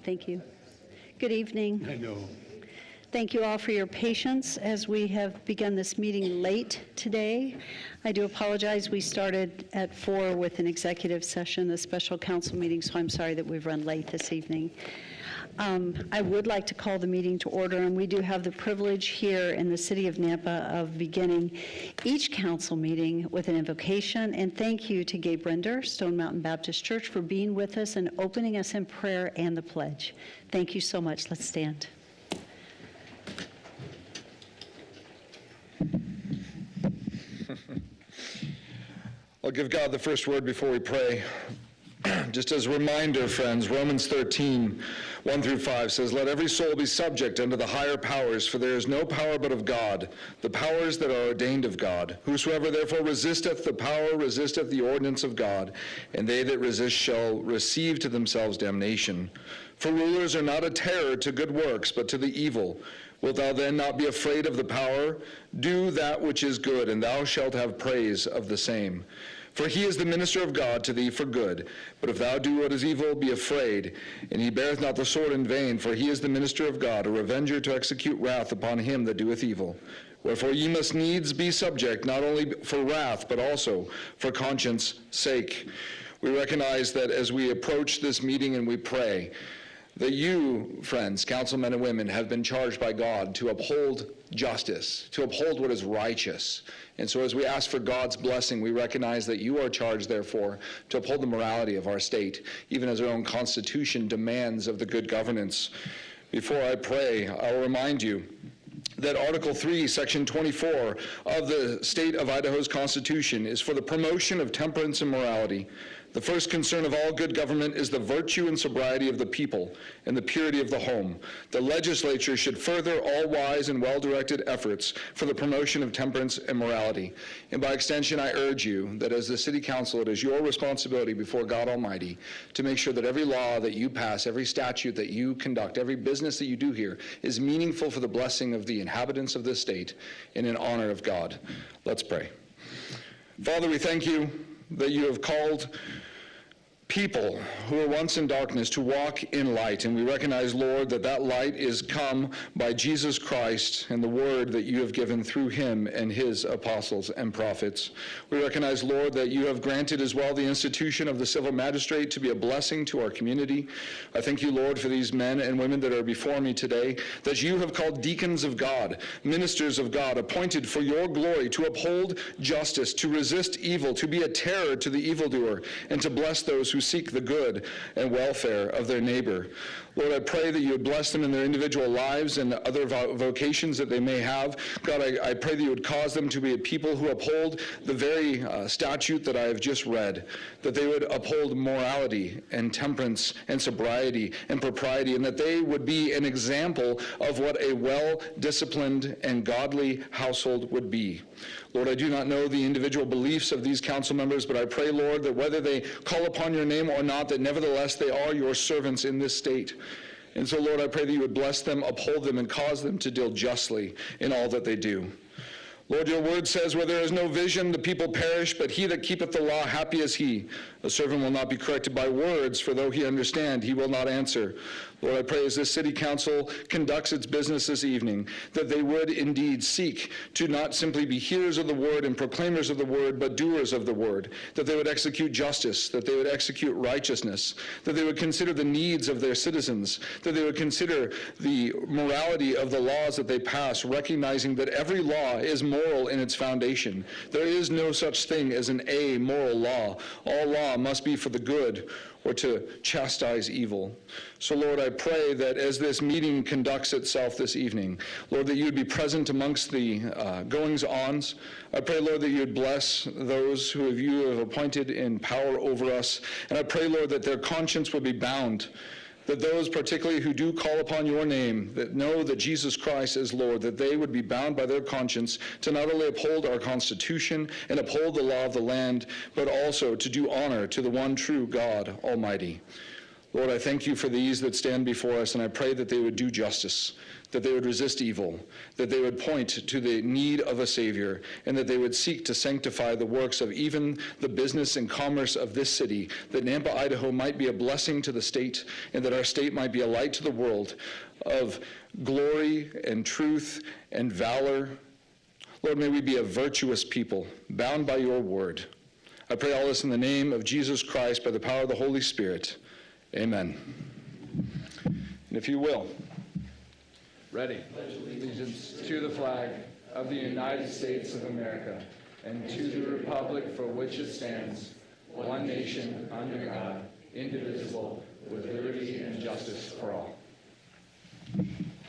Thank you. Good evening. I know. Thank you all for your patience as we have begun this meeting late today. I do apologize. We started at 4 with an executive session, the special council meeting, so I'm sorry that we've run late this evening. I would like to call the meeting to order, and we do have the privilege here in the city of Nampa of beginning each council meeting with an invocation. And thank you to Gabe Render, Stone Mountain Baptist Church, for being with us and opening us in prayer and the pledge. Thank you so much. Let's stand. I'll give God the first word before we pray. Just as a reminder, friends, Romans 13, 1 through 5 says, "Let every soul be subject unto the higher powers, for there is no power but of God, the powers that are ordained of God. Whosoever therefore resisteth the power resisteth the ordinance of God, and they that resist shall receive to themselves damnation. For rulers are not a terror to good works, but to the evil. Wilt thou then not be afraid of the power? Do that which is good, and thou shalt have praise of the same. For he is the minister of God to thee for good. But if thou do what is evil, be afraid. And he beareth not the sword in vain, for he is the minister of God, a revenger to execute wrath upon him that doeth evil. Wherefore ye must needs be subject, not only for wrath, but also for conscience sake." We recognize that as we approach this meeting and we pray, that you, friends, councilmen and women, have been charged by God to uphold justice, to uphold what is righteous. And so as we ask for God's blessing, we recognize that you are charged, therefore, to uphold the morality of our state, even as our own Constitution demands of the good governance. Before I pray, I'll remind you that Article 3, Section 24 of the state of Idaho's Constitution is for the promotion of temperance and morality. The first concern of all good government is the virtue and sobriety of the people and the purity of the home. The legislature should further all wise and well-directed efforts for the promotion of temperance and morality. And by extension, I urge you that as the City Council, it is your responsibility before God Almighty to make sure that every law that you pass, every statute that you conduct, every business that you do here is meaningful for the blessing of the inhabitants of this state and in honor of God. Let's pray. Father, we thank you that you have called people who were once in darkness to walk in light. And we recognize, Lord, that that light is come by Jesus Christ and the word that you have given through him and his apostles and prophets. We recognize, Lord, that you have granted as well the institution of the civil magistrate to be a blessing to our community. I thank you, Lord, for these men and women that are before me today, that you have called deacons of God, ministers of God, appointed for your glory to uphold justice, to resist evil, to be a terror to the evildoer, and to bless those who seek the good and welfare of their neighbor. Lord, I pray that you would bless them in their individual lives and other vocations that they may have. God, I pray that you would cause them to be a people who uphold the very statute that I have just read, that they would uphold morality and temperance and sobriety and propriety, and that they would be an example of what a well-disciplined and godly household would be. Lord, I do not know the individual beliefs of these council members, but I pray, Lord, that whether they call upon your name or not, that nevertheless they are your servants in this state. And so, Lord, I pray that you would bless them, uphold them, and cause them to deal justly in all that they do. Lord, your word says, where there is no vision, the people perish, but he that keepeth the law, happy is he. A servant will not be corrected by words, for though he understand, he will not answer. Lord, I pray as this city council conducts its business this evening, that they would indeed seek to not simply be hearers of the word and proclaimers of the word, but doers of the word, that they would execute justice, that they would execute righteousness, that they would consider the needs of their citizens, that they would consider the morality of the laws that they pass, recognizing that every law is moral in its foundation. There is no such thing as an amoral law. All law must be for the good or to chastise evil. So, Lord, I pray that as this meeting conducts itself this evening, Lord, that you would be present amongst the goings-ons. I pray, Lord, that you would bless those who you have appointed in power over us. And I pray, Lord, that their conscience would be bound, that those particularly who do call upon your name, that know that Jesus Christ is Lord, that they would be bound by their conscience to not only uphold our Constitution and uphold the law of the land, but also to do honor to the one true God Almighty. Lord, I thank you for these that stand before us, and I pray that they would do justice, that they would resist evil, that they would point to the need of a Savior, and that they would seek to sanctify the works of even the business and commerce of this city, that Nampa, Idaho might be a blessing to the state, and that our state might be a light to the world of glory and truth and valor. Lord, may we be a virtuous people, bound by your word. I pray all this in the name of Jesus Christ, by the power of the Holy Spirit. Amen. And if you will, ready, pledge allegiance to the flag of the United States of America and to the republic for which it stands, one nation under God, indivisible, with liberty and justice for all.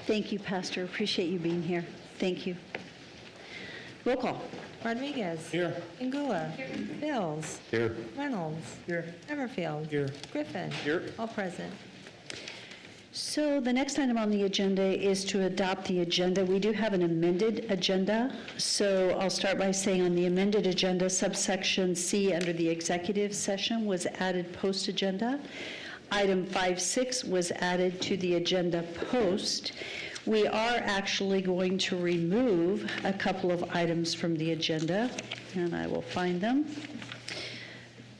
Thank you, Pastor. Appreciate you being here. Thank you. Roll call. Rodriguez. Here. Ingula. Here. Bills. Here. Reynolds. Here. Everfield. Here. Griffin. Here. All present. So the next item on the agenda is to adopt the agenda. We do have an amended agenda. So I'll start by saying on the amended agenda, subsection C under the executive session was added post-agenda. Item 5.6 was added to the agenda post. We are actually going to remove a couple of items from the agenda, and I will find them.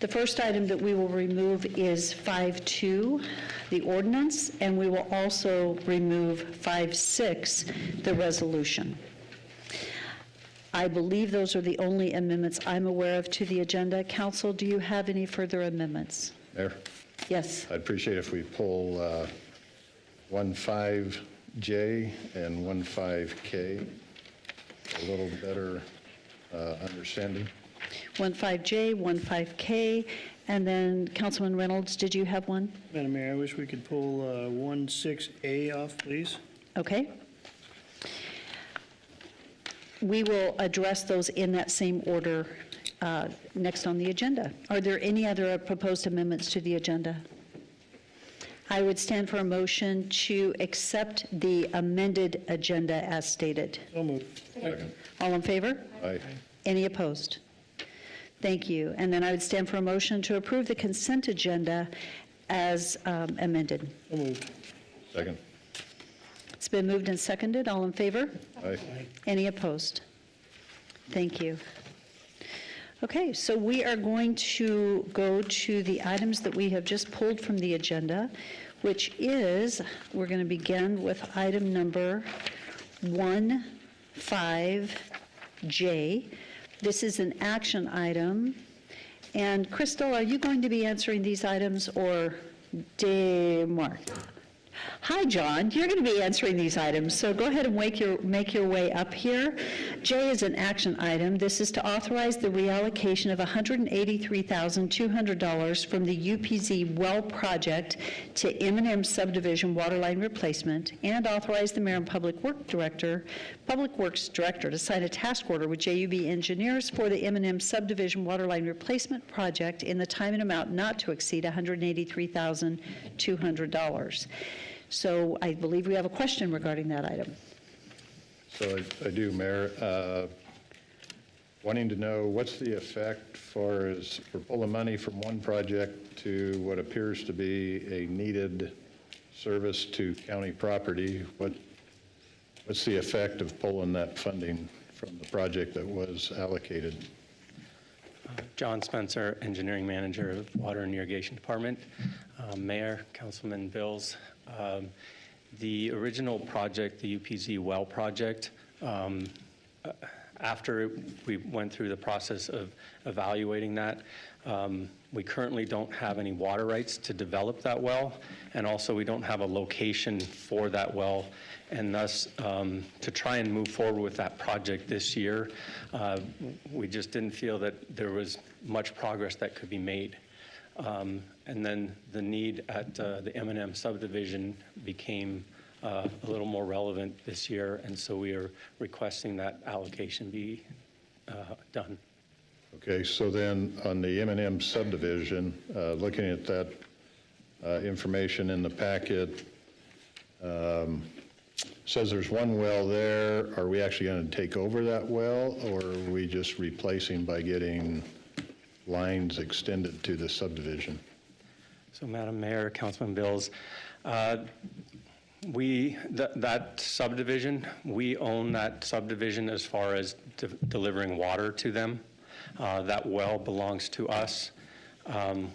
The first item that we will remove is 5.2, the ordinance, and we will also remove 5.6, the resolution. I believe those are the only amendments I'm aware of to the agenda. Council, do you have any further amendments? Mayor, Yes. I'd appreciate if we pull 15J and 15K, a little better understanding. 15J, 15K, and then Councilman Reynolds, did you have one? Madam Mayor, I wish we could pull 16A off, please. Okay. We will address those in that same order next on the agenda. Are there any other proposed amendments to the agenda? I would stand for a motion to accept the amended agenda as stated. So moved. Second. All in favor? Aye. Any opposed? Thank you. And then I would stand for a motion to approve the consent agenda as amended. So moved. Second. It's been moved and seconded. All in favor? Aye. Any opposed? Thank you. Okay, so we are going to go to the items that we have just pulled from the agenda, which is, we're going to begin with item number 15J. This is an action item. And Crystal, are you going to be answering these items, or Mark? Hi, John. You're going to be answering these items, so go ahead and make your way up here. J is an action item. This is to authorize the reallocation of $183,200 from the UPZ well project to M&M subdivision waterline replacement, and authorize the mayor and Public Works Director to sign a task order with JUB engineers for the M&M subdivision waterline replacement project in the time and amount not to exceed $183,200. So I believe we have a question regarding that item. So I do, Mayor. Wanting to know what's the effect for pulling money from one project to what appears to be a needed service to county property. What's the effect of pulling that funding from the project that was allocated? John Spencer, Engineering Manager of Water and Irrigation Department. Mayor, Councilman Bills. The original project, the UPZ well project, after we went through the process of evaluating that, we currently don't have any water rights to develop that well, and also we don't have a location for that well, and thus to try and move forward with that project this year, we just didn't feel that there was much progress that could be made. And then the need at the M&M subdivision became a little more relevant this year, and so we are requesting that allocation be done. Okay, so then on the M&M subdivision, looking at that information in the packet, says there's one well there. Are we actually going to take over that well, or are we just replacing by getting lines extended to the subdivision? So Madam Mayor, Councilman Bills, that subdivision, we own that subdivision as far as delivering water to them. That well belongs to us.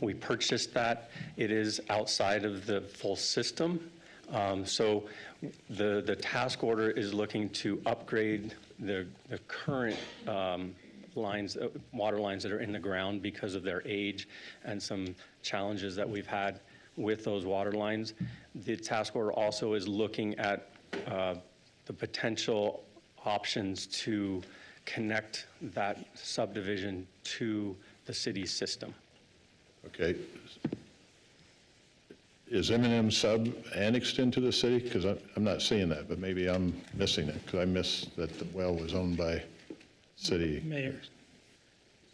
We purchased that. It is outside of the full system. So the task order is looking to upgrade the current lines, water lines that are in the ground because of their age and some challenges that we've had with those water lines. The task order also is looking at the potential options to connect that subdivision to the city's system. Okay. Is M&M Sub annexed into the city? Because I'm not seeing that, but maybe I'm missing it, because I missed that the well was owned by city. Mayor.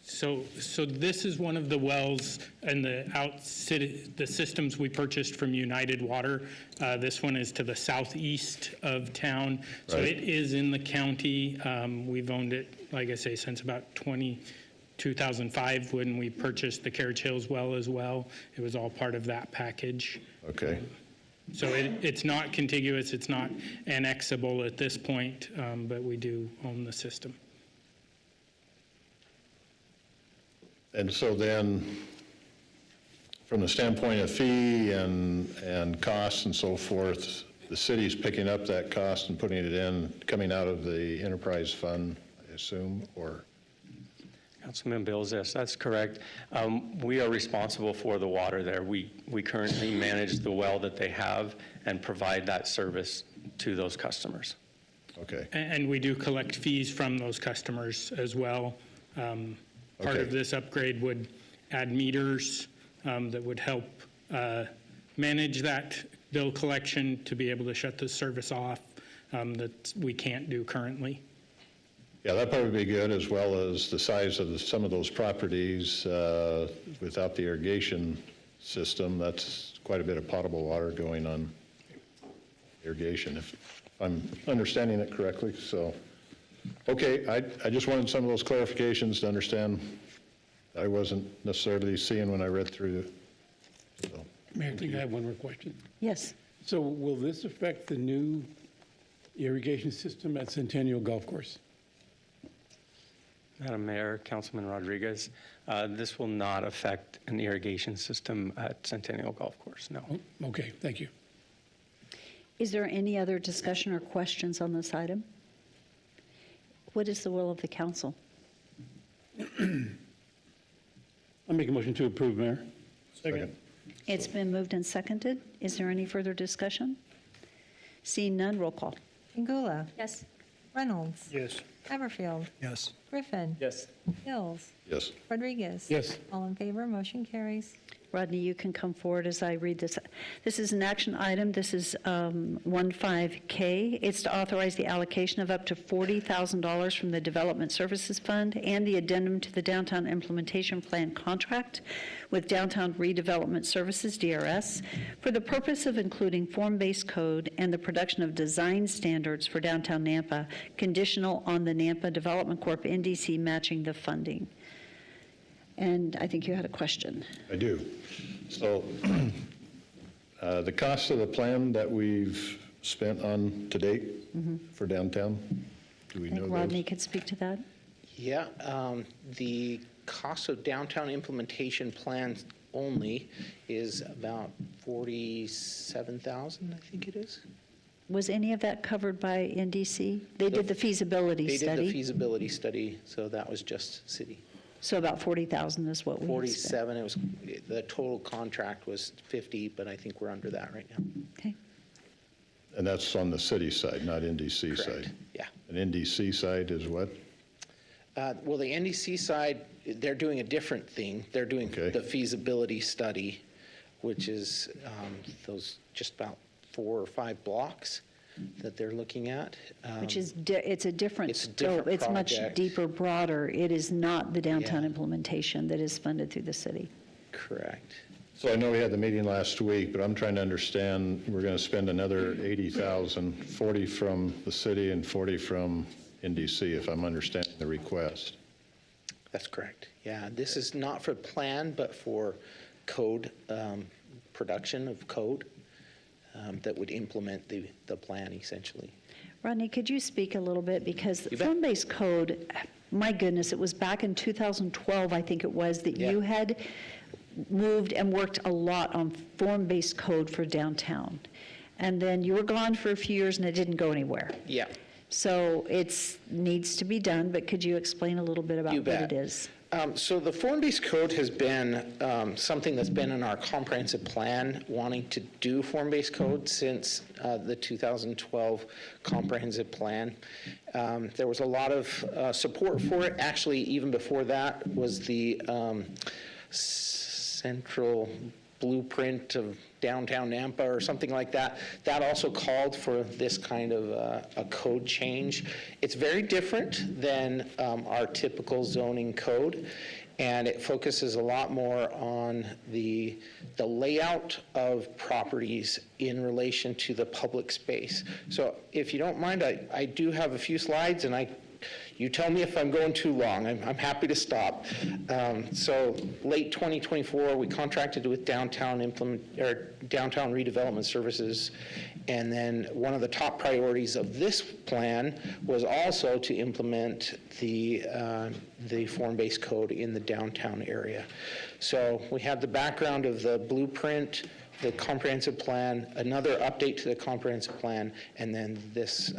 So this is one of the wells and the systems we purchased from United Water. This one is to the southeast of town. So Right. it is in the county. We've owned it, like I say, since about 2005 when we purchased the Carriage Hills well as well. It was all part of that package. Okay. So it's not contiguous, it's not annexable at this point, but we do own the system. And so then, from the standpoint of fee and costs and so forth, the city's picking up that cost and putting it in, coming out of the enterprise fund, I assume, or? Councilman Bills, yes, that's correct. We are responsible for the water there. We currently manage the well that they have and provide that service to those customers. Okay. And we do collect fees from those customers as well. Part Okay. of this upgrade would add meters that would help manage that bill collection to be able to shut the service off that we can't do currently. Yeah, that'd probably be good, as well as the size of some of those properties without the irrigation system. That's quite a bit of potable water going on irrigation, if I'm understanding it correctly. So, okay, I just wanted some of those clarifications to understand. I wasn't necessarily seeing when I read through. So, Mayor, I think I have one more question. Yes. So will this affect the new irrigation system at Centennial Golf Course? Madam Mayor, Councilman Rodriguez, this will not affect an irrigation system at Centennial Golf Course, no. Oh, okay, thank you. Is there any other discussion or questions on this item? What is the will of the council? I'll make a motion to approve, Mayor. second. It's been moved and seconded. Is there any further discussion? Seeing none, roll call. Pingula. Yes. Reynolds. Yes. Haverfield. Yes. Griffin. Yes. Hills. Yes. Rodriguez. Yes. All in favor, motion carries. Rodney, you can come forward as I read this. This is an action item. This is 15K. It's to authorize the allocation of up to $40,000 from the Development Services Fund and the addendum to the Downtown Implementation Plan contract with Downtown Redevelopment Services, DRS, for the purpose of including form-based code and the production of design standards for downtown Nampa, conditional on the Nampa Development Corp. NDC matching the funding. And I think you had a question. I do. So the cost of the plan that we've spent on to date for downtown, do we I know think those? Rodney could speak to that. Yeah, the cost of downtown implementation plans only is about 47,000, I think it is. Was any of that covered by NDC? They did the feasibility They did the study, feasibility study, so that was just city. so about 40,000 is what we have spent. 47, it was, the total contract was 50, but I think we're under that right now. Okay. And that's on the city side, not NDC Correct, side? yeah. And NDC side is what? Well, the NDC side, they're doing a different thing. They're doing Okay. the feasibility study, which is those just about 4 or 5 blocks that they're looking at. Which is, it's a different It's a scope. different It's much project. deeper, broader. It is not the downtown Yeah. implementation that is funded through the city. Correct. So I know we had the meeting last week, but I'm trying to understand, we're going to spend another 80,000, 40 from the city and 40 from NDC, if I'm understanding the request. That's correct. Yeah, this is not for plan, but for code production of code that would implement the plan essentially. Rodney, could you speak a little bit? Because You bet. form-based code, my goodness, it was back in 2012, I think it was, that Yeah. you had moved and worked a lot on form-based code for downtown. And then you were gone for a few years and it didn't go anywhere. Yeah. So it needs to be done, but could you explain a little bit about You what bet. it is? So the form-based code has been something that's been in our comprehensive plan, wanting to do form-based code since the 2012 comprehensive plan. There was a lot of support for it. Actually, even before that was the central blueprint of downtown Nampa or something like that. That also called for this kind of a code change. It's very different than our typical zoning code, and it focuses a lot more on the layout of properties in relation to the public space. So if you don't mind, I do have a few slides, and you tell me if I'm going too long. I'm happy to stop. So late 2024, we contracted with Downtown Redevelopment Services, and then one of the top priorities of this plan was also to implement the form-based code in the downtown area. So we had the background of the blueprint, the comprehensive plan, another update to the comprehensive plan, and then this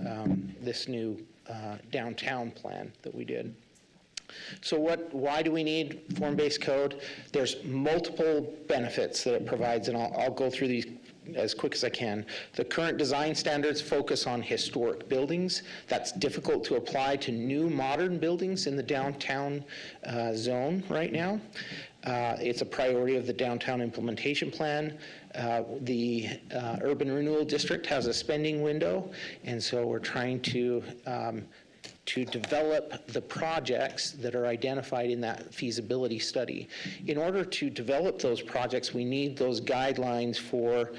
new downtown plan that we did. So why do we need form-based code? There's multiple benefits that it provides, and I'll go through these as quick as I can. The current design standards focus on historic buildings. That's difficult to apply to new modern buildings in the downtown zone right now. It's a priority of the downtown implementation plan. The urban renewal district has a spending window, and so we're trying to develop the projects that are identified in that feasibility study. In order to develop those projects, we need those guidelines for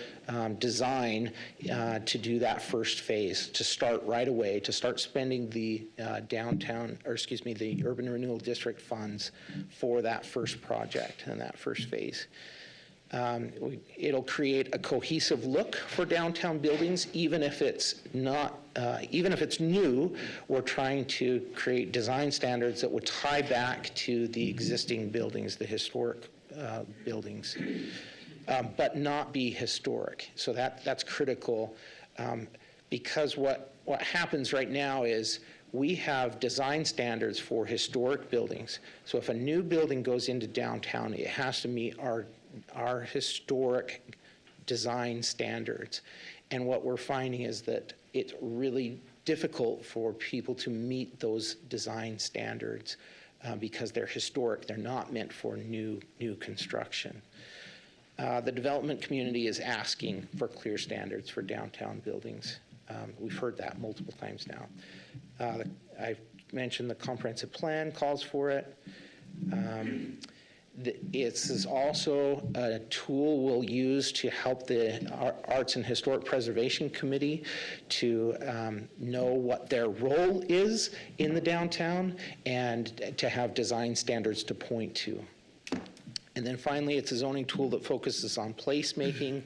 design to do that first phase, to start right away, to start spending the the urban renewal district funds for that first project and that first phase. It'll create a cohesive look for downtown buildings, even if it's not, even if it's new. We're trying to create design standards that would tie back to the existing buildings, the historic buildings, but not be historic. So that's critical, because what happens right now is we have design standards for historic buildings. So if a new building goes into downtown, it has to meet our historic design standards. And what we're finding is that it's really difficult for people to meet those design standards because they're historic. They're not meant for new construction. The development community is asking for clear standards for downtown buildings. We've heard that multiple times now. I've mentioned the comprehensive plan calls for it. This is also a tool we'll use to help the Arts and Historic Preservation Committee to know what their role is in the downtown and to have design standards to point to. And then finally, it's a zoning tool that focuses on placemaking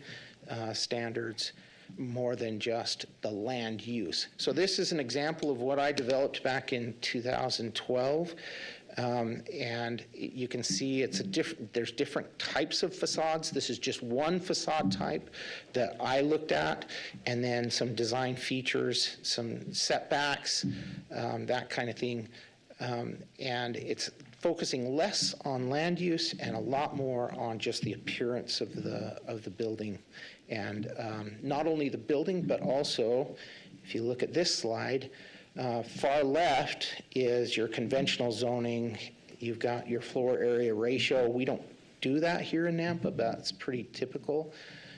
standards more than just the land use. So this is an example of what I developed back in 2012. And you can see there's different types of facades. This is just one facade type that I looked at, and then some design features, some setbacks, that kind of thing. And it's focusing less on land use and a lot more on just the appearance of the building. And not only the building, but also, if you look at this slide, far left is your conventional zoning. You've got your floor area ratio. We don't do that here in Nampa, but that's pretty typical.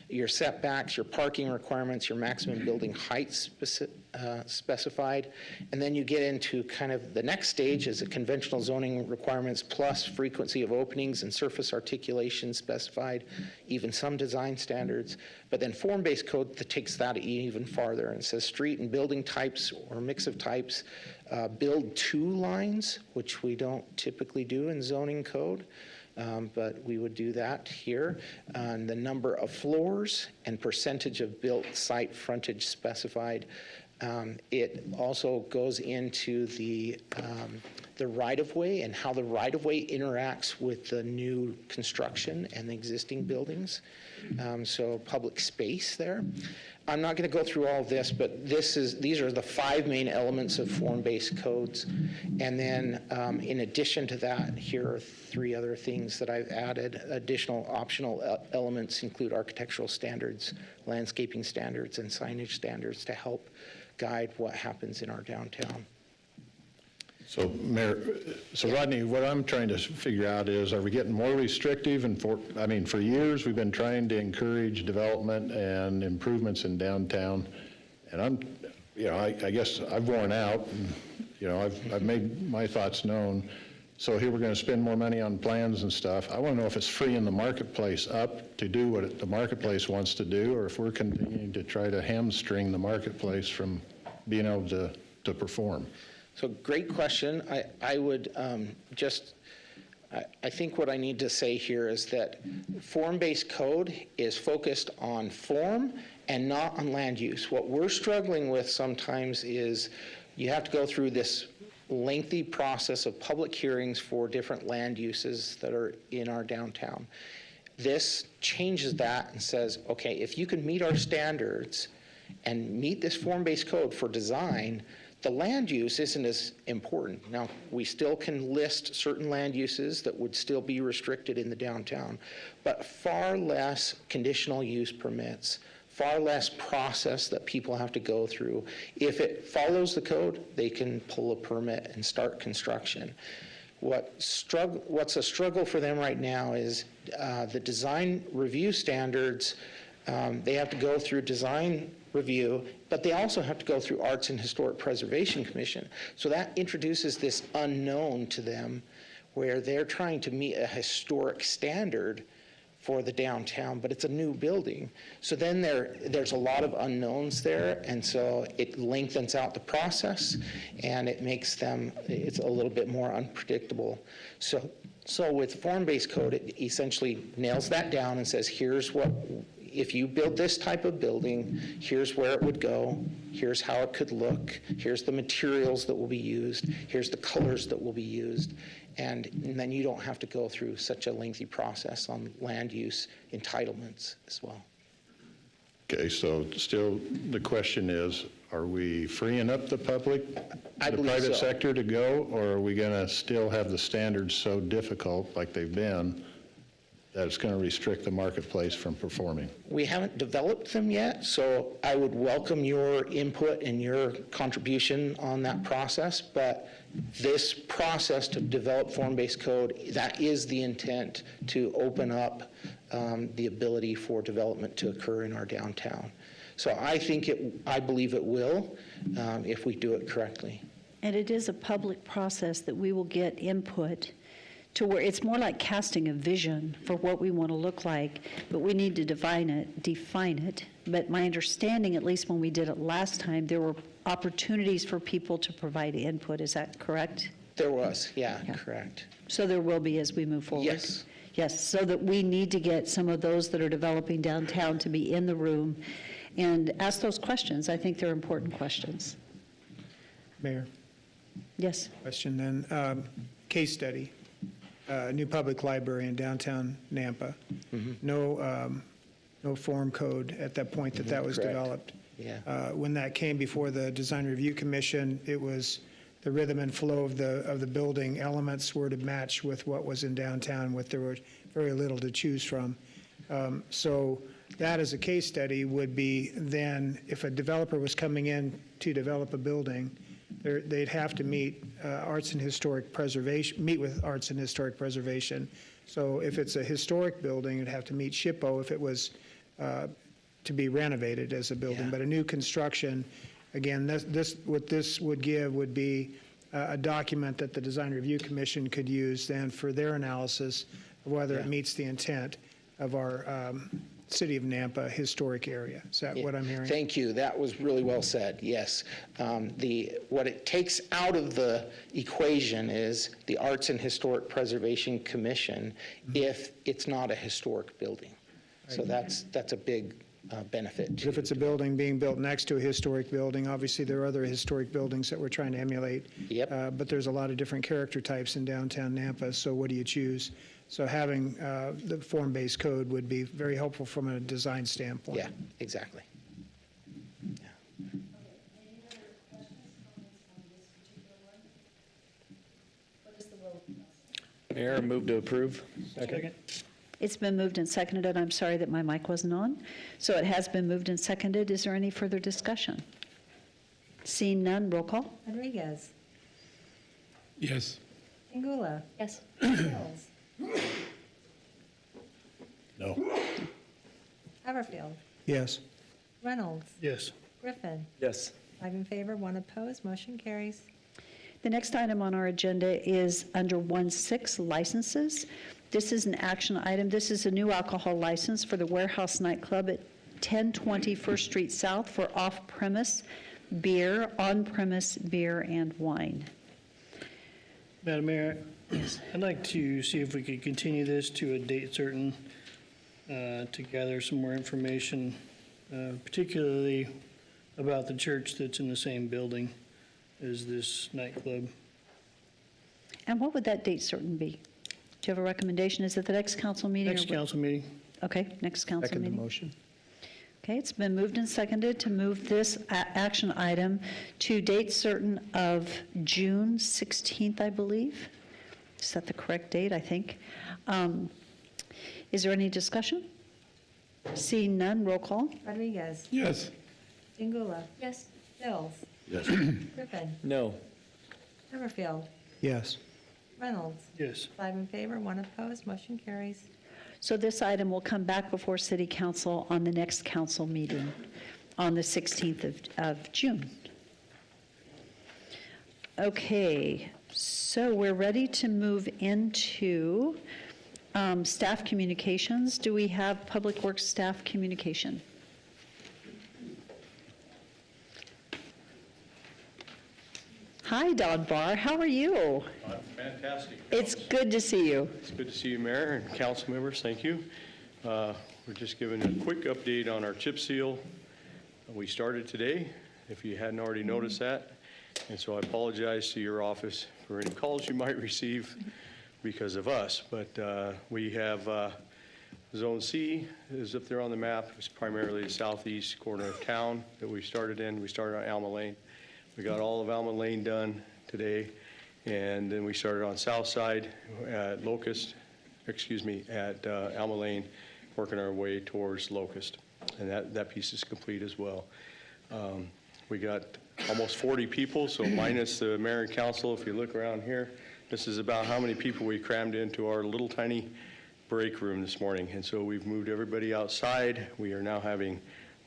Your setbacks, your parking requirements, your maximum building heights specified. And then you get into kind of the next stage is the conventional zoning requirements plus frequency of openings and surface articulation specified, even some design standards. But then form-based code that takes that even farther and says street and building types or mix of types, build two lines, which we don't typically do in zoning code. but we would do that here. The number of floors and percentage of built site frontage specified. It also goes into the right-of-way and how the right-of-way interacts with the new construction and the existing buildings. So public space there. I'm not going to go through all of this, but these are the 5 main elements of form-based codes. And then in addition to that, here are 3 other things that I've added. Additional optional elements include architectural standards, landscaping standards, and signage standards to help guide what happens in our downtown. So, Mayor, Rodney, what I'm trying to figure out is, are we getting more restrictive? And for years, we've been trying to encourage development and improvements in downtown. And I guess I've worn out, and, I've made my thoughts known. So here we're going to spend more money on plans and stuff. I want to know if it's freeing the marketplace up to do what the marketplace wants to do, or if we're continuing to try to hamstring the marketplace from being able to perform. So great question. I would I think what I need to say here is that form-based code is focused on form and not on land use. What we're struggling with sometimes is you have to go through this lengthy process of public hearings for different land uses that are in our downtown. This changes that and says, okay, if you can meet our standards and meet this form-based code for design, the land use isn't as important. Now, we still can list certain land uses that would still be restricted in the downtown, but far less conditional use permits, far less process that people have to go through. If it follows the code, they can pull a permit and start construction. What's a struggle for them right now is the design review standards. They have to go through design review, but they also have to go through Arts and Historic Preservation Commission. So that introduces this unknown to them where they're trying to meet a historic standard for the downtown, but it's a new building. So then there's a lot of unknowns there, and so it lengthens out the process, and it makes it's a little bit more unpredictable. So with form-based code, it essentially nails that down and says, here's what, if you build this type of building, here's where it would go, here's how it could look, here's the materials that will be used, here's the colors that will be used, and then you don't have to go through such a lengthy process on land use entitlements as well. Okay, so still the question is, are we freeing up the public, the private sector to go, or are we going to still have the standards so difficult like they've been that it's going to restrict the marketplace from performing? We haven't developed them yet, so I would welcome your input and your contribution on that process, but this process to develop form-based code, that is the intent, to open up the ability for development to occur in our downtown. So I believe it will if we do it correctly. And it is a public process that we will get input to where it's more like casting a vision for what we want to look like, but we need to define it. But my understanding, at least when we did it last time, there were opportunities for people to provide input. Is that correct? There was, yeah. Correct. So there will be as we move forward? Yes. Yes, so that we need to get some of those that are developing downtown to be in the room and ask those questions. I think they're important questions. Mayor, Yes. question then. Case study, new public library in downtown Nampa. No form code at that point that was Correct. developed. Yeah. When that came before the Design Review Commission, it was the rhythm and flow of the building elements were to match with what was in downtown, there was very little to choose from. So that as a case study would be then, if a developer was coming in to develop a building, they'd have to meet Arts and Historic Preservation, meet with Arts and Historic Preservation. So if it's a historic building, it'd have to meet SHPO if it was to be renovated as a building. Yeah. But a new construction, again, what this would give would be a document that the Design Review Commission could use then for their analysis of whether it meets the intent of our City of Nampa historic area. Is that what I'm hearing? Thank you. That was really well said. Yes. What it takes out of the equation is the Arts and Historic Preservation Commission if it's not a historic building. So that's a big benefit. But if it's a building being built next to a historic building, obviously there are other historic buildings that we're trying to emulate. Yep. But there's a lot of different character types in downtown Nampa, so what do you choose? So having the form-based code would be very helpful from a design standpoint. Yeah, exactly. Mayor, move to approve. Second. It's been moved and seconded. I'm sorry that my mic wasn't on. So it has been moved and seconded. Is there any further discussion? Seeing none, roll call. Rodriguez. Yes. Ingula. Yes. Mills. No. Haverfield. Yes. Reynolds. Yes. Griffin. Yes. 5 in favor, 1 opposed, motion carries. The next item on our agenda is under 1.6 licenses. This is an action item. This is a new alcohol license for the Warehouse Nightclub at 1020 First Street South for off-premise beer, on-premise beer, and wine. Madam Mayor, I'd like to see if we could continue this to a date certain to gather some more information, particularly about the church that's in the same building as this nightclub. And what would that date certain be? Do you have a recommendation? Is it the next council meeting? Next council meeting. Okay, next council Second the meeting. motion. Okay, it's been moved and seconded to move this action item to date certain of June 16th, I believe. Is that the correct date, I think? Is there any discussion? Seeing none, roll call. Rodriguez. Yes. Ingula. Yes. Mills. Yes. Griffin. No. Haverfield. Yes. Reynolds. Yes. 5 in favor, 1 opposed, motion carries. So this item will come back before City Council on the next council meeting on the 16th of June. Okay, so we're ready to move into staff communications. Do we have Public Works staff communication? Hi, Don Barr. How are you? Fantastic. It's good to see you. It's good to see you, Mayor and council members. Thank you. We're just giving a quick update on our chip seal. We started today, if you hadn't already noticed that. And so I apologize to your office for any calls you might receive because of us. But we have Zone C is up there on the map. It's primarily the southeast corner of town that we started in. We started on Alma Lane. We got all of Alma Lane done today, and then we started on South Side at at Alma Lane, working our way towards Locust, and that piece is complete as well. We got almost 40 people, so minus the mayor and council, if you look around here, this is about how many people we crammed into our little tiny break room this morning, and so we've moved everybody outside. We are now having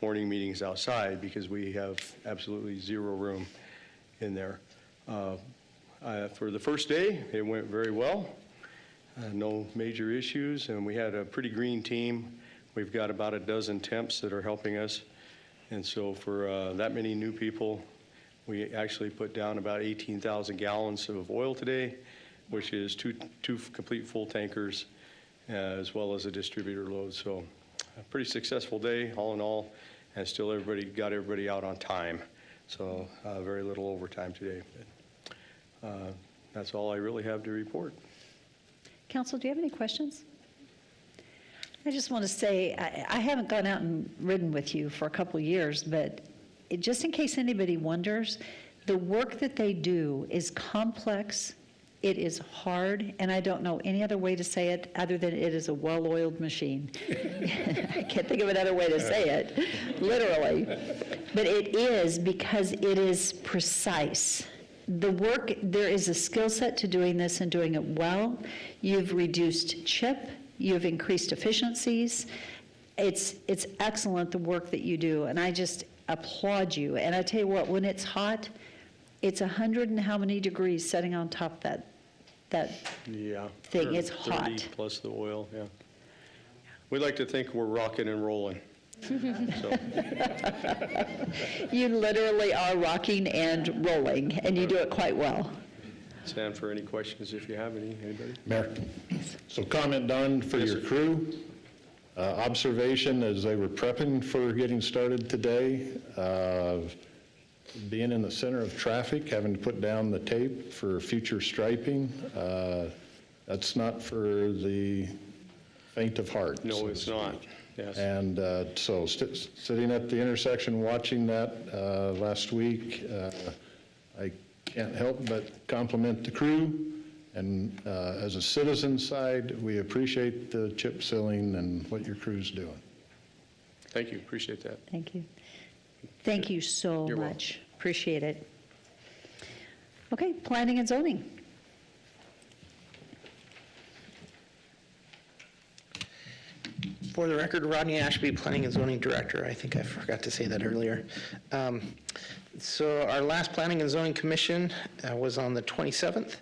morning meetings outside because we have absolutely zero room in there. For the first day, it went very well. No major issues, and we had a pretty green team. We've got about a dozen temps that are helping us, and so for that many new people, we actually put down about 18,000 gallons of oil today, which is two complete full tankers, as well as a distributor load. So a pretty successful day, all in all, and still got everybody out on time. So very little overtime today. But, that's all I really have to report. Council, do you have any questions? I just want to say, I haven't gone out and ridden with you for a couple of years, but just in case anybody wonders, the work that they do is complex, it is hard, and I don't know any other way to say it other than it is a well-oiled machine. I can't think of another way to say it, literally. But it is because it is precise. The work, there is a skill set to doing this and doing it well. You've reduced chip, you've increased efficiencies. It's excellent, the work that you do, and I just applaud you. And I tell you what, when it's hot, it's 100 and how many degrees sitting on top of that Yeah. thing. It's 30 hot. plus the oil, yeah. We like to think we're rocking and rolling. So, You literally are rocking and rolling, and you do it quite well. stand for any questions if you have any, anybody? Mayor, so comment done for your crew. Observation as they were prepping for getting started today, being in the center of traffic, having to put down the tape for future striping, that's not for the faint of heart. No, so to it's not. speak. Yes. And so sitting at the intersection watching that last week, I can't help but compliment the crew. And as a citizen side, we appreciate the chip sealing and what your crew's doing. Thank you, appreciate that. Thank you. Thank you so You're welcome. much. Appreciate it. Okay, planning and zoning. For the record, Rodney Ashby, Planning and Zoning Director. I think I forgot to say that earlier. So our last Planning and Zoning Commission was on the 27th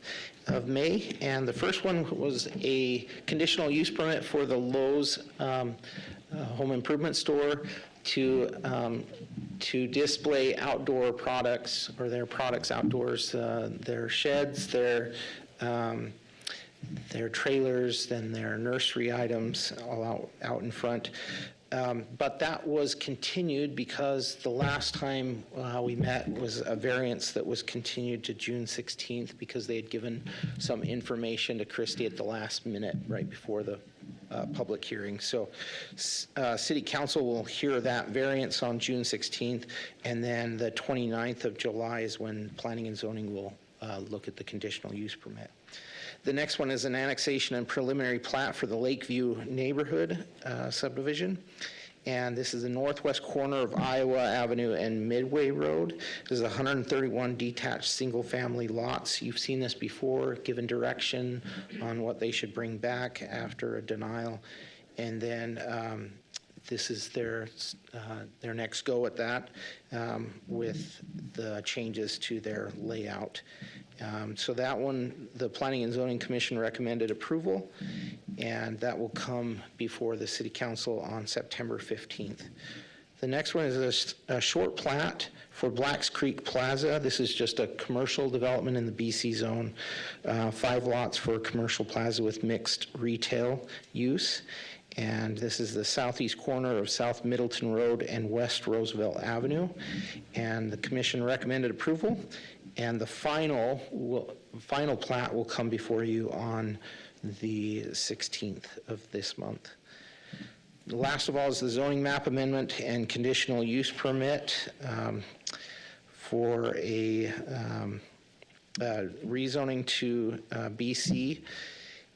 of May, and the first one was a conditional use permit for the Lowe's home improvement store to display outdoor products, or their products outdoors, their sheds, their trailers, then their nursery items all out in front. But that was continued because the last time we met was a variance that was continued to June 16th because they had given some information to Christie at the last minute right before the public hearing. So City Council will hear that variance on June 16th, and then the 29th of July is when Planning and Zoning will look at the conditional use permit. The next one is an annexation and preliminary plat for the Lakeview neighborhood subdivision. And this is the northwest corner of Iowa Avenue and Midway Road. This is 131 detached single-family lots. You've seen this before, given direction on what they should bring back after a denial. And then this is their next go at that with the changes to their layout. So that one, the Planning and Zoning Commission recommended approval, and that will come before the City Council on September 15th. The next one is a short plat for Blacks Creek Plaza. This is just a commercial development in the BC zone, 5 lots for a commercial plaza with mixed retail use. And this is the southeast corner of South Middleton Road and West Roosevelt Avenue. And the commission recommended approval. And the final plat will come before you on the 16th of this month. Last of all is the zoning map amendment and conditional use permit for a rezoning to BC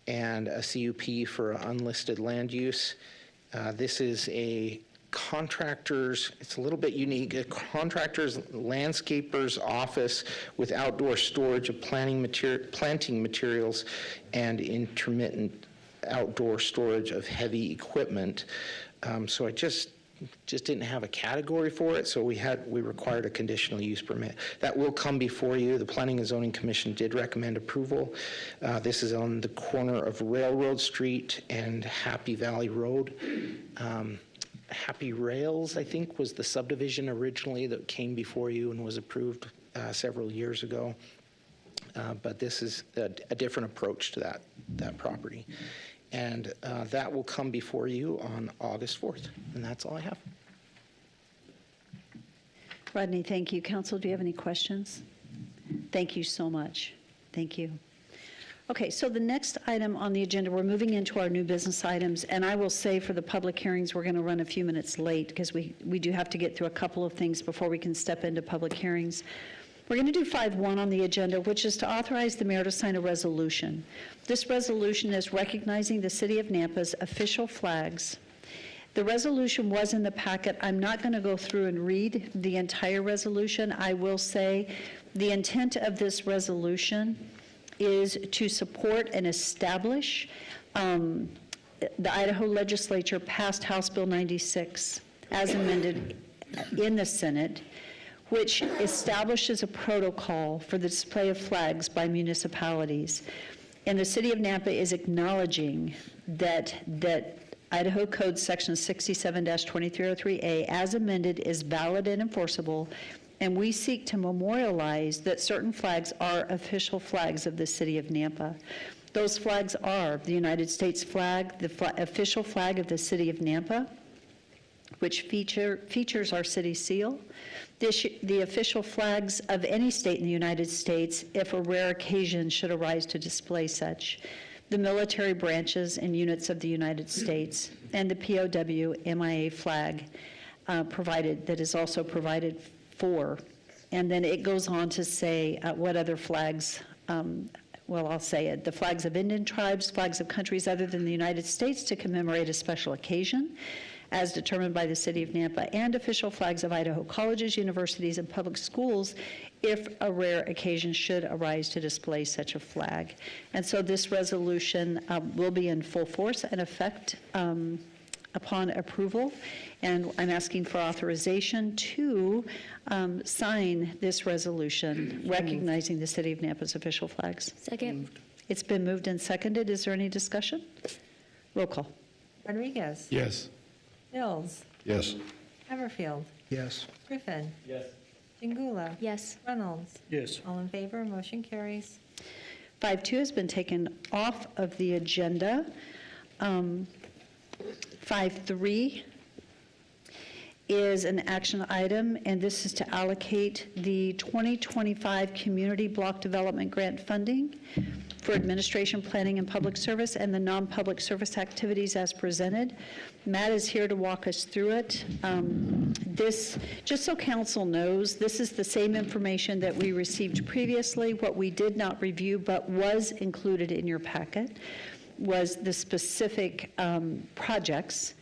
and a CUP for unlisted land use. This is a contractor's, it's a little bit unique, a contractor's landscaper's office with outdoor storage of planting materials and intermittent outdoor storage of heavy equipment. So I just didn't have a category for it, so we required a conditional use permit. That will come before you. The Planning and Zoning Commission did recommend approval. This is on the corner of Railroad Street and Happy Valley Road. Happy Rails, I think, was the subdivision originally that came before you and was approved several years ago. But this is a different approach to that property. And that will come before you on August 4th. And that's all I have. Rodney, thank you. Council, do you have any questions? Thank you so much. Thank you. Okay, so the next item on the agenda, we're moving into our new business items, and I will say for the public hearings, we're going to run a few minutes late because we do have to get through a couple of things before we can step into public hearings. We're going to do 5.1 on the agenda, which is to authorize the mayor to sign a resolution. This resolution is recognizing the City of Nampa's official flags. The resolution was in the packet. I'm not going to go through and read the entire resolution. I will say the intent of this resolution is to support and establish. The Idaho legislature passed House Bill 96 as amended in the Senate, which establishes a protocol for the display of flags by municipalities. And the City of Nampa is acknowledging that Idaho Code Section 67-2303A, as amended, is valid and enforceable, and we seek to memorialize that certain flags are official flags of the city of Nampa. Those flags are the United States flag, the official flag of the city of Nampa, which features our city seal, the official flags of any state in the United States, if a rare occasion should arise to display such, the military branches and units of the United States, and the POW MIA flag that is also provided for. And then it goes on to say what other flags, well, I'll say it, the flags of Indian tribes, flags of countries other than the United States to commemorate a special occasion, as determined by the city of Nampa, and official flags of Idaho colleges, universities, and public schools if a rare occasion should arise to display such a flag. And so this resolution will be in full force and effect upon approval, and I'm asking for authorization to sign this resolution recognizing the city of Nampa's official flags. Second. It's been moved and seconded. Is there any discussion? Roll call. Rodriguez? Yes. Mills? Yes. Everfield? Yes. Griffin? Yes. Jingula? Yes. Reynolds? Yes. All in favor, motion carries. 5.2 has been taken off of the agenda. 5.3 is an action item, and this is to allocate the 2025 Community Block Development Grant funding for administration, planning, and public service, and the non-public service activities as presented. Matt is here to walk us through it. This, just so council knows, this is the same information that we received previously. What we did not review but was included in your packet was the specific projects.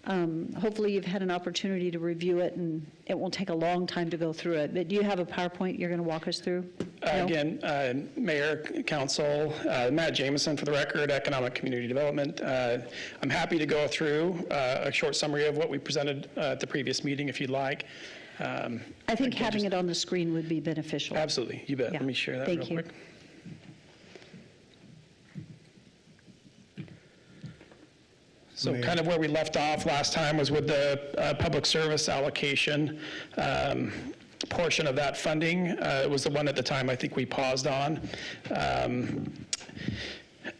Hopefully you've had an opportunity to review it, and it won't take a long time to go through it. But do you have a PowerPoint you're going to walk us through? No? Again, Mayor, Council, Matt Jameson for the record, Economic Community Development. I'm happy to go through a short summary of what we presented at the previous meeting if you'd like. I think having it on the screen would be beneficial. Absolutely, you bet. Yeah. Let me share that Thank real you. quick. So kind of where we left off last time was with the public service allocation portion of that funding. It was the one at the time I think we paused on.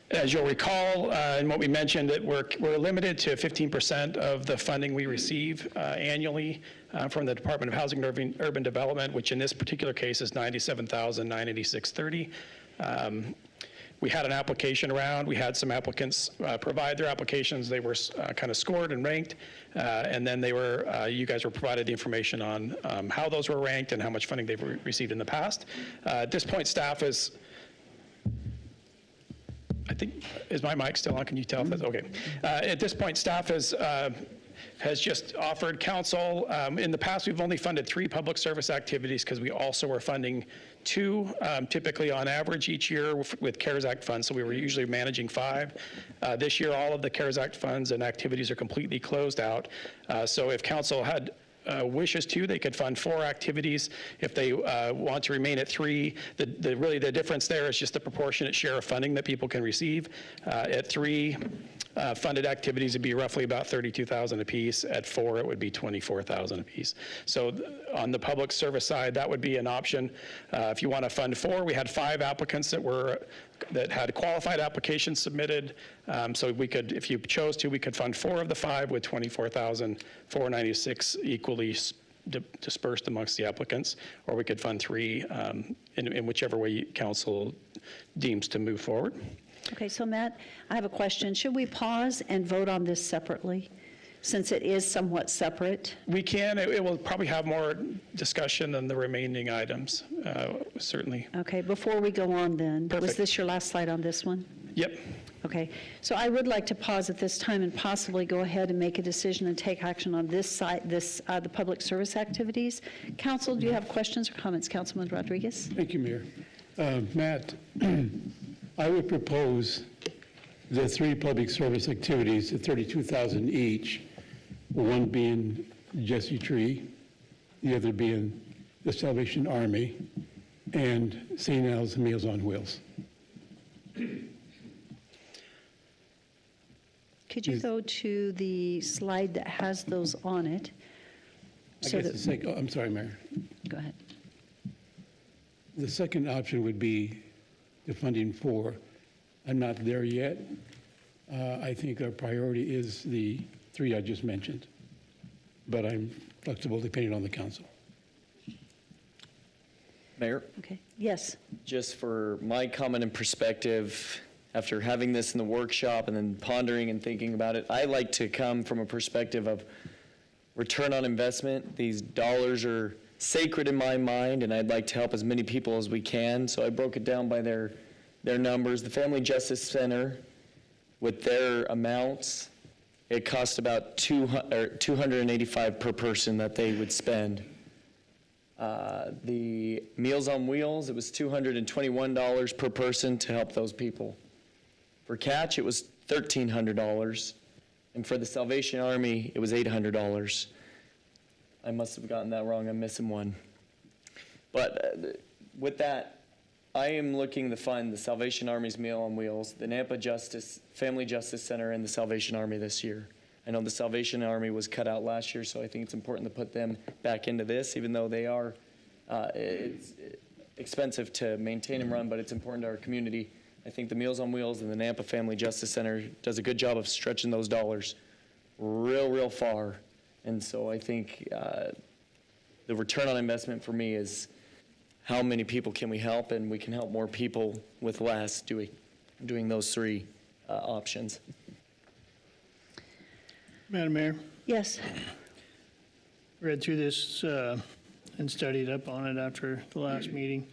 As you'll recall, and what we mentioned, that we're limited to 15% of the funding we receive annually from the Department of Housing and Urban Development, which in this particular case is $97,986.30. We had an application round. We had some applicants provide their applications. They were kind of scored and ranked, and then they were, you guys were provided the information on how those were ranked and how much funding they've received in the past. At this point, staff is, I think, is my mic still on? Can you tell if that's okay? At this point, staff has just offered council. In the past, we've only funded 3 public service activities because we also were funding 2, typically on average each year with CARES Act funds, so we were usually managing 5. This year, all of the CARES Act funds and activities are completely closed out. So if council had wishes to, they could fund 4 activities. If they want to remain at 3, really the difference there is just the proportionate share of funding that people can receive. At 3 funded activities, it'd be roughly about $32,000 apiece. At 4, it would be $24,000 apiece. So on the public service side, that would be an option. If you want to fund 4, we had 5 applicants that had qualified applications submitted. So we could, if you chose to, we could fund 4 of the 5 with $24,496 equally dispersed amongst the applicants, or we could fund 3 in whichever way council deems to move forward. Okay, so Matt, I have a question. Should we pause and vote on this separately, since it is somewhat separate? We can. It will probably have more discussion than the remaining items, certainly. Okay, before we go on then, was Perfect. this your last slide on this one? Yep. Okay, so I would like to pause at this time and possibly go ahead and make a decision and take action on this side, the public service activities. Council, do you have questions or comments? Councilman Rodriguez? Thank you, Mayor. Matt, I would propose the 3 public service activities at $32,000 each, one being Jesse Tree, the other being the Salvation Army, and St. Al's Meals on Wheels. Could you go to the slide that has those on it? I'm sorry, Mayor. Go ahead. The second option would be the funding for. I'm not there yet. I think our priority is the three I just mentioned, but I'm flexible depending on the council. Mayor, Okay, yes. just for my comment and perspective, after having this in the workshop and then pondering and thinking about it, I like to come from a perspective of return on investment. These dollars are sacred in my mind, and I'd like to help as many people as we can. So I broke it down by their numbers. The Family Justice Center, with their amounts, it cost about $285 per person that they would spend. The Meals on Wheels, it was $221 per person to help those people. For Catch, it was $1,300. And for the Salvation Army, it was $800. I must have gotten that wrong. I'm missing one. But with that, I am looking to fund the Salvation Army's Meal on Wheels, the Nampa Family Justice Center, and the Salvation Army this year. I know the Salvation Army was cut out last year, so I think it's important to put them back into this, even though they are, it's expensive to maintain and run, but it's important to our community. I think the Meals on Wheels and the Nampa Family Justice Center does a good job of stretching those dollars real far. And so I think the return on investment for me is how many people can we help, and we can help more people with less doing those three options. Madam Mayor, Yes. read through this and studied up on it after the last meeting.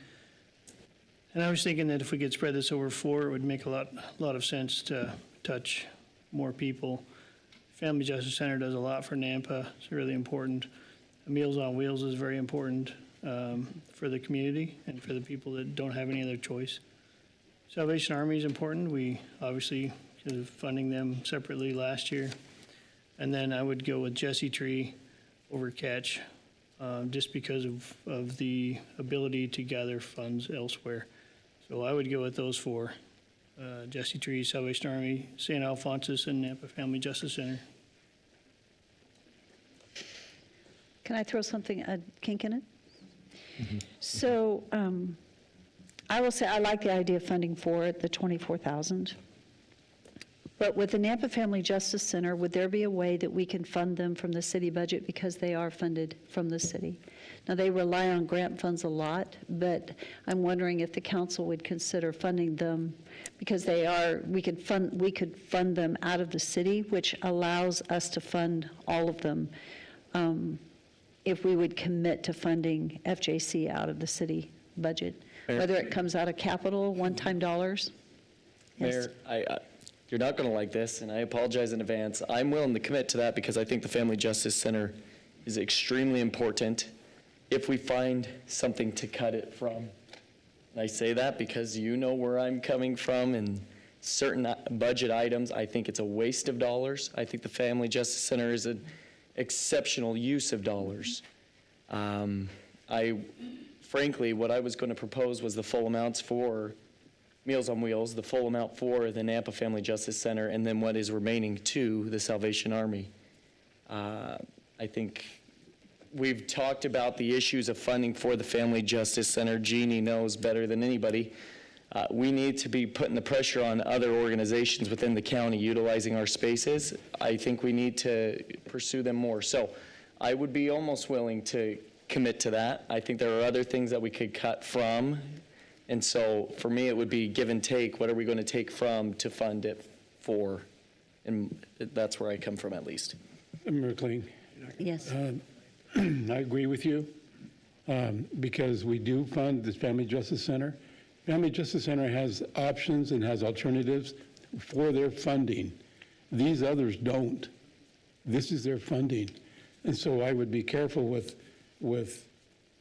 And I was thinking that if we could spread this over 4, it would make a lot of sense to touch more people. Family Justice Center does a lot for Nampa. It's really important. Meals on Wheels is very important for the community and for the people that don't have any other choice. Salvation Army is important. We obviously was funding them separately last year. And then I would go with Jesse Tree over Catch, just because of the ability to gather funds elsewhere. So I would go with those 4, Jesse Tree, Salvation Army, St. Alphonsus, and Nampa Family Justice Center. Can I throw something, a kink in it? So I will say I like the idea of funding for it, the $24,000. But with the Nampa Family Justice Center, would there be a way that we can fund them from the city budget, because they are funded from the city? Now, they rely on grant funds a lot, but I'm wondering if the council would consider funding them, because we could fund them out of the city, which allows us to fund all of them, if we would commit to funding FJC out of the city budget, whether it comes out of capital, one-time dollars. Yes. Mayor, you're not going to like this, and I apologize in advance. I'm willing to commit to that because I think the Family Justice Center is extremely important if we find something to cut it from. And I say that because you know where I'm coming from, and certain budget items, I think it's a waste of dollars. I think the Family Justice Center is an exceptional use of dollars. Frankly, what I was going to propose was the full amounts for Meals on Wheels, the full amount for the Nampa Family Justice Center, and then what is remaining to the Salvation Army. I think we've talked about the issues of funding for the Family Justice Center. Jeannie knows better than anybody. We need to be putting the pressure on other organizations within the county utilizing our spaces. I think we need to pursue them more. So I would be almost willing to commit to that. I think there are other things that we could cut from. And so for me, it would be give and take. What are we going to take from to fund it for? And that's where I come from, at least. Mayor Kling, Yes. I agree with you, because we do fund this Family Justice Center. Family Justice Center has options and has alternatives for their funding. These others don't. This is their funding. And so I would be careful with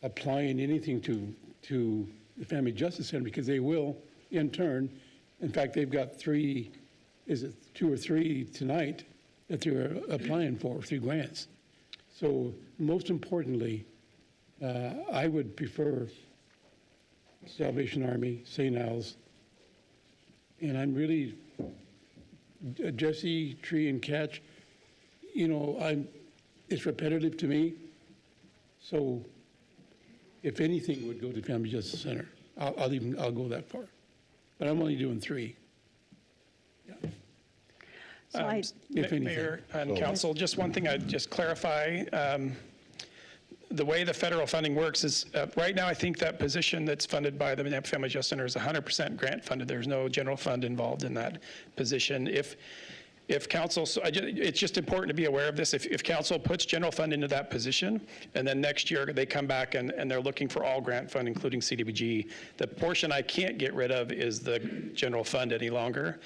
applying anything to the Family Justice Center, because they will, in turn, in fact, they've got 2 or 3 tonight that they're applying for, 3 grants. So most importantly, I would prefer Salvation Army, St. Al's, and I'm really Jesse, Tree, and Catch, you know, it's repetitive to me. So if anything would go to Family Justice Center, I'll go that far. But I'm only doing 3. So I, If anything. Mayor and council, just one thing I'd just clarify. The way the federal funding works is, right now, I think that position that's funded by the Nampa Family Justice Center is 100% grant funded. There's no general fund involved in that position. If council, it's just important to be aware of this. If council puts general fund into that position, and then next year they come back and they're looking for all grant fund, including CDBG, the portion I can't get rid of is the general fund any longer.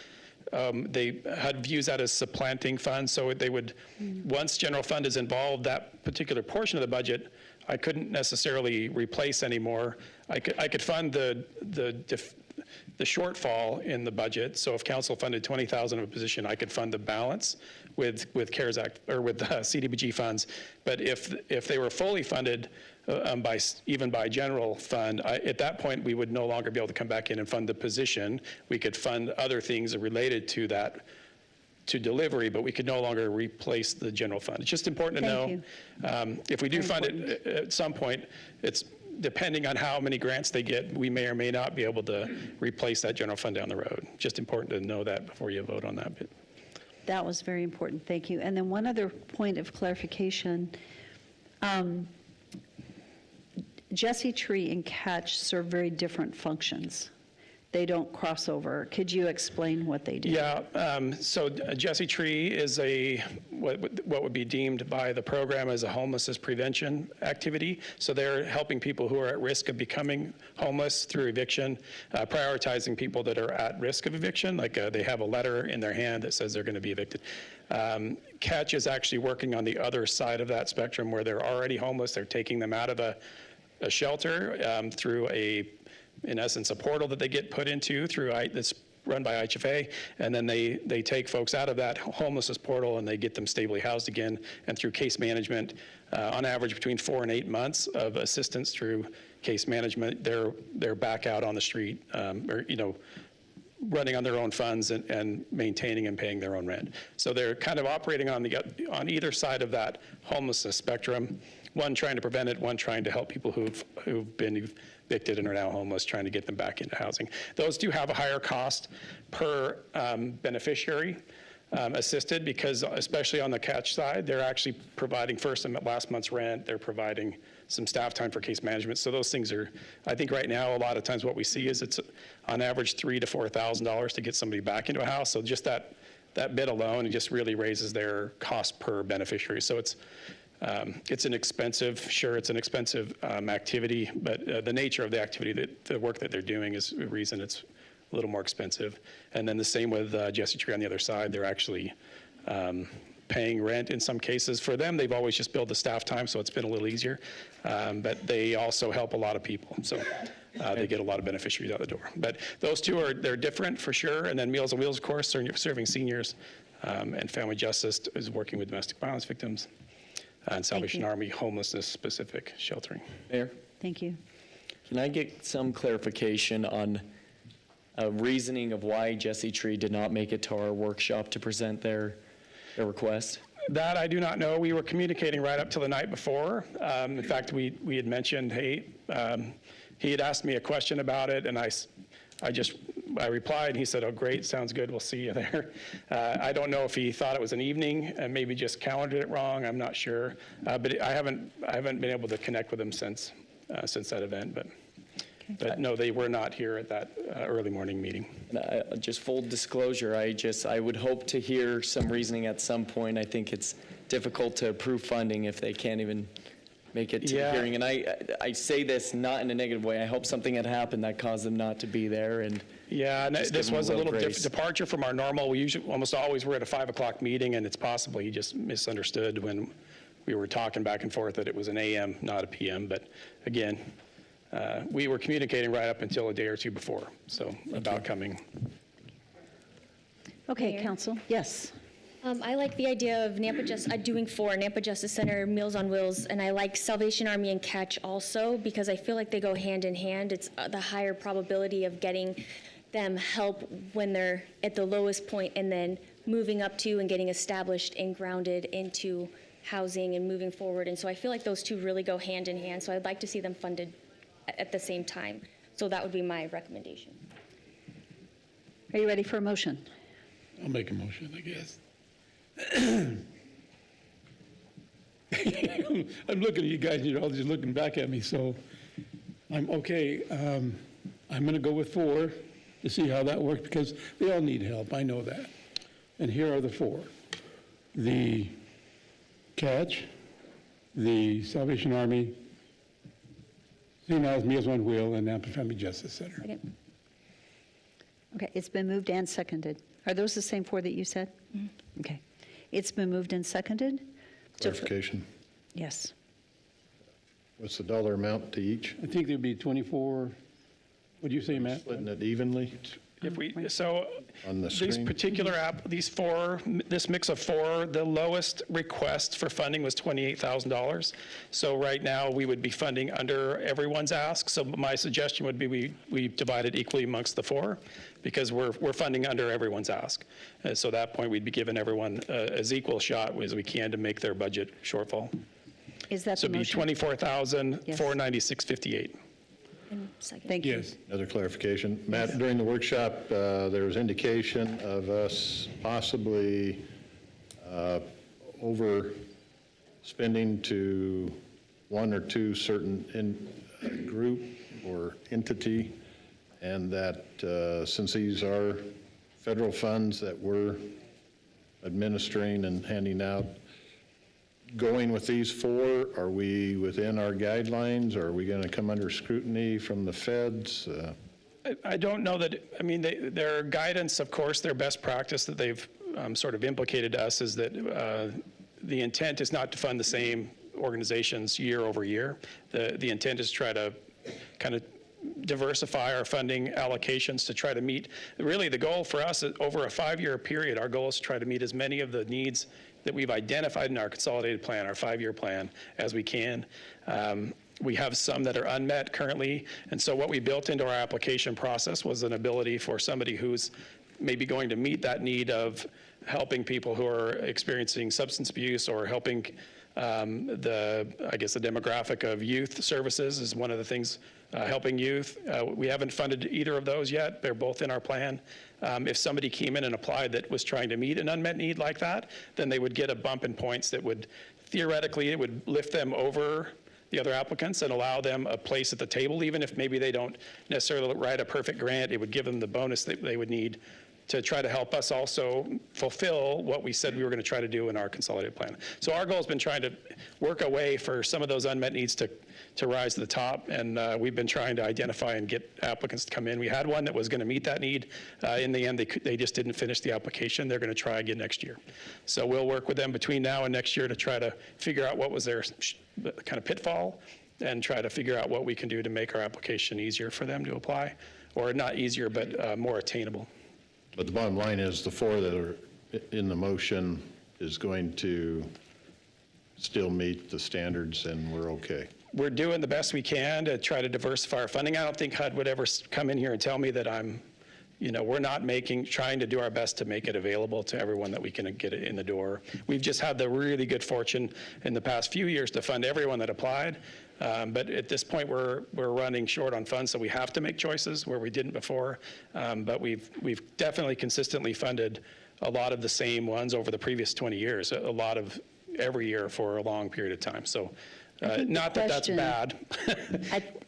They had views that as supplanting funds, so they would, once general fund is involved, that particular portion of the budget, I couldn't necessarily replace anymore. I could fund the shortfall in the budget. So if council funded 20,000 of a position, I could fund the balance with CARES Act or with CDBG funds. But if they were fully funded even by general fund, at that point we would no longer be able to come back in and fund the position. We could fund other things related to that, to delivery, but we could no longer replace the general fund. It's just important to know. If we do fund it at some point, it's depending on how many grants they get, we may or may not be able to replace that general fund down the road. Just important to know that before you vote on that bit. that was very important, thank you. And then one other point of clarification. Jesse, Tree, and Catch serve very different functions. They don't cross over. Could you explain what they do? Yeah, so Jesse Tree is what would be deemed by the program as a homelessness prevention activity. So they're helping people who are at risk of becoming homeless through eviction, prioritizing people that are at risk of eviction, like they have a letter in their hand that says they're going to be evicted. Catch is actually working on the other side of that spectrum where they're already homeless. They're taking them out of a shelter through in essence, a portal that they get put into that's run by IHFA, and then they take folks out of that homelessness portal and they get them stably housed again, and through case management, on average between 4 and 8 months of assistance through case management, they're back out on the street, or running on their own funds and maintaining and paying their own rent. So they're kind of operating on either side of that homelessness spectrum. One trying to prevent it, one trying to help people who've been evicted and are now homeless, trying to get them back into housing. Those do have a higher cost per beneficiary assisted, because especially on the Catch side, they're actually providing first and last month's rent. They're providing some staff time for case management. So those things are, I think right now, a lot of times what we see is it's on average $3,000 to $4,000 to get somebody back into a house. So just that bit alone, it just really raises their cost per beneficiary. So it's an expensive activity, but the nature of the activity, the work that they're doing is the reason it's a little more expensive. And then the same with Jesse Tree on the other side. They're actually paying rent in some cases. For them, they've always just billed the staff time, so it's been a little easier. But they also help a lot of people, so they get a lot of beneficiaries out the door. But those two they're different for sure. And then Meals on Wheels, of course, serving seniors, and Family Justice is working with domestic violence victims. And Salvation Army homelessness-specific sheltering. Mayor? Thank you. Can I get some clarification on reasoning of why Jesse Tree did not make it to our workshop to present their request? That I do not know. We were communicating right up till the night before. In fact, we had mentioned, hey, he had asked me a question about it, and I replied, and he said, oh, great, sounds good, we'll see you there. I don't know if he thought it was an evening and maybe just calendared it wrong, I'm not sure. But I haven't been able to connect with him since that event. But no, they were not here at that early morning meeting. And just full disclosure, I would hope to hear some reasoning at some point. I think it's difficult to approve funding if they can't even make it to the hearing. And I say this not in a negative way. I hope something had happened that caused them not to be there. And and this was a little departure from our normal. We usually almost always were at a 5 o'clock meeting, and it's possible he just misunderstood when we were talking back and forth that it was an AM, not a PM. But again, we were communicating right up until a day or two before, so about coming. Okay, Mayor? Council. Yes. I like the idea of doing 4 Nampa Justice Center, Meals on Wheels, and I like Salvation Army and Catch also, because I feel like they go hand in hand. It's the higher probability of getting them help when they're at the lowest point and then moving up to and getting established and grounded into housing and moving forward. And so I feel like those two really go hand in hand. So I'd like to see them funded at the same time. So that would be my recommendation. Are you ready for a motion? I'll make a motion, I guess. I'm looking at you guys, you're all just looking back at me, so I'm okay. I'm going to go with 4 to see how that works, because they all need help, I know that. And here are the 4. The Catch, the Salvation Army, St. Al's Meals on Wheel, and Napa Family Justice Center. Second. Okay, it's been moved and seconded. Are those the same 4 that you said? Okay. It's been moved and seconded? Clarification. Yes. What's the dollar amount to each? I think there'd be 24, what'd you say, Matt? Splitting it evenly If we, so on the these screen? particular this mix of 4, the lowest request for funding was $28,000. So right now, we would be funding under everyone's ask. So my suggestion would be we divide it equally amongst the 4, because we're funding under everyone's ask. So at that point, we'd be giving everyone as equal shot as we can to make their budget shortfall. Is that So the it'd be motion? $24,496.58. Second. Thank you. Yes. Another clarification. Matt, during the workshop, there was indication of us possibly overspending to 1 or 2 certain group or entity, and that since these are federal funds that we're administering and handing out, going with these 4, are we within our guidelines? Or are we going to come under scrutiny from the feds? I don't know that, I mean, their guidance, of course, their best practice that they've sort of implicated to us is that the intent is not to fund the same organizations year over year. The intent is to try to kind of diversify our funding allocations to try to meet, really the goal for us is over a 5-year period, our goal is to try to meet as many of the needs that we've identified in our consolidated plan, our 5-year plan, as we can. We have some that are unmet currently, and so what we built into our application process was an ability for somebody who's maybe going to meet that need of helping people who are experiencing substance abuse, or helping the demographic of youth services is one of the things, helping youth. We haven't funded either of those yet. They're both in our plan. If somebody came in and applied that was trying to meet an unmet need like that, then they would get a bump in points that would, theoretically, it would lift them over the other applicants and allow them a place at the table, even if maybe they don't necessarily write a perfect grant. It would give them the bonus that they would need to try to help us also fulfill what we said we were going to try to do in our consolidated plan. So our goal has been trying to work a way for some of those unmet needs to rise to the top, and we've been trying to identify and get applicants to come in. We had one that was going to meet that need. In the end, they just didn't finish the application. They're going to try again next year. So we'll work with them between now and next year to try to figure out what was their kind of pitfall, and try to figure out what we can do to make our application easier for them to apply, or not easier, but more attainable. But the bottom line is the 4 that are in the motion is going to still meet the standards, and we're okay. We're doing the best we can to try to diversify our funding. I don't think HUD would ever come in here and tell me that we're not trying to do our best to make it available to everyone that we can get it in the door. We've just had the really good fortune in the past few years to fund everyone that applied. But at this point, we're running short on funds, so we have to make choices where we didn't before. But we've definitely consistently funded a lot of the same ones over the previous 20 years, a lot of every year for a long period of time. So not that that's bad.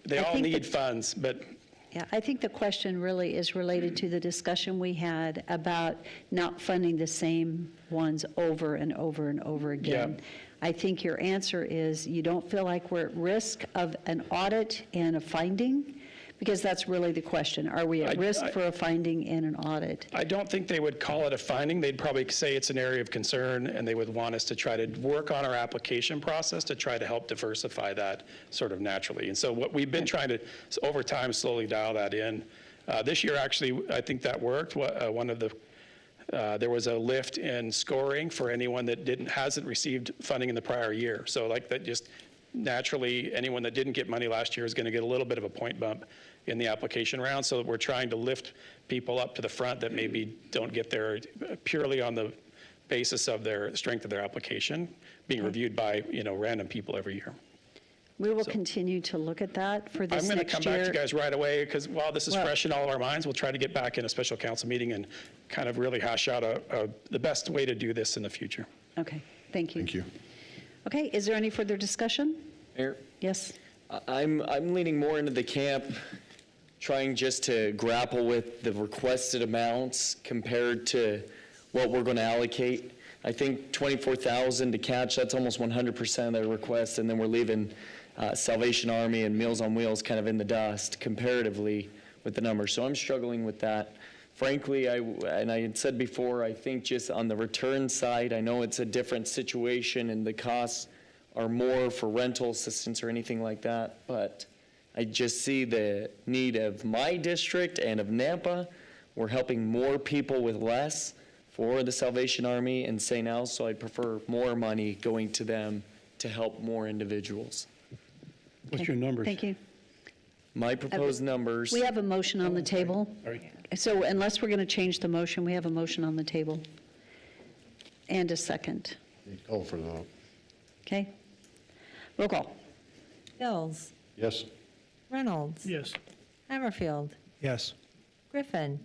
They all need funds, but. Yeah, I think the question really is related to the discussion we had about not funding the same ones over and over and over again. Yeah. I think your answer is you don't feel like we're at risk of an audit and a finding? Because that's really the question. Are we at risk for a finding and an audit? I don't think they would call it a finding. They'd probably say it's an area of concern, and they would want us to try to work on our application process to try to help diversify that sort of naturally. And so what we've been trying to, over time, slowly dial that in. This year, actually, I think that worked. There was a lift in scoring for anyone that hasn't received funding in the prior year. So like that, just naturally, anyone that didn't get money last year is going to get a little bit of a point bump in the application round, so that we're trying to lift people up to the front that maybe don't get there purely on the basis of their strength of their application, being reviewed by, random people every year. We will continue to look at that for this I'm going to next come year. back to you guys right away, because while this is Well- fresh in all of our minds, we'll try to get back in a special council meeting and kind of really hash out the best way to do this in the future. Okay, thank you. Thank you. Okay, is there any further discussion? Mayor, Yes? I'm leaning more into the camp, trying just to grapple with the requested amounts compared to what we're going to allocate. I think 24,000 to catch, that's almost 100% of their request, and then we're leaving Salvation Army and Meals on Wheels kind of in the dust comparatively with the numbers. So I'm struggling with that. Frankly, and I had said before, I think just on the return side, I know it's a different situation and the costs are more for rental assistance or anything like that, but I just see the need of my district and of Nampa. We're helping more people with less for the Salvation Army and St. Al's, so I'd prefer more money going to them to help more individuals. What's your numbers? Thank you. My proposed numbers. We have a motion on the table. All right. So unless we're going to change the motion, we have a motion on the table. And a second. Need to call for the vote. Okay? Roll call. Hills, Yes? Reynolds, Yes. Hammerfield, Yes. Griffin,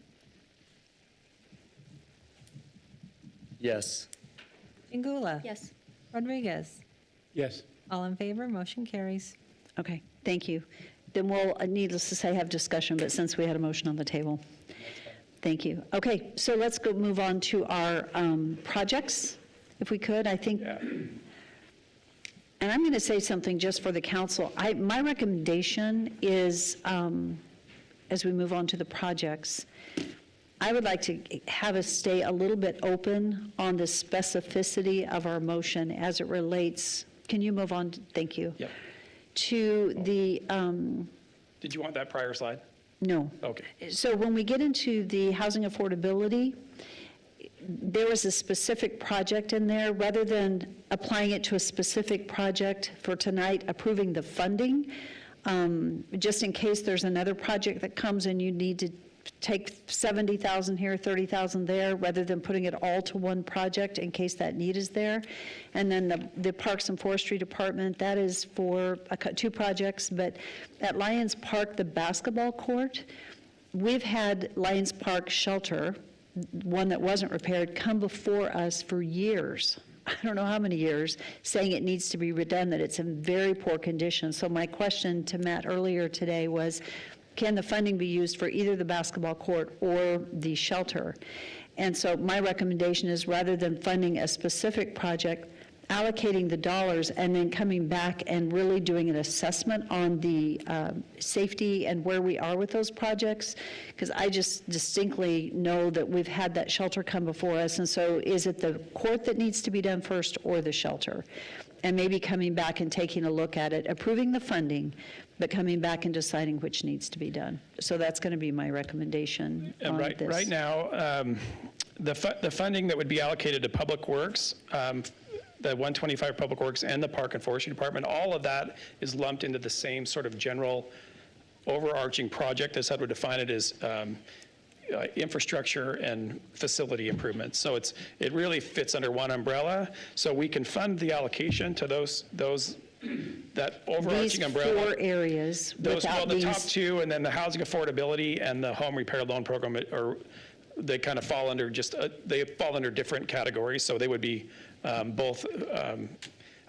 Yes. Ingula. Yes. Rodriguez. Yes. All in favor, motion carries. Okay, thank you. Then we'll, needless to say, have discussion, but since we had a motion on the table. Thank you. Okay, so let's go move on to our projects, if we could. I think, and I'm going to say something just for the council. My recommendation is, as we move on to the projects, I would like to have us stay a little bit open on the specificity of our motion as it relates. Can you move on? Thank you. Yep. To the, Did you want that prior slide? no. Okay. So when we get into the housing affordability, there was a specific project in there. Rather than applying it to a specific project for tonight, approving the funding, just in case there's another project that comes and you need to take 70,000 here, 30,000 there, rather than putting it all to one project in case that need is there. And then the Parks and Forestry Department, that is for two projects, but at Lions Park, the basketball court, we've had Lions Park Shelter, one that wasn't repaired, come before us for years. I don't know how many years, saying it needs to be redone, that it's in very poor condition. So my question to Matt earlier today was, can the funding be used for either the basketball court or the shelter? And so my recommendation is, rather than funding a specific project, allocating the dollars and then coming back and really doing an assessment on the safety and where we are with those projects, because I just distinctly know that we've had that shelter come before us, and so is it the court that needs to be done first or the shelter? And maybe coming back and taking a look at it, approving the funding, but coming back and deciding which needs to be done. So that's going to be my recommendation And on right, this. right now, the funding that would be allocated to Public Works, the 125 Public Works and the Park and Forestry Department, all of that is lumped into the same sort of general overarching project, as I would define it, as infrastructure and facility improvements. So it really fits under one umbrella. So we can fund the allocation to that overarching umbrella. These 4 areas without the these. top 2, and then the housing affordability and the home repair loan program, they kind of fall under they fall under different categories. So they would be both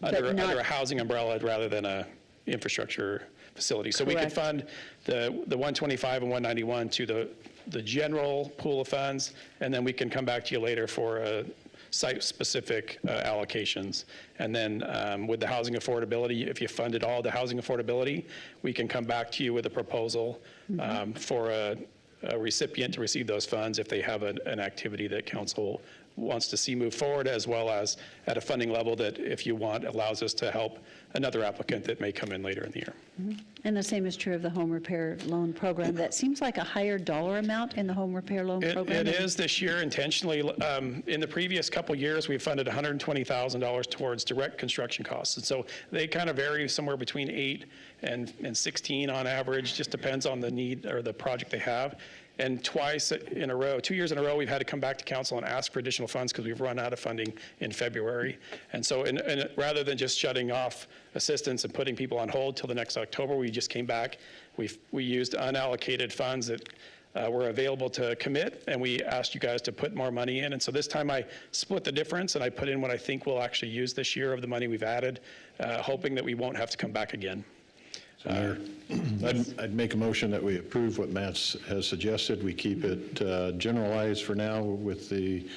under a housing umbrella rather than a infrastructure facility. So we could fund the 125 and 191 to the general pool of funds, and then we can come back to you later for site-specific allocations. And then with the housing affordability, if you funded all the housing affordability, we can come back to you with a proposal for a recipient to receive those funds if they have an activity that council wants to see move forward, as well as at a funding level that, if you want, allows us to help another applicant that may come in later in the year. And the same is true of the home repair loan program. That seems like a higher dollar amount in the home repair loan program. It is this year intentionally. In the previous couple years, we've funded $120,000 towards direct construction costs. And so they kind of vary somewhere between 8 and 16 on average, just depends on the need or the project they have. And twice in a row, 2 years in a row, we've had to come back to council and ask for additional funds because we've run out of funding in February. And so rather than just shutting off assistance and putting people on hold till the next October, we just came back. We used unallocated funds that were available to commit, and we asked you guys to put more money in. And so this time I split the difference, and I put in what I think we'll actually use this year of the money we've added, hoping that we won't have to come back again. So Mayor, I'd make a motion that we approve what Matt has suggested. We keep it generalized for now with the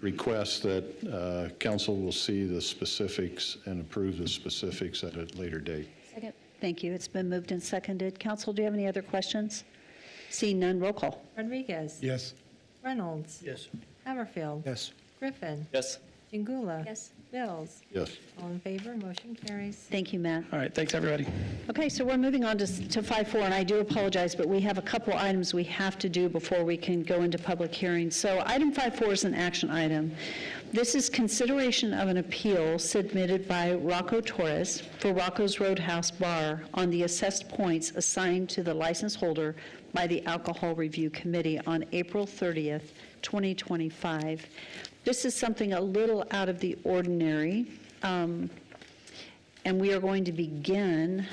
request that council will see the specifics and approve the specifics at a later date. Second. Thank you. It's been moved and seconded. Council, do you have any other questions? Seeing none, roll call. Rodriguez. Yes. Reynolds. Yes. Haverfield. Yes. Griffin. Yes. Jingula. Yes. Bills. Yes. All in favor, motion carries. Thank you, Matt. All right, thanks, everybody. Okay, so we're moving on to 5.4, and I do apologize, but we have a couple items we have to do before we can go into public hearing. So item 5.4 is an action item. This is consideration of an appeal submitted by Rocco Torres for Rocco's Roadhouse Bar on the assessed points assigned to the license holder by the Alcohol Review Committee on April 30th, 2025. This is something a little out of the ordinary, and we are going to begin.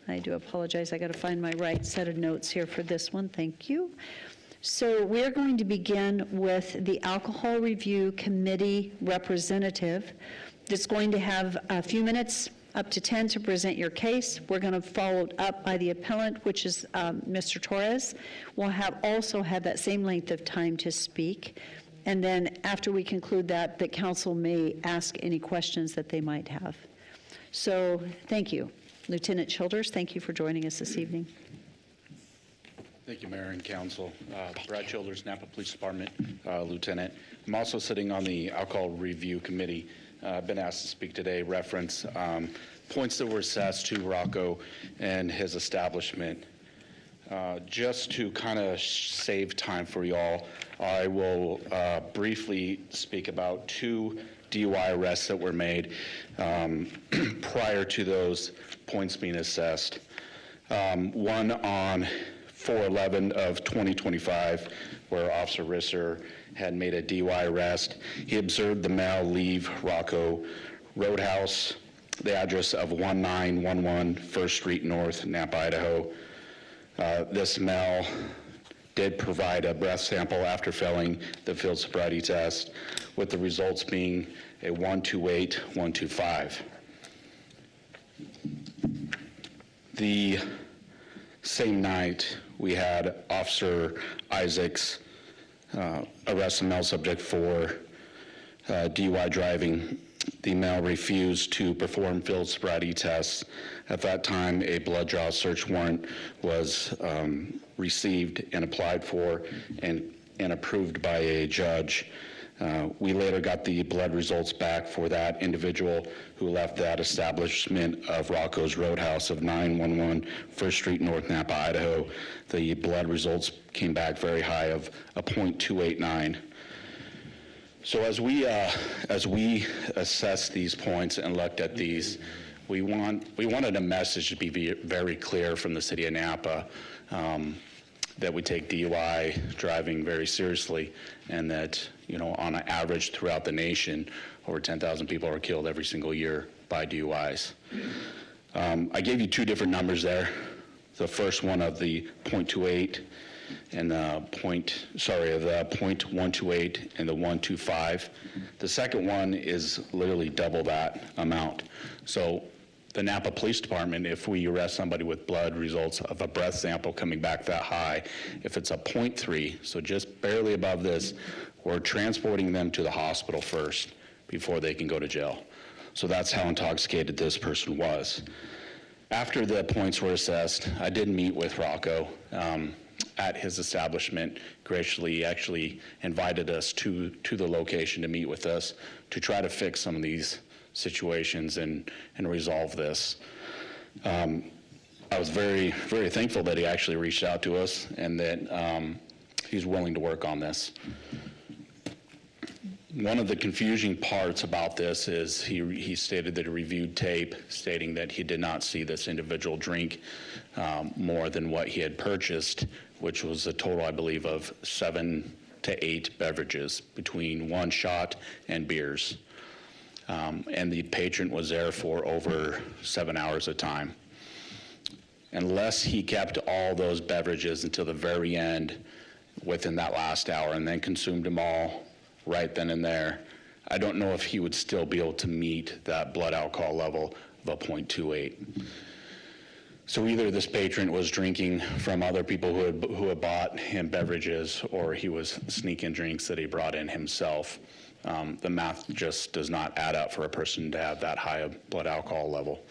I do apologize, I got to find my right set of notes here for this one. Thank you. So we're going to begin with the Alcohol Review Committee representative that's going to have a few minutes, up to 10, to present your case. We're going to follow up by the appellant, which is Mr. Torres. We'll also have that same length of time to speak. And then after we conclude that, the council may ask any questions that they might have. So thank you. Lieutenant Childers, thank you for joining us this evening. Thank you, Mayor and Council. Brad Childers, Napa Police Department, Lieutenant. I'm also sitting on the Alcohol Review Committee. I've been asked to speak today, reference points that were assessed to Rocco and his establishment. Just to kind of save time for y'all, I will briefly speak about 2 DUI arrests that were made prior to those points being assessed. One on 4/11 of 2025, where Officer Risser had made a DUI arrest. He observed the male leave Rocco Roadhouse, the address of 1911 First Street North, Napa, Idaho. This male did provide a breath sample after failing the field sobriety test, with the results being a 128, 125. The same night, we had Officer Isaacs arrest a male subject for DUI driving. The male refused to perform field sobriety tests. At that time, a blood draw search warrant was received and applied for and approved by a judge. We later got the blood results back for that individual who left that establishment of Rocco's Roadhouse of 911 First Street North, Napa, Idaho. The blood results came back very high of a .289. So as we assessed these points and looked at these, we wanted a message to be very clear from the city of Napa that we take DUI driving very seriously, and that, you know, on an average throughout the nation, over 10,000 people are killed every single year by DUIs. I gave you 2 different numbers there. The first one of the .28 and the .128 and the 125. The second one is literally double that amount. So the Napa Police Department, if we arrest somebody with blood results of a breath sample coming back that high, if it's a .3, so just barely above this, we're transporting them to the hospital first before they can go to jail. So that's how intoxicated this person was. After the points were assessed, I did meet with Rocco. at his establishment graciously actually invited us to the location to meet with us to try to fix some of these situations and resolve this. I was very, very thankful that he actually reached out to us and that he's willing to work on this. One of the confusing parts about this is he stated that he reviewed tape stating that he did not see this individual drink more than what he had purchased, which was a total, I believe, of 7 to 8 beverages between one shot and beers. And the patron was there for over 7 hours at a time. Unless he kept all those beverages until the very end within that last hour and then consumed them all right then and there, I don't know if he would still be able to meet that blood alcohol level of a 0.28. So either this patron was drinking from other people who had bought him beverages, or he was sneaking drinks that he brought in himself. The math just does not add up for a person to have that high a blood alcohol level.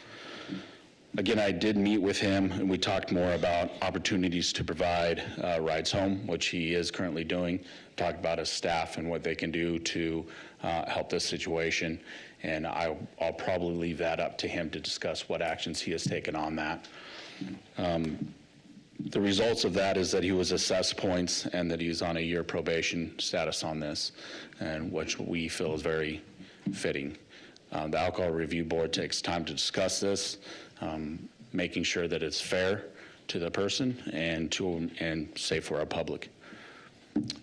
Again, I did meet with him, and we talked more about opportunities to provide rides home, which he is currently doing. Talked about his staff and what they can do to help this situation, and I'll probably leave that up to him to discuss what actions he has taken on that. The results of that is that he was assessed points and that he's on a year probation status on this, and which we feel is very fitting. The Alcohol Review Board takes time to discuss this, making sure that it's fair to the person and safe for our public.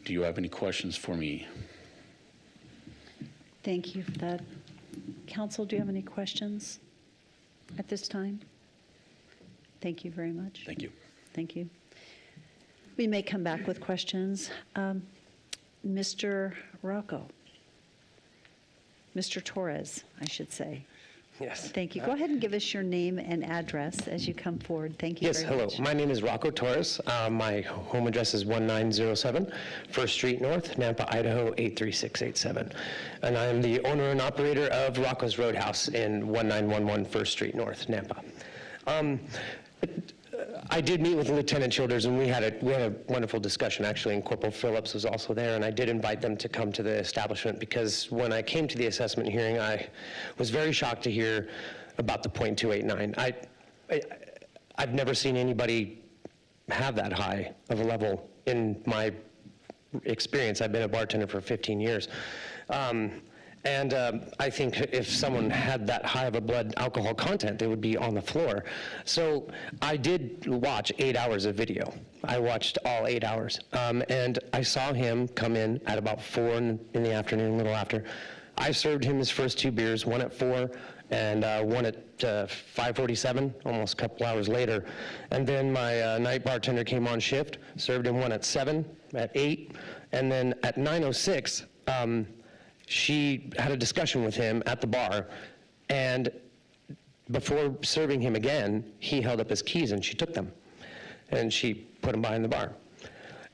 Do you have any questions for me? Thank you for that. Council, do you have any questions at this time? Thank you very much. Thank you. Thank you. We may come back with questions. Mr. Rocco. Mr. Torres, I should say. Yes. Thank you. Go ahead and give us your name and address as you come forward. Thank you Yes, very hello. much. My name is Rocco Torres. My home address is 1907 First Street North, Nampa, Idaho 83687. And I am the owner and operator of Rocco's Roadhouse in 1911 First Street North, Nampa. I did meet with Lieutenant Childers, and we had a wonderful discussion, actually, and Corporal Phillips was also there, and I did invite them to come to the establishment because when I came to the assessment hearing, I was very shocked to hear about the .289. I've never seen anybody have that high of a level in my experience. I've been a bartender for 15 years. And I think if someone had that high of a blood alcohol content, they would be on the floor. So I did watch 8 hours of video. I watched all 8 hours. And I saw him come in at about 4 in the afternoon, a little after. I served him his first 2 beers, one at 4 and one at 5:47, almost a couple hours later. And then my night bartender came on shift, served him one at 7, at 8, and then at 9:06, she had a discussion with him at the bar, and before serving him again, he held up his keys and she took them, and she put them behind the bar.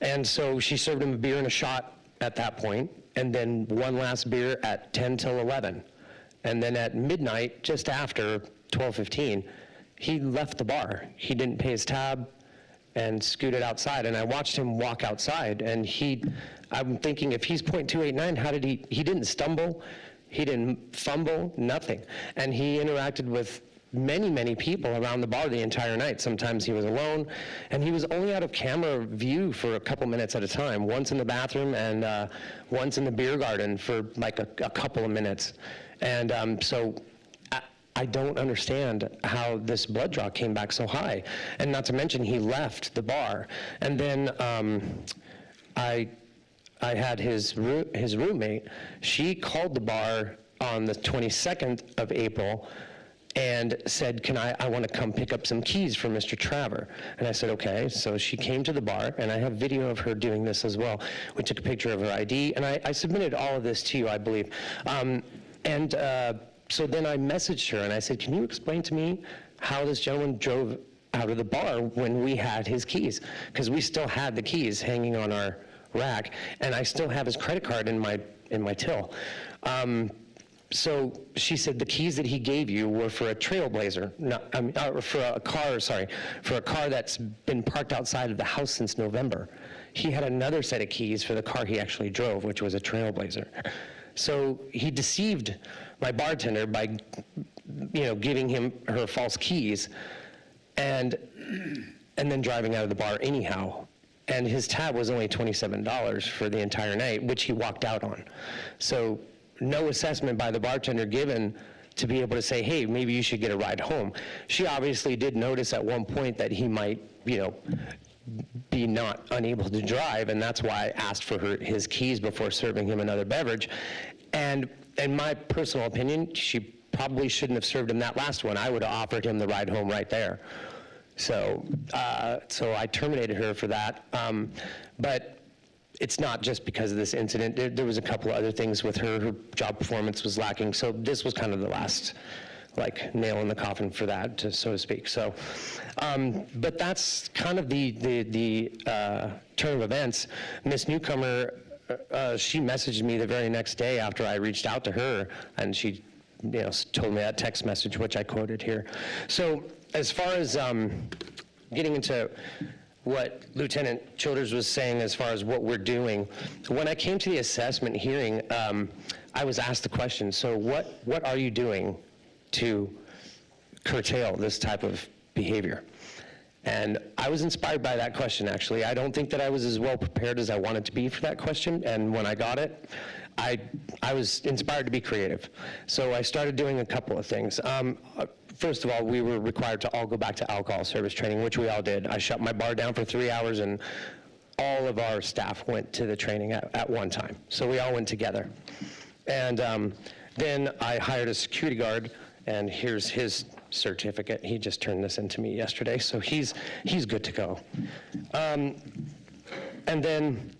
And so she served him a beer and a shot at that point, and then one last beer at 10 till 11. And then at midnight, just after 12:15, he left the bar. He didn't pay his tab and scooted outside, and I watched him walk outside, and I'm thinking, if he's .289, how did he didn't stumble, he didn't fumble, nothing. And he interacted with many, many people around the bar the entire night. Sometimes he was alone, and he was only out of camera view for a couple minutes at a time, once in the bathroom and once in the beer garden for like a couple of minutes. And so I don't understand how this blood draw came back so high. And not to mention, he left the bar. And then I had his roommate, she called the bar on the 22nd of April and said, I want to come pick up some keys from Mr. Traver. And I said, okay. So she came to the bar, and I have video of her doing this as well. We took a picture of her ID, and I submitted all of this to you, I believe. So then I messaged her and I said, can you explain to me how this gentleman drove out of the bar when we had his keys? Because we still had the keys hanging on our rack, and I still have his credit card in my till. So she said the keys that he gave you were for a Trailblazer, for a car that's been parked outside of the house since November. He had another set of keys for the car he actually drove, which was a Trailblazer. So he deceived my bartender by, giving him her false keys and then driving out of the bar anyhow. And his tab was only $27 for the entire night, which he walked out on. So no assessment by the bartender given to be able to say, hey, maybe you should get a ride home. She obviously did notice at one point that he might, be not unable to drive, and that's why I asked for his keys before serving him another beverage. And in my personal opinion, she probably shouldn't have served him that last one. I would have offered him the ride home right there. So I terminated her for that. But it's not just because of this incident. There was a couple of other things with her. Her job performance was lacking. So this was kind of the last nail in the coffin for that, so to speak. So, but that's kind of the turn of events. Miss Newcomer, she messaged me the very next day after I reached out to her, and she, told me that text message, which I quoted here. So, as far as getting into what Lieutenant Childers was saying as far as what we're doing, when I came to the assessment hearing, I was asked the question, so what are you doing to curtail this type of behavior? And I was inspired by that question, actually. I don't think that I was as well prepared as I wanted to be for that question, and when I got it, I was inspired to be creative. So I started doing a couple of things. First of all, we were required to all go back to alcohol service training, which we all did. I shut my bar down for 3 hours, and all of our staff went to the training at one time. So we all went together. And then I hired a security guard, and here's his certificate. He just turned this into me yesterday, so he's good to go. And then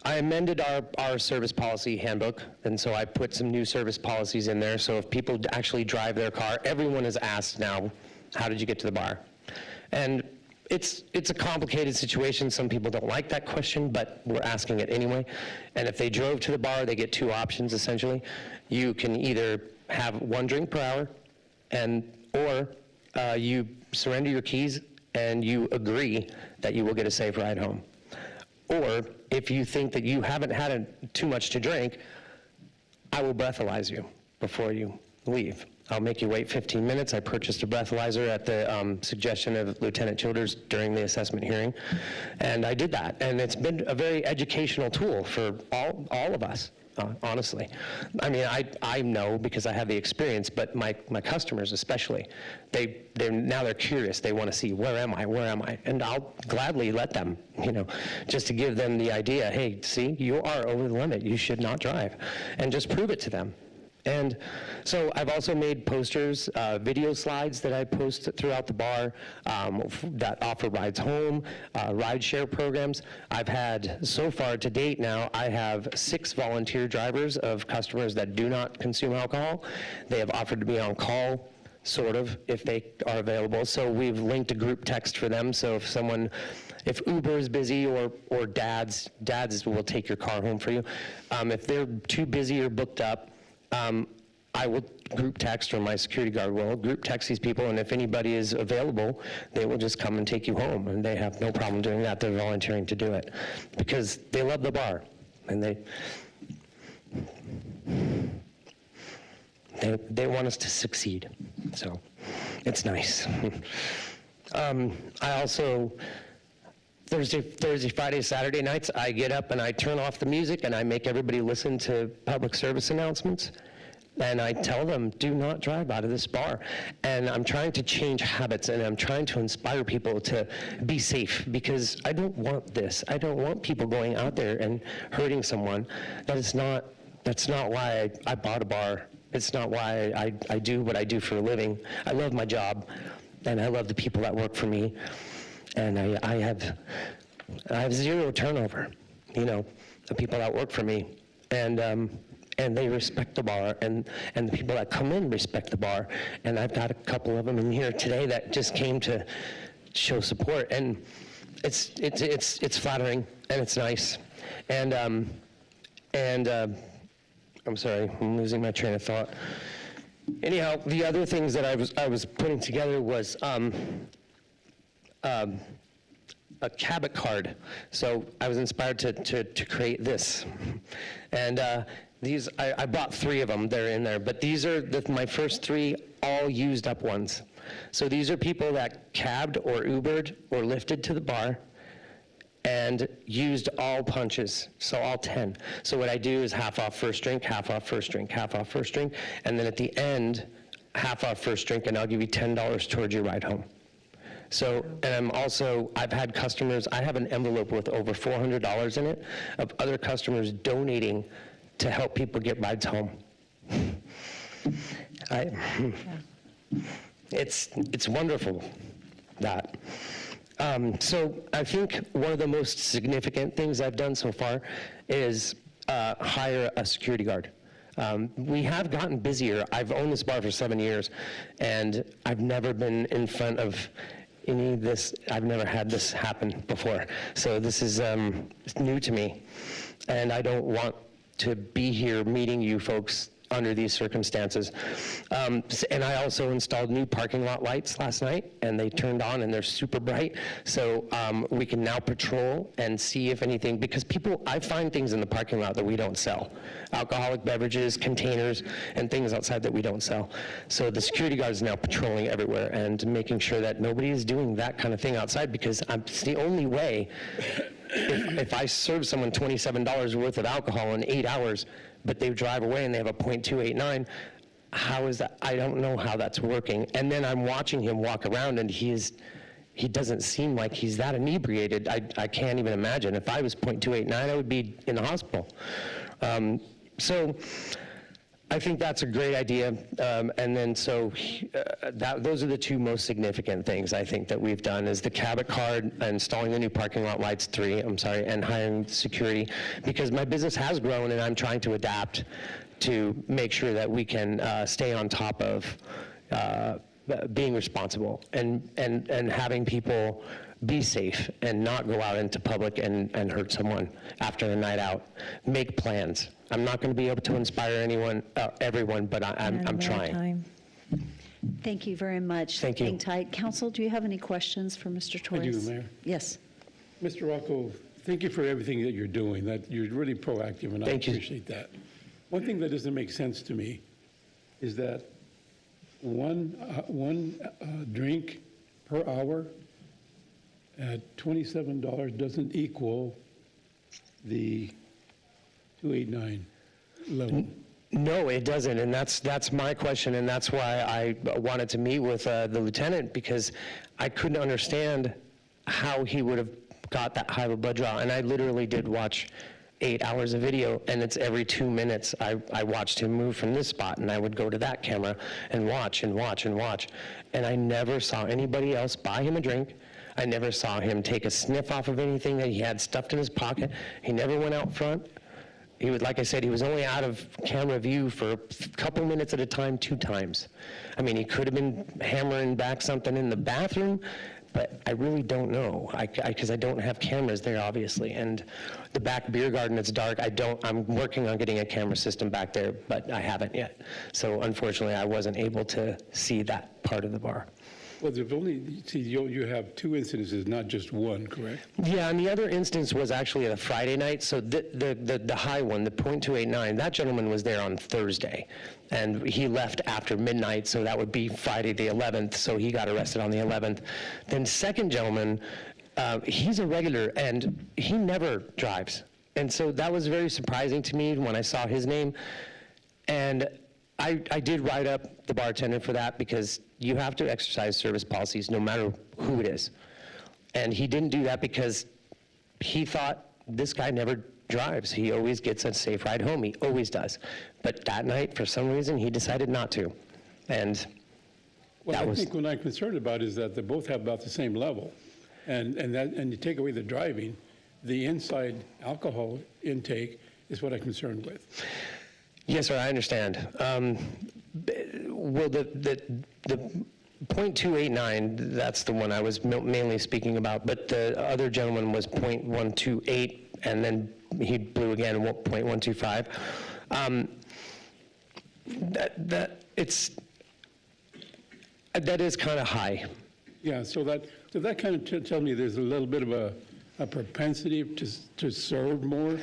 I amended our service policy handbook, and so I put some new service policies in there, so if people actually drive their car, everyone is asked now, how did you get to the bar? And it's a complicated situation. Some people don't like that question, but we're asking it anyway. And if they drove to the bar, they get two options, essentially. You can either have 1 drink per hour, or you surrender your keys and you agree that you will get a safe ride home. Or if you think that you haven't had too much to drink, I will breathalyze you before you leave. I'll make you wait 15 minutes. I purchased a breathalyzer at the suggestion of Lieutenant Childers during the assessment hearing, and I did that. And it's been a very educational tool for all of us, honestly. I mean, I know because I have the experience, but my customers especially, they're curious. They want to see, where am I? And I'll gladly let them, just to give them the idea, hey, see, you are over the limit. You should not drive, and just prove it to them. And so I've also made posters, video slides that I post throughout the bar that offer rides home, ride share programs. I've had, so far to date now, I have 6 volunteer drivers of customers that do not consume alcohol. They have offered to be on call, sort of, if they are available. So we've linked a group text for them. So if Uber is busy or dads will take your car home for you. If they're too busy or booked up, I will group text, or my security guard will group text these people, and if anybody is available, they will just come and take you home, and they have no problem doing that. They're volunteering to do it because they love the bar, and they want us to succeed, so it's nice. I also, Thursday, Friday, Saturday nights, I get up and I turn off the music and I make everybody listen to public service announcements. And I tell them, do not drive out of this bar. And I'm trying to change habits, and I'm trying to inspire people to be safe, because I don't want this. I don't want people going out there and hurting someone. That's not why I bought a bar. It's not why I do what I do for a living. I love my job, and I love the people that work for me. And I have zero turnover, the people that work for me. And they respect the bar, and the people that come in respect the bar. And I've got a couple of them in here today that just came to show support, and it's flattering, and it's nice. And I'm sorry, I'm losing my train of thought. Anyhow, the other things that I was putting together was a Cabot card. So I was inspired to create this. And these, I bought 3 of them, they're in there, but these are my first 3 all used up ones. So these are people that cabbed or Ubered or lifted to the bar and used all punches, so all 10. So what I do is half off first drink, half off first drink, half off first drink, and then at the end, half off first drink, and I'll give you $10 towards your ride home. So, and I've had customers, I have an envelope with over $400 in it of other customers donating to help people get rides home. It's wonderful, that. So I think one of the most significant things I've done so far is hire a security guard. We have gotten busier. I've owned this bar for 7 years, and I've never been in front of any of this. I've never had this happen before. So this is new to me, and I don't want to be here meeting you folks under these circumstances. And I also installed new parking lot lights last night, and they turned on and they're super bright. So we can now patrol and see if anything, because I find things in the parking lot that we don't sell. Alcoholic beverages, containers, and things outside that we don't sell. So the security guard is now patrolling everywhere and making sure that nobody is doing that kind of thing outside, because it's the only way. If I serve someone $27 worth of alcohol in 8 hours, but they drive away and they have a .289, how is that? I don't know how that's working. And then I'm watching him walk around, and he doesn't seem like he's that inebriated. I can't even imagine. If I was .289, I would be in the hospital. So I think that's a great idea. And then those are the 2 most significant things I think that we've done, is the Cabot card, installing the new parking lot lights, 3, and hiring security, because my business has grown and I'm trying to adapt to make sure that we can stay on top of being responsible and having people be safe and not go out into public and hurt someone after a night out. Make plans. I'm not going to be able to inspire everyone, but I'm trying. Thank you very much. Thank you. Hang tight. Council, do you have any questions for Mr. Torres? I do, Mayor. Yes. Mr. Rocco, thank you for everything that you're doing. That you're really proactive, and I appreciate that. One thing that doesn't make sense to me is that one drink per hour at $27 doesn't equal the 289 level. No, it doesn't, and that's my question, and that's why I wanted to meet with the lieutenant, because I couldn't understand how he would have got that high of a blood draw. And I literally did watch 8 hours of video, and it's every 2 minutes I watched him move from this spot, and I would go to that camera and watch and watch and watch, and I never saw anybody else buy him a drink. I never saw him take a sniff off of anything that he had stuffed in his pocket. He never went out front. He would, like I said, he was only out of camera view for a couple minutes at a time, 2 times. I mean, he could have been hammering back something in the bathroom, but I really don't know, because I don't have cameras there, obviously. And the back beer garden, it's dark. I'm working on getting a camera system back there, but I haven't yet. So unfortunately, I wasn't able to see that part of the bar. Well, you have 2 incidences, not just 1, correct? Yeah, and the other instance was actually a Friday night. So the high one, the .289, that gentleman was there on Thursday, and he left after midnight, so that would be Friday the 11th, so he got arrested on the 11th. Then second gentleman, he's a regular, and he never drives. And so that was very surprising to me when I saw his name. And I did write up the bartender for that, because you have to exercise service policies no matter who it is. And he didn't do that because he thought this guy never drives. He always gets a safe ride home. He always does. But that night, for some reason, he decided not to. And I think what I'm concerned about is that they both have about the same level. And you take away the driving, the inside alcohol intake is what I'm concerned with. Yes, sir, I understand. Well, the .289, that's the one I was mainly speaking about, but the other gentleman was .128, and then he blew again, .125. That is kind of high. Yeah, so that kind of tell me there's a little bit of a propensity to serve more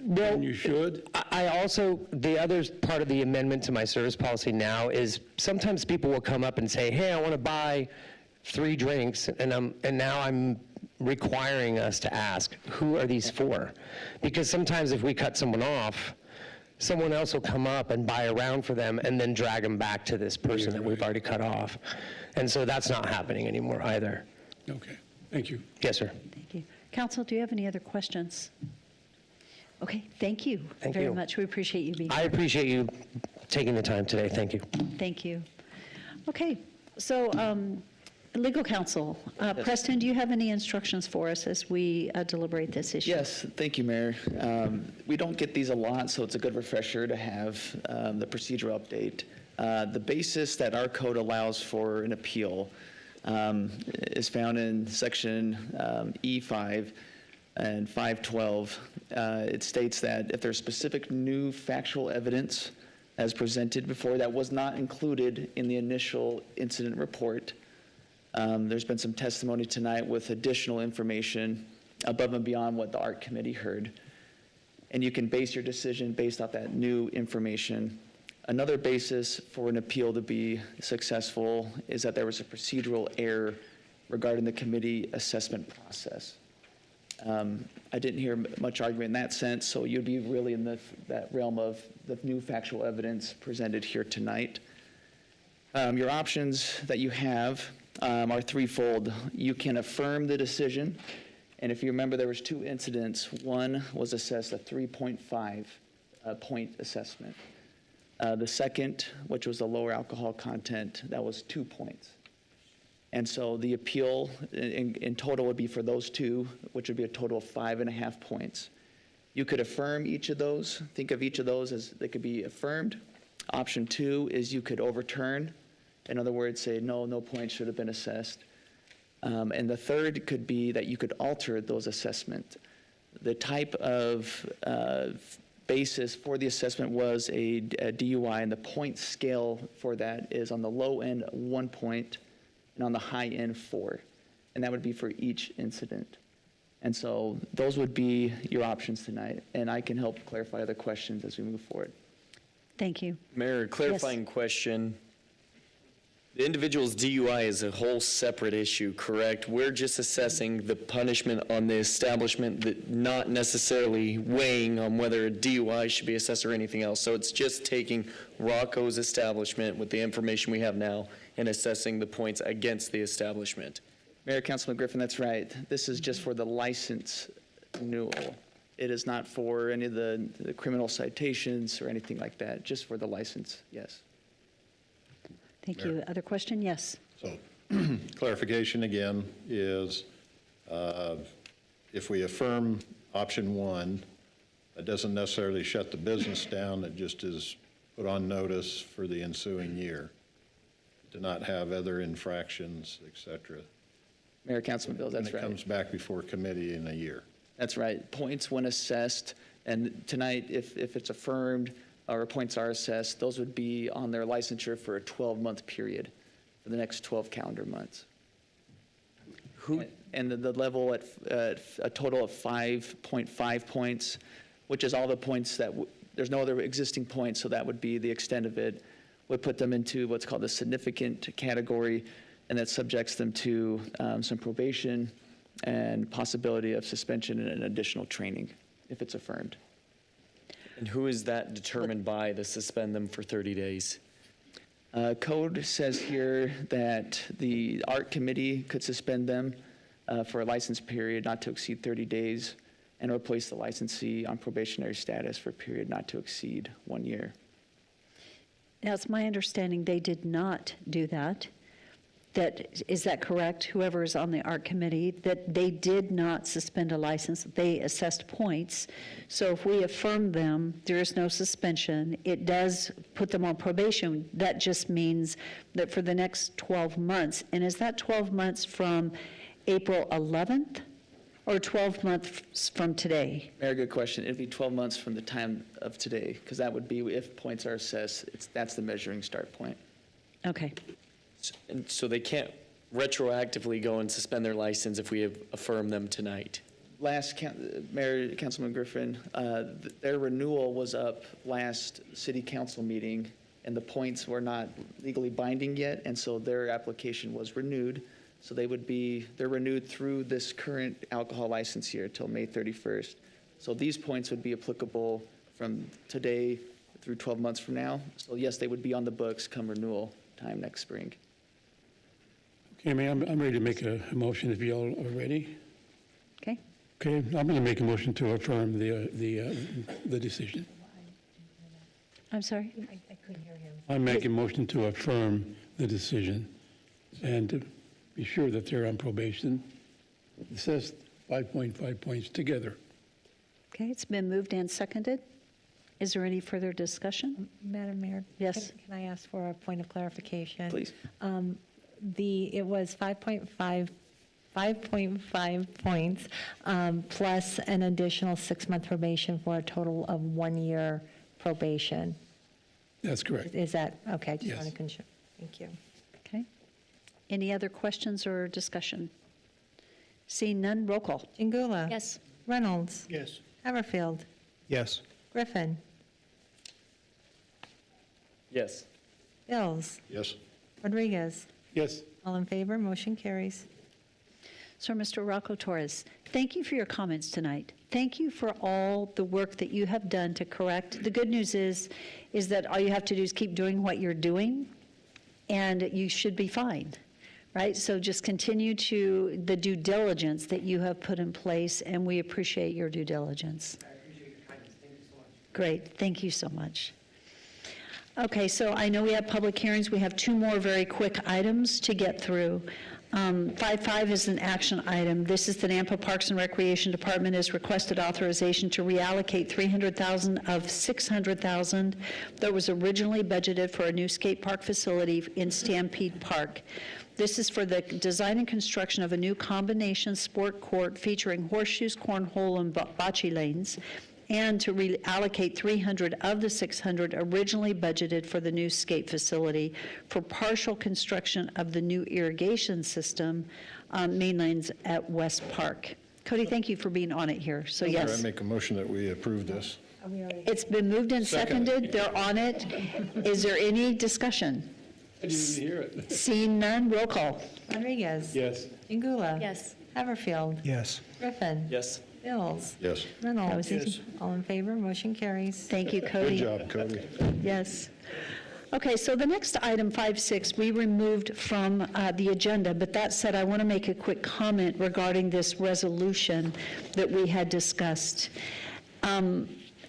than you should? I also, the other part of the amendment to my service policy now is sometimes people will come up and say, hey, I want to buy 3 drinks, and now I'm requiring us to ask, who are these for? Because sometimes if we cut someone off, someone else will come up and buy a round for them and then drag them back to this person that we've already cut off. And so that's not happening anymore either. Okay, thank you. Yes, sir. Thank you. Council, do you have any other questions? Okay, thank you very much. We appreciate you being here. I appreciate you taking the time today. Thank you. Thank you. Okay, so legal counsel, Preston, do you have any instructions for us as we deliberate this issue? Yes, thank you, Mayor. We don't get these a lot, so it's a good refresher to have the procedural update. The basis that our code allows for an appeal is found in section E5 and 512. It states that if there's specific new factual evidence as presented before that was not included in the initial incident report, there's been some testimony tonight with additional information above and beyond what the ARC committee heard. And you can base your decision based off that new information. Another basis for an appeal to be successful is that there was a procedural error regarding the committee assessment process. I didn't hear much argument in that sense, so you'd be really in that realm of the new factual evidence presented here tonight. Your options that you have are threefold. You can affirm the decision, and if you remember, there was 2 incidents. One was assessed a 3.5 point assessment. The second, which was the lower alcohol content, that was 2 points. And so the appeal in total would be for those 2, which would be a total of 5.5 points. You could affirm each of those. Think of each of those as they could be affirmed. Option 2 is you could overturn. In other words, say, no points should have been assessed. And the third could be that you could alter those assessments. The type of basis for the assessment was a DUI, and the point scale for that is on the low end 1 point and on the high end 4. And that would be for each incident. And so those would be your options tonight. And I can help clarify other questions as we move forward. Thank you. Mayor, clarifying question. The individual's DUI is a whole separate issue, correct? We're just assessing the punishment on the establishment, that not necessarily weighing on whether a DUI should be assessed or anything else. So it's just taking Rocco's establishment with the information we have now and assessing the points against the establishment. Mayor, Councilman Griffin, that's right. This is just for the license renewal. It is not for any of the criminal citations or anything like that, just for the license, yes. Thank you. Other question? Yes. So clarification again is if we affirm option 1, that doesn't necessarily shut the business down. It just is put on notice for the ensuing year to not have other infractions, et cetera. Mayor, Councilman Bills, that's right. And it comes back before committee in a year. That's right. Points when assessed, and tonight, if it's affirmed or points are assessed, those would be on their licensure for a 12-month period for the next 12 calendar months. And the level at a total of 5.5 points, which is all the points that, there's no other existing points, so that would be the extent of it, would put them into what's called the significant category, and that subjects them to some probation and possibility of suspension and additional training if it's affirmed. And who is that determined by to suspend them for 30 days? Code says here that the ARC committee could suspend them for a license period not to exceed 30 days and replace the licensee on probationary status for a period not to exceed 1 year. Now, it's my understanding they did not do that. Is that correct? Whoever is on the ARC committee, that they did not suspend a license. They assessed points. So if we affirm them, there is no suspension. It does put them on probation. That just means that for the next 12 months. And is that 12 months from April 11th? or 12 months from today? Mayor, good question. It'd be 12 months from the time of today, because that would be if points are assessed, that's the measuring start point. Okay. And so they can't retroactively go and suspend their license if we affirm them tonight. Mayor, Councilman Griffin, their renewal was up last city council meeting, and the points were not legally binding yet, and so their application was renewed. So they're renewed through this current alcohol license year till May 31st. So these points would be applicable from today through 12 months from now. So yes, they would be on the books come renewal time next spring. Okay, Mayor, I'm ready to make a motion if you all are ready. Okay. Okay, I'm going to make a motion to affirm the decision. I'm sorry? I couldn't hear him. I'm making a motion to affirm the decision and to be sure that they're on probation. It says 5.5 points together. Okay, it's been moved and seconded. Is there any further discussion? Madam Mayor? Yes. Can I ask for a point of clarification? Please. It was 5.5 points plus an additional 6-month probation for a total of 1 year probation. That's correct. Is that, okay, I just Yes. want to confirm. Thank you. Okay. Any other questions or discussion? Seeing none, roll call. Jingula? Yes. Reynolds? Yes. Haverfield? Yes. Griffin? Yes. Bills? Yes. Rodriguez? Yes. All in favor, motion carries. So, Mr. Rocco Torres, thank you for your comments tonight. Thank you for all the work that you have done to correct. The good news is that all you have to do is keep doing what you're doing, and you should be fine, right? So just continue to the due diligence that you have put in place, and we appreciate your due diligence. I appreciate your kindness. Thank you so much. Great. Thank you so much. Okay, so I know we have public hearings. We have 2 more very quick items to get through. 5.5 is an action item. This is the Nampa Parks and Recreation Department has requested authorization to reallocate $300,000 of $600,000 that was originally budgeted for a new skate park facility in Stampede Park. This is for the design and construction of a new combination sport court featuring horseshoes, cornhole, and bocce lanes, and to reallocate $300 of the $600 originally budgeted for the new skate facility for partial construction of the new irrigation system on main lanes at West Park. Cody, thank you for being on it here. So I yes, make a motion that we approve this. it's been moved and seconded. They're on it. Is there any discussion? I didn't even hear it. Seeing none, roll call. Rodriguez? Yes. Jingula? Yes. Haverfield? Yes. Griffin? Yes. Bills? Yes. Reynolds? was easy. All in favor, motion carries. Thank you, Cody. Good job, Cody. Yes. Okay, so the next item, 5.6, we removed from the agenda, but that said, I want to make a quick comment regarding this resolution that we had discussed.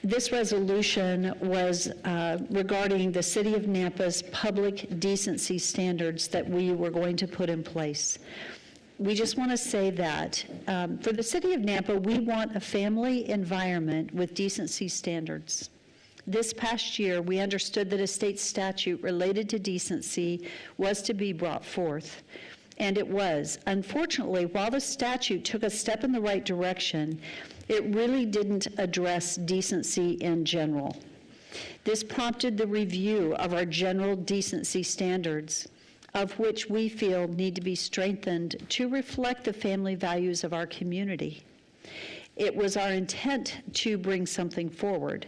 This resolution was regarding the City of Nampa's public decency standards that we were going to put in place. We just want to say that for the City of Nampa, we want a family environment with decency standards. This past year, we understood that a state statute related to decency was to be brought forth, and it was. Unfortunately, while the statute took a step in the right direction, it really didn't address decency in general. This prompted the review of our general decency standards, of which we feel need to be strengthened to reflect the family values of our community. It was our intent to bring something forward.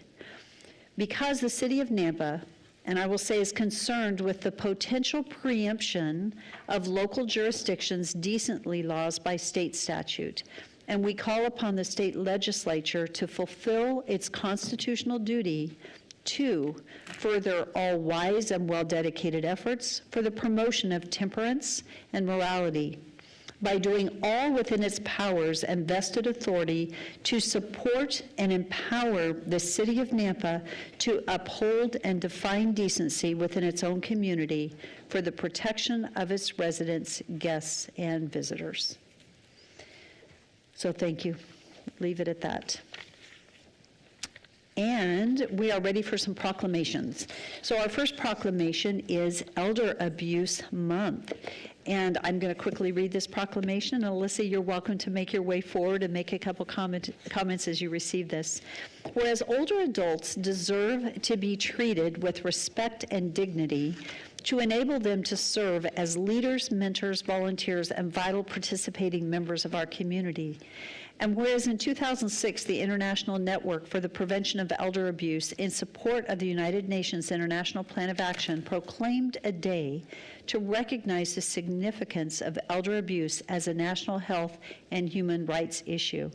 Because the City of Nampa, and I will say is concerned with the potential preemption of local jurisdictions' decency laws by state statute, and we call upon the state legislature to fulfill its constitutional duty to further all wise and well-dedicated efforts for the promotion of temperance and morality by doing all within its powers and vested authority to support and empower the City of Nampa to uphold and define decency within its own community for the protection of its residents, guests, and visitors. So thank you. Leave it at that. And we are ready for some proclamations. So our first proclamation is Elder Abuse Month. And I'm going to quickly read this proclamation. And Alyssa, you're welcome to make your way forward and make a couple comments as you receive this. Whereas older adults deserve to be treated with respect and dignity, to enable them to serve as leaders, mentors, volunteers, and vital participating members of our community. And whereas in 2006, the International Network for the Prevention of Elder Abuse, in support of the United Nations International Plan of Action, proclaimed a day to recognize the significance of elder abuse as a national health and human rights issue.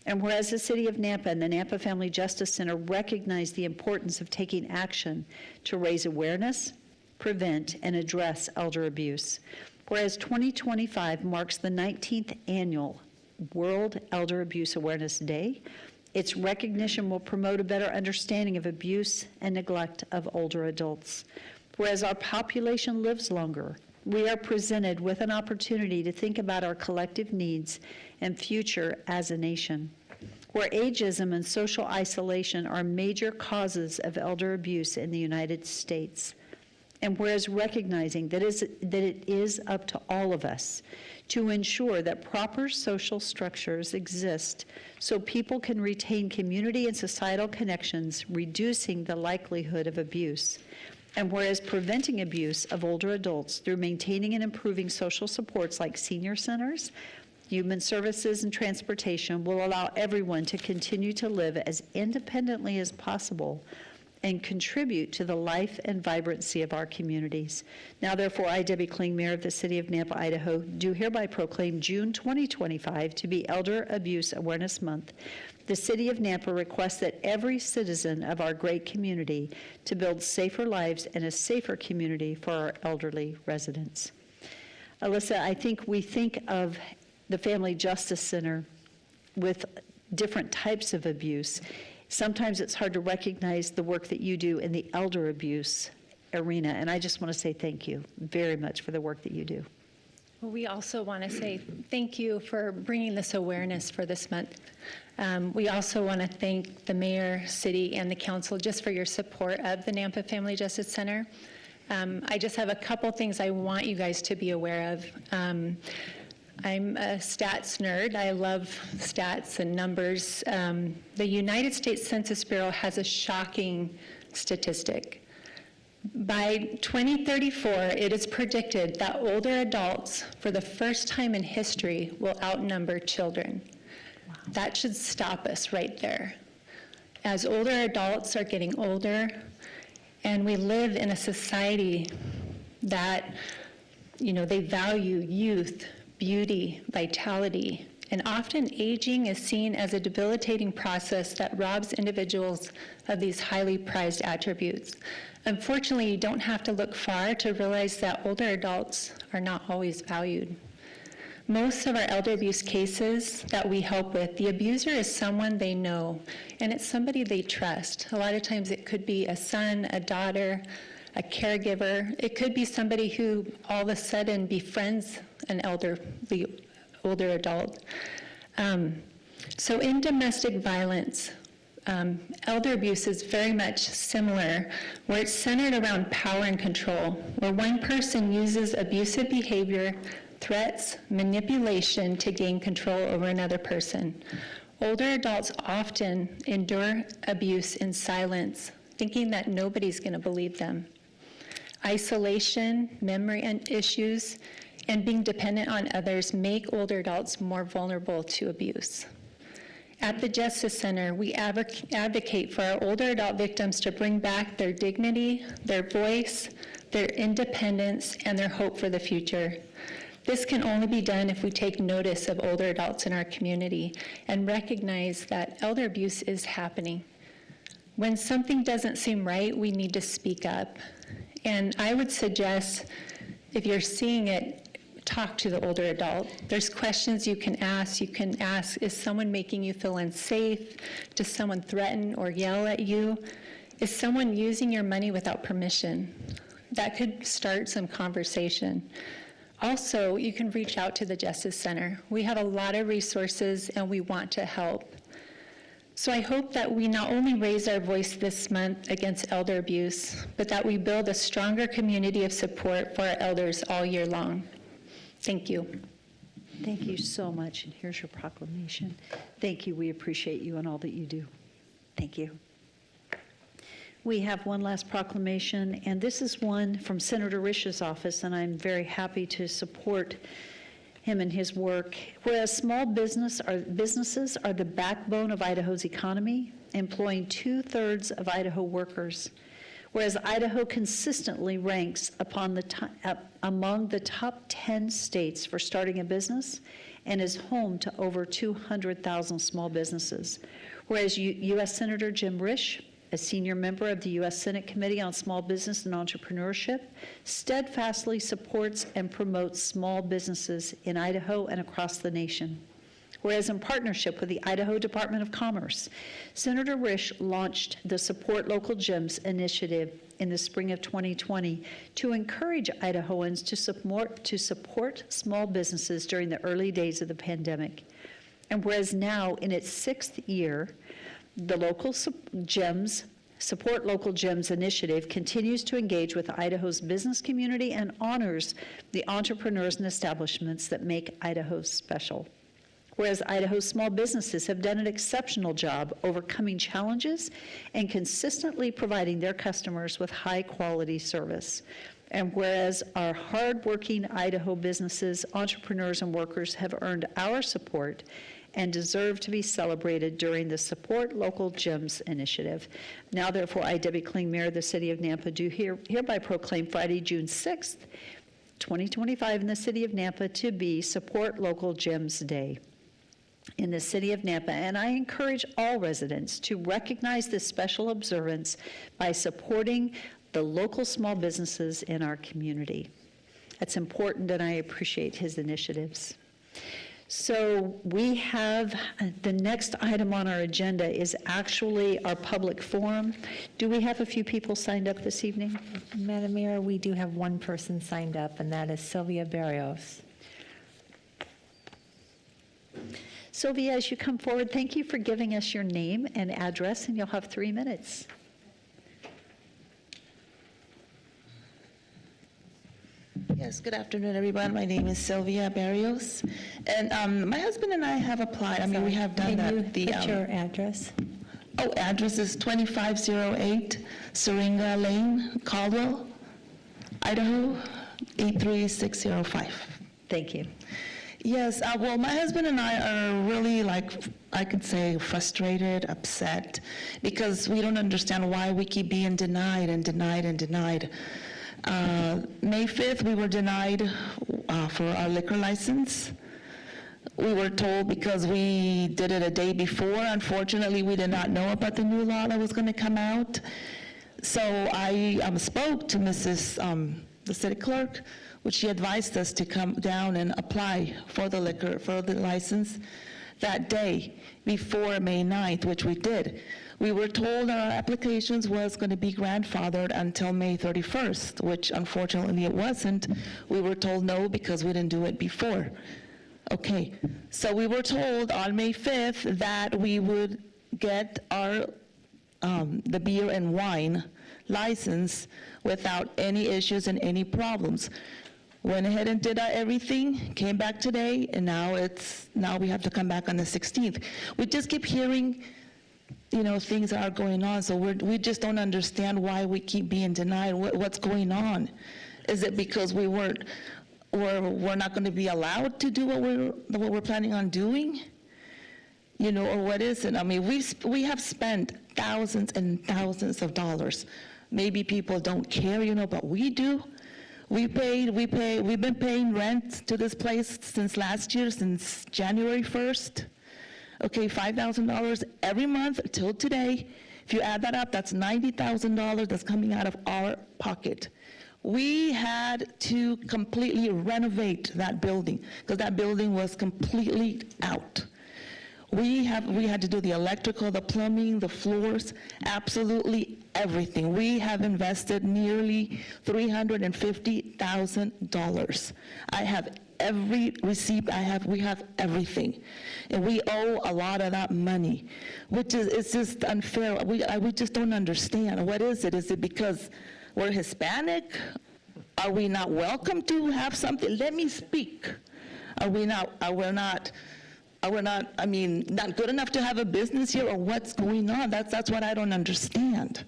And whereas the City of Nampa and the Nampa Family Justice Center recognize the importance of taking action to raise awareness, prevent, and address elder abuse. Whereas 2025 marks the 19th annual World Elder Abuse Awareness Day, its recognition will promote a better understanding of abuse and neglect of older adults. Whereas our population lives longer, we are presented with an opportunity to think about our collective needs and future as a nation. Where ageism and social isolation are major causes of elder abuse in the United States. And whereas recognizing that it is up to all of us to ensure that proper social structures exist so people can retain community and societal connections, reducing the likelihood of abuse. And whereas preventing abuse of older adults through maintaining and improving social supports like senior centers, human services, and transportation will allow everyone to continue to live as independently as possible and contribute to the life and vibrancy of our communities. Now, therefore, I, Debbie Kling, Mayor of the City of Nampa, Idaho, do hereby proclaim June 2025 to be Elder Abuse Awareness Month. The City of Nampa requests that every citizen of our great community to build safer lives and a safer community for our elderly residents. Alyssa, I think we think of the Family Justice Center with different types of abuse. Sometimes it's hard to recognize the work that you do in the elder abuse arena, and I just want to say thank you very much for the work that you do. Well, we also want to say thank you for bringing this awareness for this month. We also want to thank the mayor, city, and the council just for your support of the Nampa Family Justice Center. I just have a couple things I want you guys to be aware of. I'm a stats nerd. I love stats and numbers. The United States Census Bureau has a shocking statistic. By 2034, it is predicted that older adults, for the first time in history, will outnumber children. Wow. That should stop us right there. As older adults are getting older, and we live in a society that, they value youth, beauty, vitality, and often aging is seen as a debilitating process that robs individuals of these highly prized attributes. Unfortunately, you don't have to look far to realize that older adults are not always valued. Most of our elder abuse cases that we help with, the abuser is someone they know, and it's somebody they trust. A lot of times it could be a son, a daughter, a caregiver. It could be somebody who all of a sudden befriends an older adult. So in domestic violence, elder abuse is very much similar, where it's centered around power and control, where one person uses abusive behavior, threats, manipulation to gain control over another person. Older adults often endure abuse in silence, thinking that nobody's going to believe them. Isolation, memory issues, and being dependent on others make older adults more vulnerable to abuse. At the Justice Center, we advocate for our older adult victims to bring back their dignity, their voice, their independence, and their hope for the future. This can only be done if we take notice of older adults in our community and recognize that elder abuse is happening. When something doesn't seem right, we need to speak up. And I would suggest, if you're seeing it, talk to the older adult. There's questions you can ask. You can ask, is someone making you feel unsafe? Does someone threaten or yell at you? Is someone using your money without permission? That could start some conversation. Also, you can reach out to the Justice Center. We have a lot of resources and we want to help. So I hope that we not only raise our voice this month against elder abuse, but that we build a stronger community of support for our elders all year long. Thank you. Thank you so much, and here's your proclamation. Thank you, we appreciate you and all that you do. Thank you. We have one last proclamation, and this is one from Senator Risch's office, and I'm very happy to support him and his work. Whereas small businesses are the backbone of Idaho's economy, employing 2/3 of Idaho workers. Whereas Idaho consistently ranks among the top 10 states for starting a business and is home to over 200,000 small businesses. Whereas U.S. Senator Jim Risch, a senior member of the U.S. Senate Committee on Small Business and Entrepreneurship, steadfastly supports and promotes small businesses in Idaho and across the nation. Whereas in partnership with the Idaho Department of Commerce, Senator Risch launched the Support Local Gems initiative in the spring of 2020 to encourage Idahoans to support small businesses during the early days of the pandemic. And whereas now in its 6th year, the Support Local Gems initiative continues to engage with Idaho's business community and honors the entrepreneurs and establishments that make Idaho special. Whereas Idaho's small businesses have done an exceptional job overcoming challenges and consistently providing their customers with high-quality service. And whereas our hardworking Idaho businesses, entrepreneurs, and workers have earned our support and deserve to be celebrated during the Support Local Gems initiative. Now, therefore, I, Debbie Kling, Mayor of the City of Nampa, do hereby proclaim Friday, June 6th, 2025 in the City of Nampa to be Support Local Gems Day in the City of Nampa, and I encourage all residents to recognize this special observance by supporting the local small businesses in our community. That's important, and I appreciate his initiatives. So we have, the next item on our agenda is actually our public forum. Do we have a few people signed up this evening? Madam Mayor, we do have one person signed up, and that is Sylvia Barrios. Sylvia, as you come forward, thank you for giving us your name and address, and you'll have 3 minutes. Yes, good afternoon, everyone. My name is Sylvia Barrios, and my husband and I have applied. I mean, we have done that. Can you put your address? Oh, address is 2508 Syringa Lane, Caldwell, Idaho, 83605. Thank you. Yes, well, my husband and I are really, I could say, frustrated, upset, because we don't understand why we keep being denied and denied and denied. May 5th, we were denied for our liquor license. We were told because we did it a day before. Unfortunately, we did not know about the new law that was going to come out. So I spoke to the city clerk, which she advised us to come down and apply for the license that day before May 9th, which we did. We were told our applications was going to be grandfathered until May 31st, which unfortunately it wasn't. We were told no because we didn't do it before. Okay, so we were told on May 5th that we would get our the beer and wine license without any issues and any problems. Went ahead and did everything, came back today, and now we have to come back on the 16th. We just keep hearing, things that are going on, so we just don't understand why we keep being denied. What's going on? Is it because we're not going to be allowed to do what we're planning on doing? Or what is it? I mean, we have spent thousands and thousands of dollars. Maybe people don't care, but we do. We've been paying rent to this place since last year, since January 1st. Okay, $5,000 every month till today. If you add that up, that's $90,000 that's coming out of our pocket. We had to completely renovate that building because that building was completely out. We had to do the electrical, the plumbing, the floors, absolutely everything. We have invested nearly $350,000. I have every receipt I have, we have everything. And we owe a lot of that money, which is, it's just unfair. We just don't understand. What is it? Is it because we're Hispanic? Are we not welcome to have something? Let me speak. Are we not, I mean, not good enough to have a business here, or what's going on? That's what I don't understand.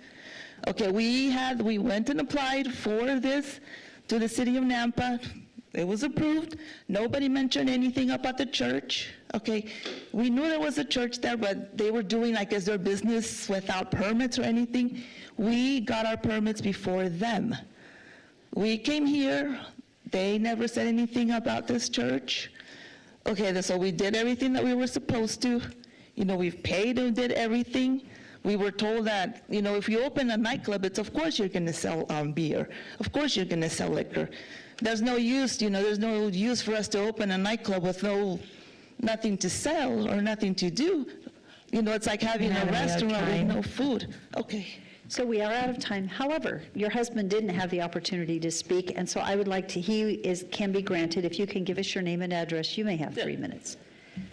Okay, we went and applied for this to the city of Nampa. It was approved. Nobody mentioned anything about the church. Okay, we knew there was a church there, but they were doing, I guess, their business without permits or anything. We got our permits before them. We came here. They never said anything about this church. Okay, so we did everything that we were supposed to. You know, we've paid and did everything. We were told that, you know, if you open a nightclub, it's of course you're gonna sell beer. Of course you're gonna sell liquor. There's no use, you know, there's no use for us to open a nightclub with nothing to sell or nothing to do. You know, it's like having a restaurant with no food. Okay. So we are out of time. However, your husband didn't have the opportunity to speak, and so I would like to, can be granted, if you can give us your name and address, you may have 3 minutes.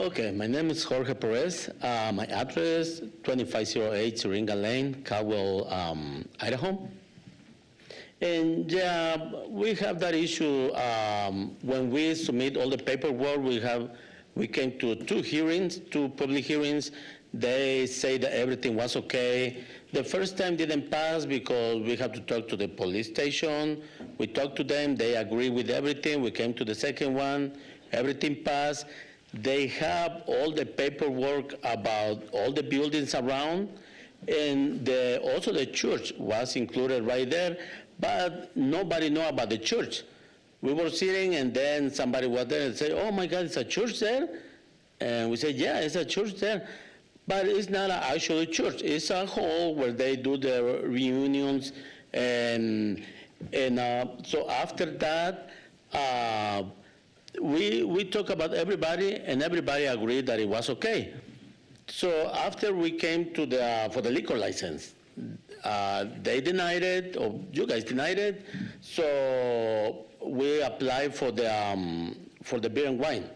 Okay, my name is Jorge Perez. My address, 2508 Syringa Lane, Caldwell, Idaho. And we have that issue when we submit all the paperwork. We came to 2 public hearings. They say that everything was okay. The first time didn't pass because we had to talk to the police station. We talked to them, they agree with everything. We came to the second one, everything passed. They have all the paperwork about all the buildings around, and also the church was included right there, but nobody knew about the church. We were sitting, and then somebody was there and said, "Oh my God, it's a church there?" And we said, "Yeah, it's a church there." But it's not actually a church. It's a hall where they do their reunions. And so after that, we talked about everybody, and everybody agreed that it was okay. So after we came to for the liquor license, they denied it, or you guys denied it. So we applied for the beer and wine.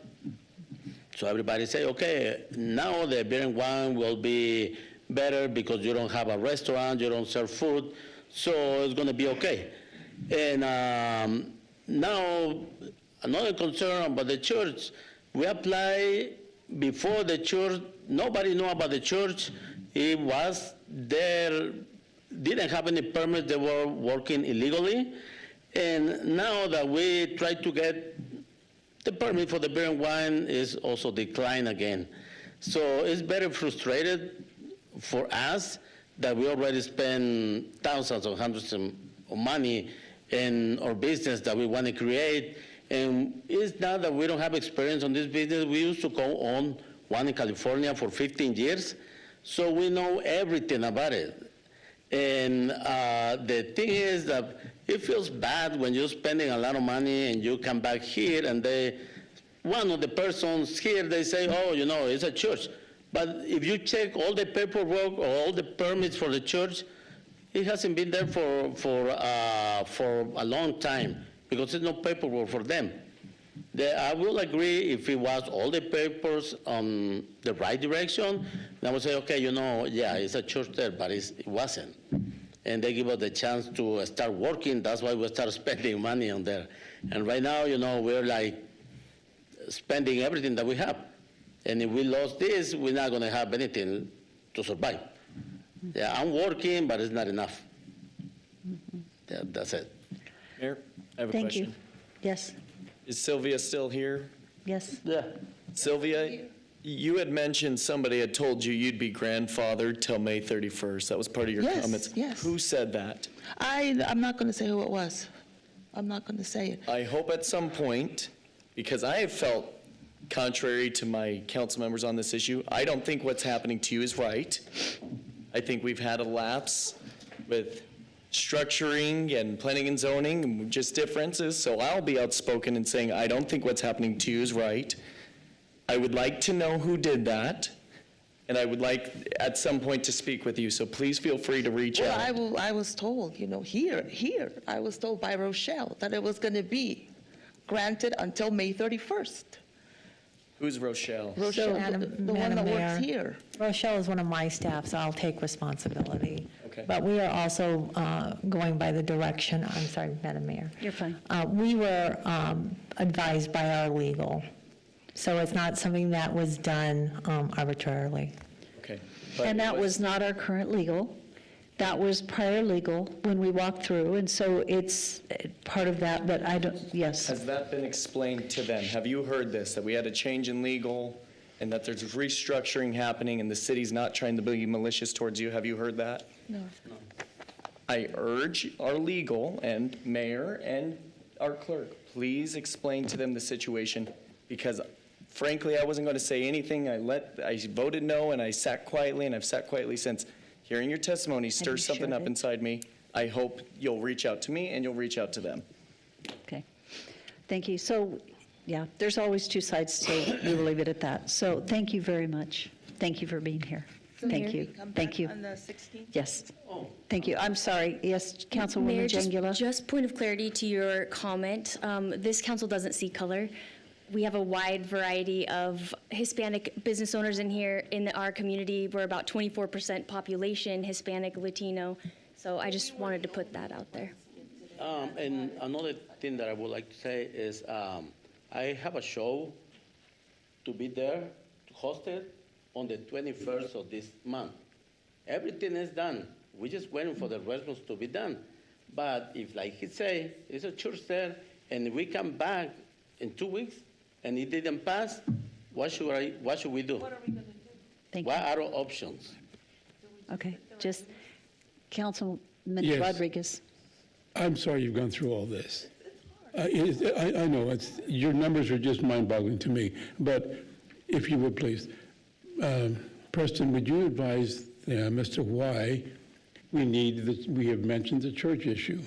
So everybody say, okay, now the beer and wine will be better because you don't have a restaurant, you don't serve food, so it's going to be okay. And now another concern about the church, we apply before the church, nobody knew about the church. It was there, didn't have any permits, they were working illegally. And now that we try to get the permit for the beer and wine is also declined again. So it's very frustrated for us that we already spend thousands or hundreds of money in our business that we want to create. And it's not that we don't have experience on this business. We used to go on one in California for 15 years, so we know everything about it. And the thing is that it feels bad when you're spending a lot of money and you come back here and one of the persons here, they say, oh, you know, it's a church. But if you check all the paperwork or all the permits for the church, it hasn't been there for a long time because there's no paperwork for them. I will agree if it was all the papers on the right direction, then I would say, okay, you know, yeah, it's a church there, but it wasn't. And they give us the chance to start working. That's why we start spending money on there. And right now, you know, we're like spending everything that we have. And if we lost this, we're not going to have anything to survive. Yeah, I'm working, but it's not enough. Yeah, that's it. Mayor, I have a Thank question. you. Yes. Is Sylvia still here? Yes. Yeah. Sylvia, you had mentioned somebody had told you you'd be grandfathered till May 31st. That was part of your comments. Yes. Who said that? I'm not going to say who it was. I'm not going to say it. I hope at some point, because I have felt contrary to my council members on this issue, I don't think what's happening to you is right. I think we've had a lapse with structuring and planning and zoning, and just differences. So I'll be outspoken in saying I don't think what's happening to you is right. I would like to know who did that, and I would like at some point to speak with you. So please feel free to reach out. Well, I was told, you know, here, I was told by Rochelle that it was going to be granted until May 31st. Who's Rochelle? Rochelle, the one that Mayor, works here. Rochelle is one of my staff, so I'll take responsibility. Okay. But we are also going by the direction, I'm sorry, Madam Mayor. You're fine. We were advised by our legal, so it's not something that was done arbitrarily. Okay. And that was not our current legal. That was prior legal when we walked through, and so it's part of that, but I don't, yes. Has that been explained to them? Have you heard this, that we had a change in legal and that there's restructuring happening and the city's not trying to be malicious towards you? Have you heard that? No. I urge our legal and mayor and our clerk, please explain to them the situation, because frankly, I wasn't going to say anything. I voted no, and I sat quietly, and I've sat quietly since. Hearing your testimony stirs something up inside me. I hope you'll reach out to me and you'll reach out to them. Okay. Thank you. So, yeah, there's always two sides, so we will leave it at that. So thank you very much. Thank you for being here. Thank you. Thank you. On the 16th? Yes. Thank you. I'm sorry. Yes, Councilwoman Mayor, Jangula? just point of clarity to your comment. This council doesn't see color. We have a wide variety of Hispanic business owners in here. In our community, we're about 24% population, Hispanic, Latino. So I just wanted to put that out there. And another thing that I would like to say is I have a show to be there, to host it on the 21st of this month. Everything is done. We're just waiting for the restrooms to be done. But if, like he say, it's a church there, and we come back in 2 weeks, and it didn't pass, what should we do? What are we going to do? Thank what are our options? Okay, just Councilman Yes. Rodriguez. I'm sorry you've gone through all this. I know, your numbers are just mind-boggling to me, but if you would please, Preston, would you advise them as to why we have mentioned the church issue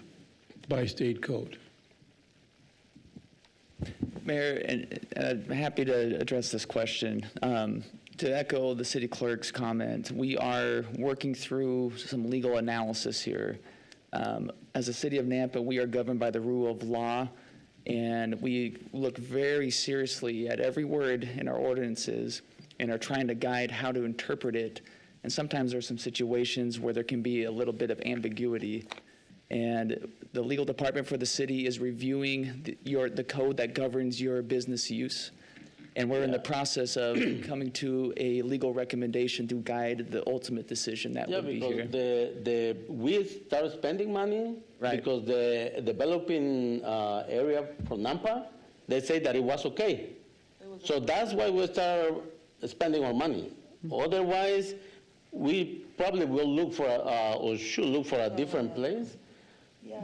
by state code? Mayor, and I'm happy to address this question. To echo the city clerk's comment, we are working through some legal analysis here. As a city of Nampa, we are governed by the rule of law, and we look very seriously at every word in our ordinances and are trying to guide how to interpret it. And sometimes there's some situations where there can be a little bit of ambiguity. And the legal department for the city is reviewing the code that governs your business use. And we're in the process of coming to a legal recommendation to guide the ultimate decision that would be here. because we start spending money, because the developing area from Nampa, they say that it was okay. So that's why we start spending our money. Otherwise, we probably will look for, or should look for a different place.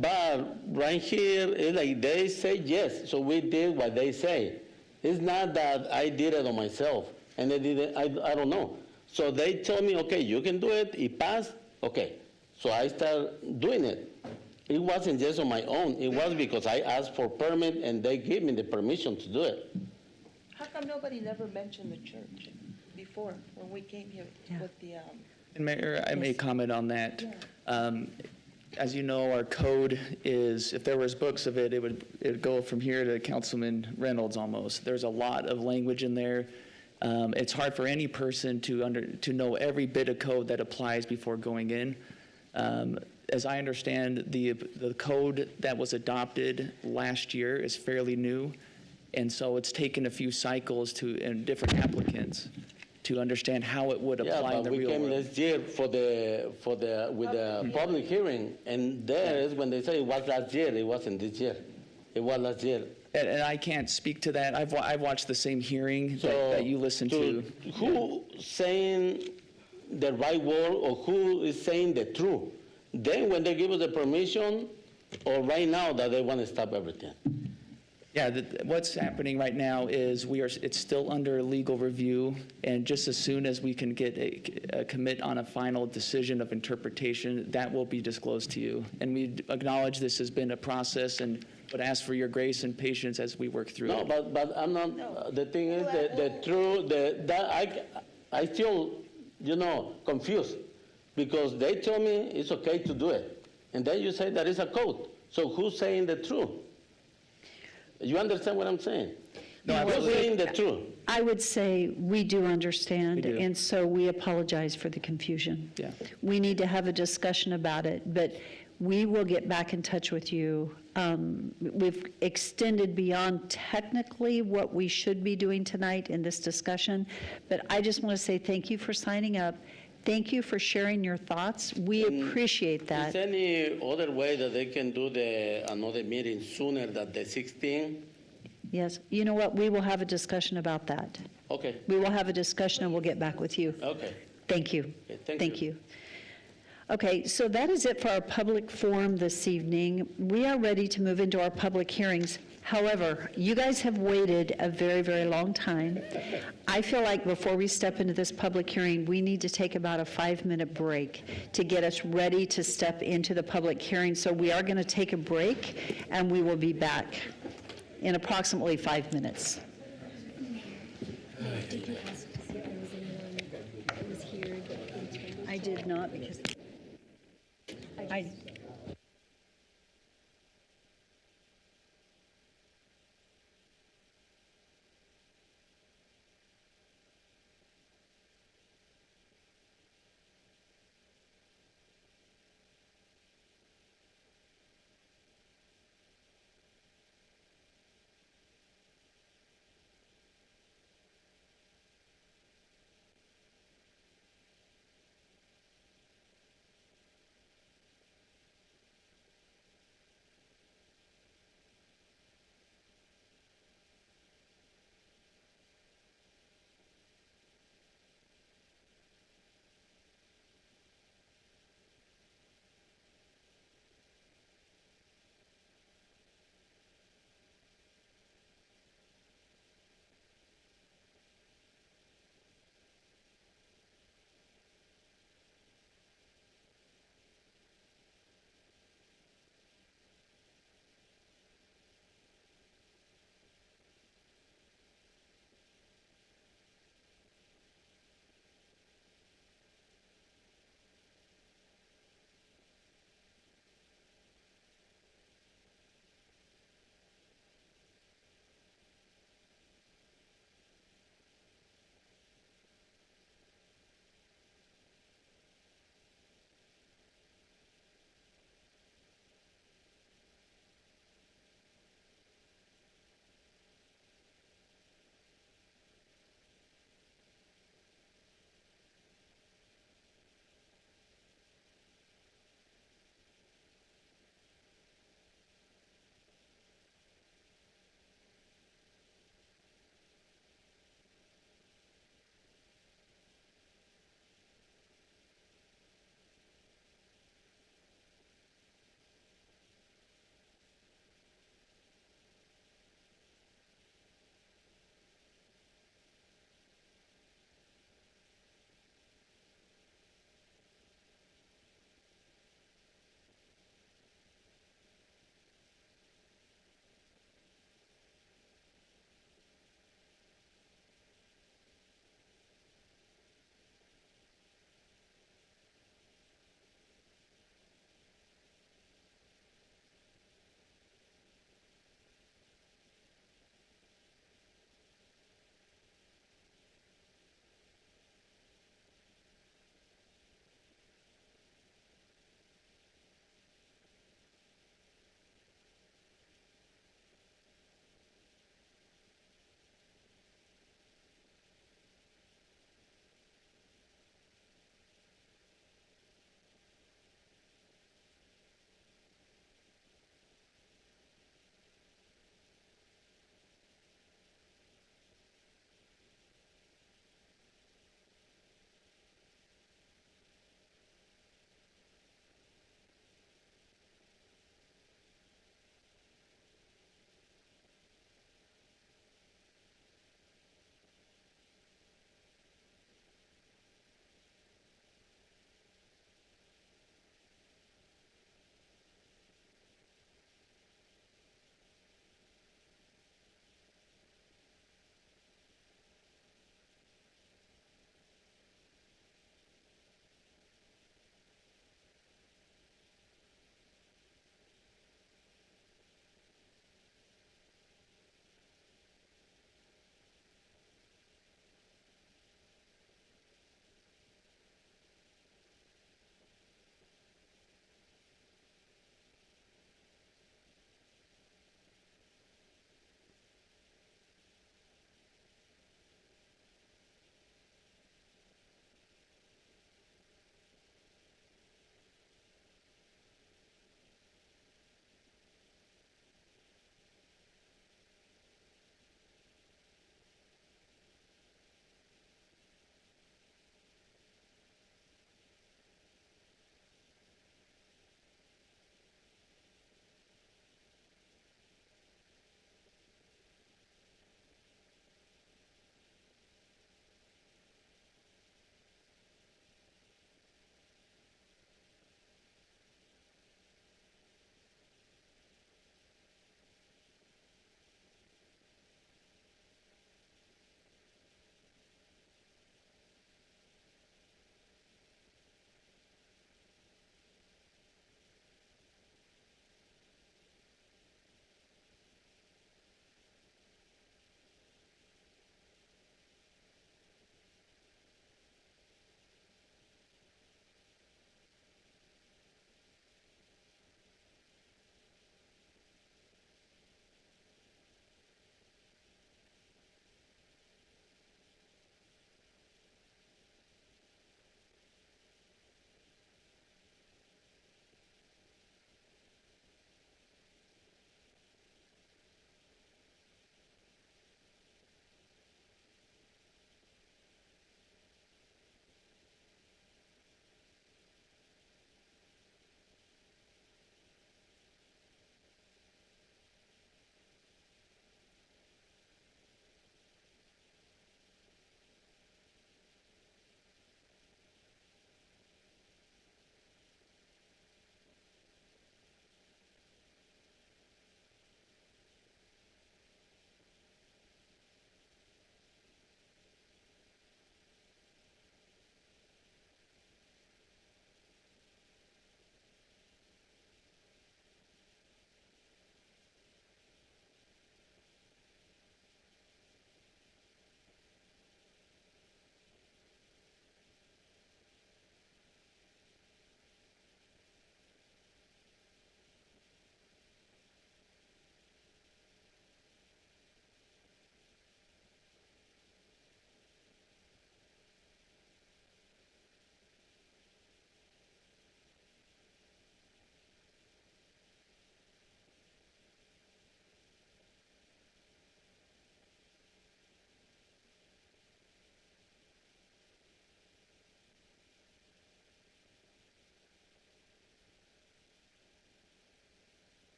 But right here, it's like they say yes, so we did what they say. It's not that I did it on myself, and they did it, I don't know. So they told me, okay, you can do it, it passed, okay. So I started doing it. It wasn't just on my own, it was because I asked for permit and they gave me the permission to do it. How come nobody never mentioned the church before, when we came here with the... And Mayor, I may comment on that. As you know, our code is, if there was books of it, it would go from here to Councilman Reynolds almost. There's a lot of language in there. It's hard for any person to know every bit of code that applies before going in. As I understand, the code that was adopted last year is fairly new, and so it's taken a few cycles and different applicants to understand how it would apply in the real world. We came last year with the public hearing, and there is when they say it was last year, it wasn't this year. It was last year. And I can't speak to that. I've watched the same hearing that you listened to. Who saying the right word or who is saying the truth? Then when they give us the permission, or right now that they want to stop everything? Yeah, what's happening right now is it's still under legal review, and just as soon as we can get a commit on a final decision of interpretation, that will be disclosed to you. And we acknowledge this has been a process, and would ask for your grace and patience as we work through it. No, but I'm not. The thing is I still, confused, because they told me it's okay to do it, and then you say that it's a code. So who's saying the truth? You understand what I'm saying? No, We're absolutely. saying the truth. I would say we do understand, We do. and so we apologize for the confusion. Yeah. We need to have a discussion about it, but we will get back in touch with you. We've extended beyond technically what we should be doing tonight in this discussion, but I just want to say thank you for signing up. Thank you for sharing your thoughts. We appreciate Is that. there any other way that they can do another meeting sooner than the 16th? Yes, you know what, we will have a discussion about that. Okay, We will have a discussion and we'll get back with you. okay. Thank you. Okay, thank you. Okay, so that is it for our public forum this evening. We are ready to move into our public hearings. However, you guys have waited a very, very long time. I feel like before we step into this public hearing, we need to take about a 5-minute break to get us ready to step into the public hearing. So we are going to take a break, and we will be back in approximately 5 minutes. I did not, because I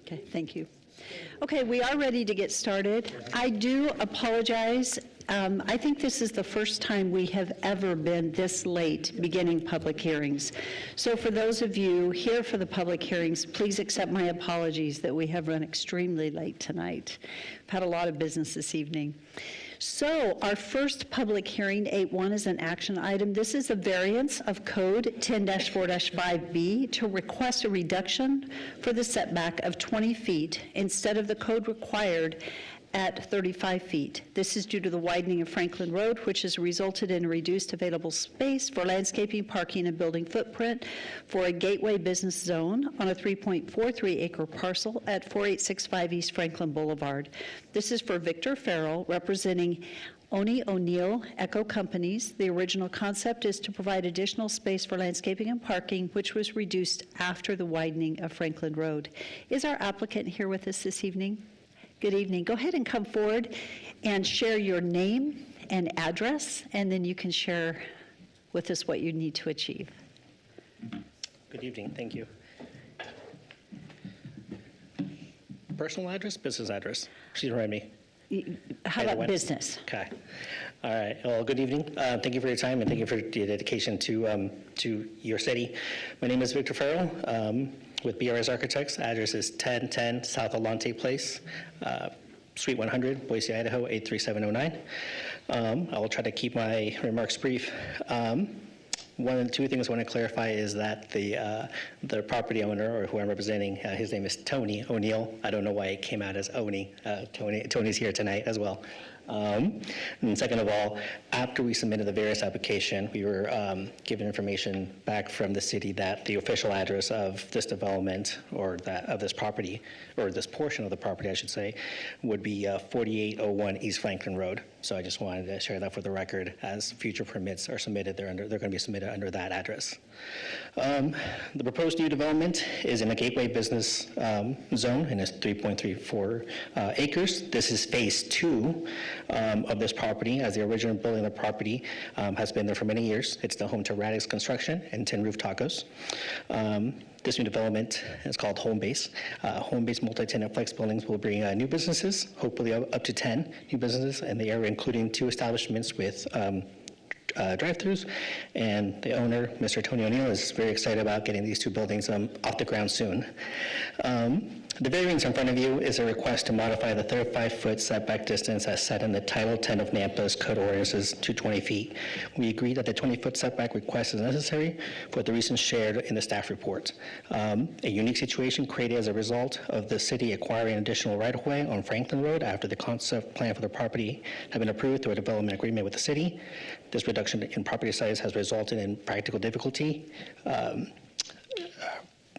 Okay, thank you. Okay, we are ready to get started. I do apologize. I think this is the first time we have ever been this late beginning public hearings. So for those of you here for the public hearings, please accept my apologies that we have run extremely late tonight. I've had a lot of business this evening. So our first public hearing, 8.1, is an action item. This is a variance of Code 10-4-5B to request a reduction for the setback of 20 feet instead of the code required at 35 feet. This is due to the widening of Franklin Road, which has resulted in a reduced available space for landscaping, parking, and building footprint for a gateway business zone on a 3.43 acre parcel at 4865 East Franklin Boulevard. This is for Victor Farrell, representing Oni O'Neill Echo Companies. The original concept is to provide additional space for landscaping and parking, which was reduced after the widening of Franklin Road. Is our applicant here with us this evening? Good evening. Go ahead and come forward and share your name and address, and then you can share with us what you need to achieve. Good evening. Thank you. Personal address, business address? Excuse me. How about business? Okay. All right. Well, good evening. Thank you for your time and thank you for your dedication to your city. My name is Victor Farrell with BRS Architects. Address is 1010 South Alante Place, Suite 100, Boise, Idaho 83709. I will try to keep my remarks brief. One of the two things I want to clarify is that the property owner, or who I'm representing, his name is Tony O'Neill. I don't know why it came out as Oni. Tony's here tonight as well. And second of all, after we submitted the various application, we were given information back from the city that the official address of this development, or that of this property, or this portion of the property, I should say, would be 4801 East Franklin Road. So I just wanted to share that for the record. As future permits are submitted, they're going to be submitted under that address. The proposed new development is in a gateway business zone, and it's 3.34 acres. This is phase 2 of this property, as the original building of the property has been there for many years. It's the home to Radix Construction and Tin Roof Tacos. This new development is called Home Base. Home Base multi-tenant flex buildings will bring new businesses, hopefully up to 10 new businesses in the area, including 2 establishments with drive-throughs, and the owner, Mr. Tony O'Neill, is very excited about getting these 2 buildings off the ground soon. The variance in front of you is a request to modify the 35-foot setback distance as set in the Title 10 of NAMPA's code ordinances to 20 feet. We agree that the 20-foot setback request is necessary for the reasons shared in the staff report. A unique situation created as a result of the city acquiring additional right-of-way on Franklin Road after the concept plan for the property had been approved through a development agreement with the city. This reduction in property size has resulted in practical difficulty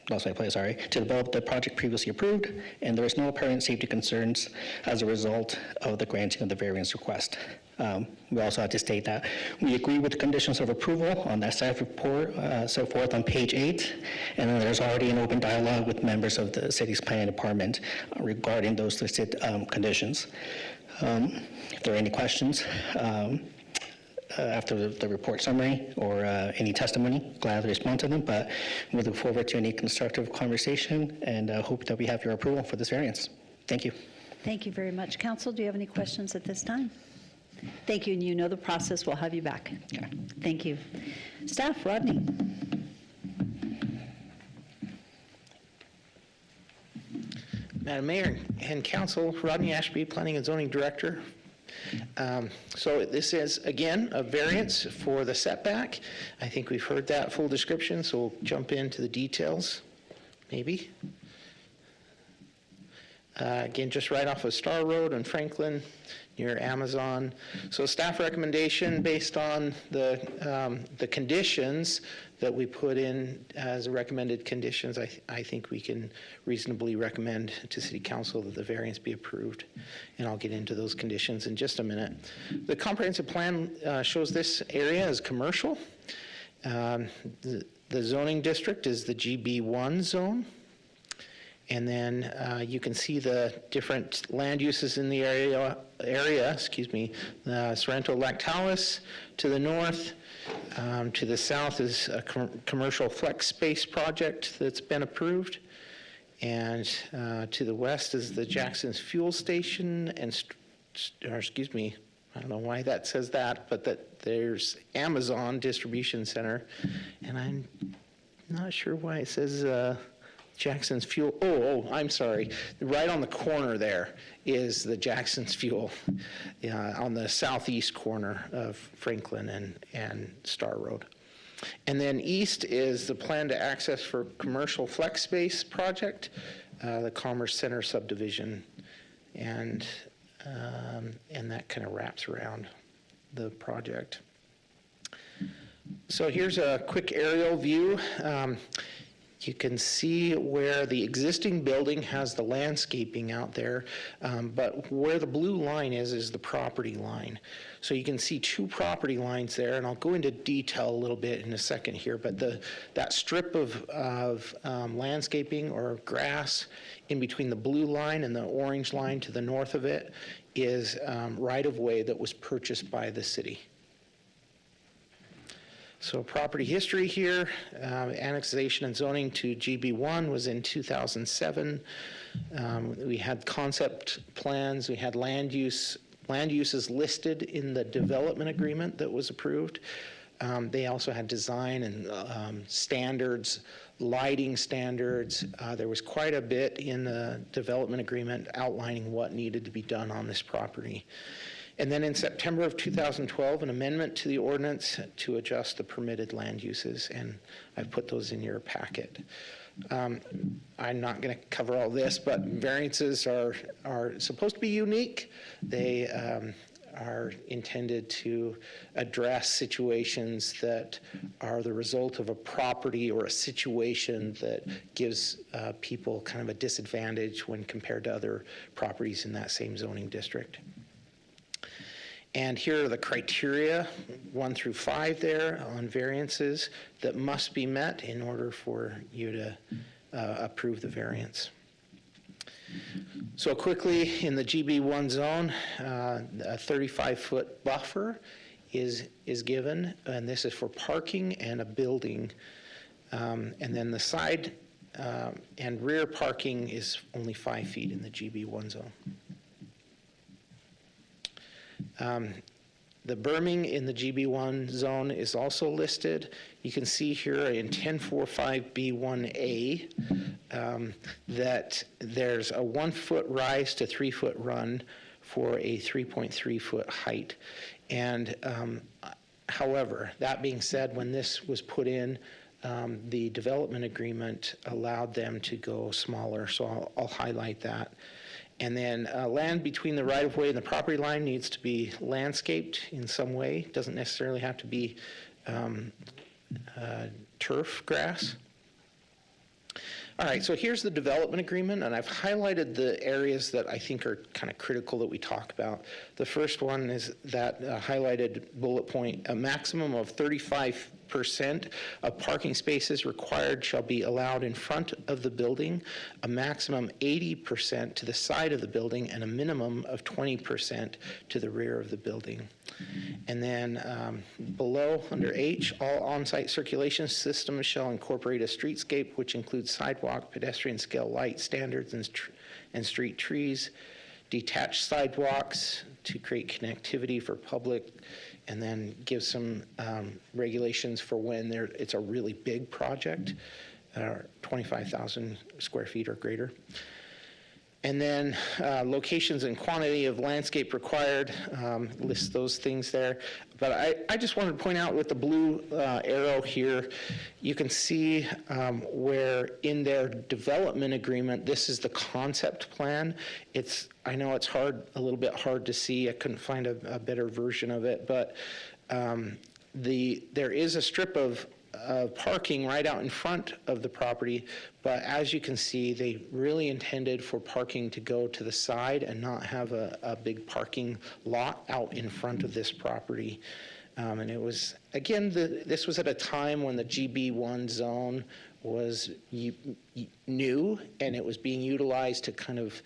to develop the project previously approved, and there is no apparent safety concerns as a result of the granting of the variance request. We also have to state that we agree with the conditions of approval on that staff report set forth on page 8, and then there's already an open dialogue with members of the city's planning department regarding those listed conditions. If there are any questions, after the report summary or any testimony, glad to respond to them, but we look forward to any constructive conversation and hope that we have your approval for this variance. Thank you. Thank you very much. Council, do you have any questions at this time? Thank you, and you know the process. We'll have you back. Okay. Thank you. Staff, Rodney. Madam Mayor and Council, Rodney Ashby, Planning and Zoning Director. So this is, again, a variance for the setback. I think we've heard that full description, so we'll jump into the details, maybe. Again, just right off of Star Road in Franklin, near Amazon. So staff recommendation based on the conditions that we put in as recommended conditions, I think we can reasonably recommend to City Council that the variance be approved. And I'll get into those conditions in just a minute. The comprehensive plan shows this area as commercial. The zoning district is the GB1 zone. And then you can see the different land uses in the area, Sorrento Lactalis to the north. To the south is a commercial flex space project that's been approved. And to the west is the Jackson's Fuel Station, and, or excuse me, I don't know why that says that, but that there's Amazon Distribution Center. And I'm not sure why it says Jackson's Fuel. Oh, I'm sorry. Right on the corner there is the Jackson's Fuel on the southeast corner of Franklin and Star Road. And then east is the plan to access for commercial flex space project, the Commerce Center subdivision, and that kind of wraps around the project. So here's a quick aerial view. You can see where the existing building has the landscaping out there, but where the blue line is the property line. So you can see two property lines there, and I'll go into detail a little bit in a second here, but that strip of landscaping or grass in between the blue line and the orange line to the north of it is right-of-way that was purchased by the city. So property history here, annexation and zoning to GB1 was in 2007. We had concept plans, we had land uses listed in the development agreement that was approved. They also had design and standards, lighting standards. There was quite a bit in the development agreement outlining what needed to be done on this property. And then in September of 2012, an amendment to the ordinance to adjust the permitted land uses, and I've put those in your packet. I'm not going to cover all this, but variances are supposed to be unique. They are intended to address situations that are the result of a property or a situation that gives people kind of a disadvantage when compared to other properties in that same zoning district. And here are the criteria, 1 through 5 there, on variances that must be met in order for you to approve the variance. So quickly, in the GB1 zone, a 35-foot buffer is given, and this is for parking and a building. And then the side and rear parking is only 5 feet in the GB1 zone. The berming in the GB1 zone is also listed. You can see here in 1045B1A that there's a 1 foot rise to 3 foot run for a 3.3 foot height. And however, that being said, when this was put in, the development agreement allowed them to go smaller, so I'll highlight that. And then land between the right-of-way and the property line needs to be landscaped in some way. It doesn't necessarily have to be turf grass. All right, so here's the development agreement, and I've highlighted the areas that I think are kind of critical that we talk about. The first one is that highlighted bullet point, a maximum of 35% of parking spaces required shall be allowed in front of the building, a maximum 80% to the side of the building, and a minimum of 20% to the rear of the building. And then below, under H, all on-site circulation systems shall incorporate a streetscape which includes sidewalk, pedestrian scale light standards, and street trees, detached sidewalks to create connectivity for public, and then give some regulations for when it's a really big project, 25,000 square feet or greater. And then locations and quantity of landscape required, list those things there. But I just wanted to point out with the blue arrow here, you can see where in their development agreement, this is the concept plan. I know it's a little bit hard to see. I couldn't find a better version of it, but there is a strip of parking right out in front of the property, but as you can see, they really intended for parking to go to the side and not have a big parking lot out in front of this property. And it was, again, this was at a time when the GB1 zone was new, and it was being utilized to kind of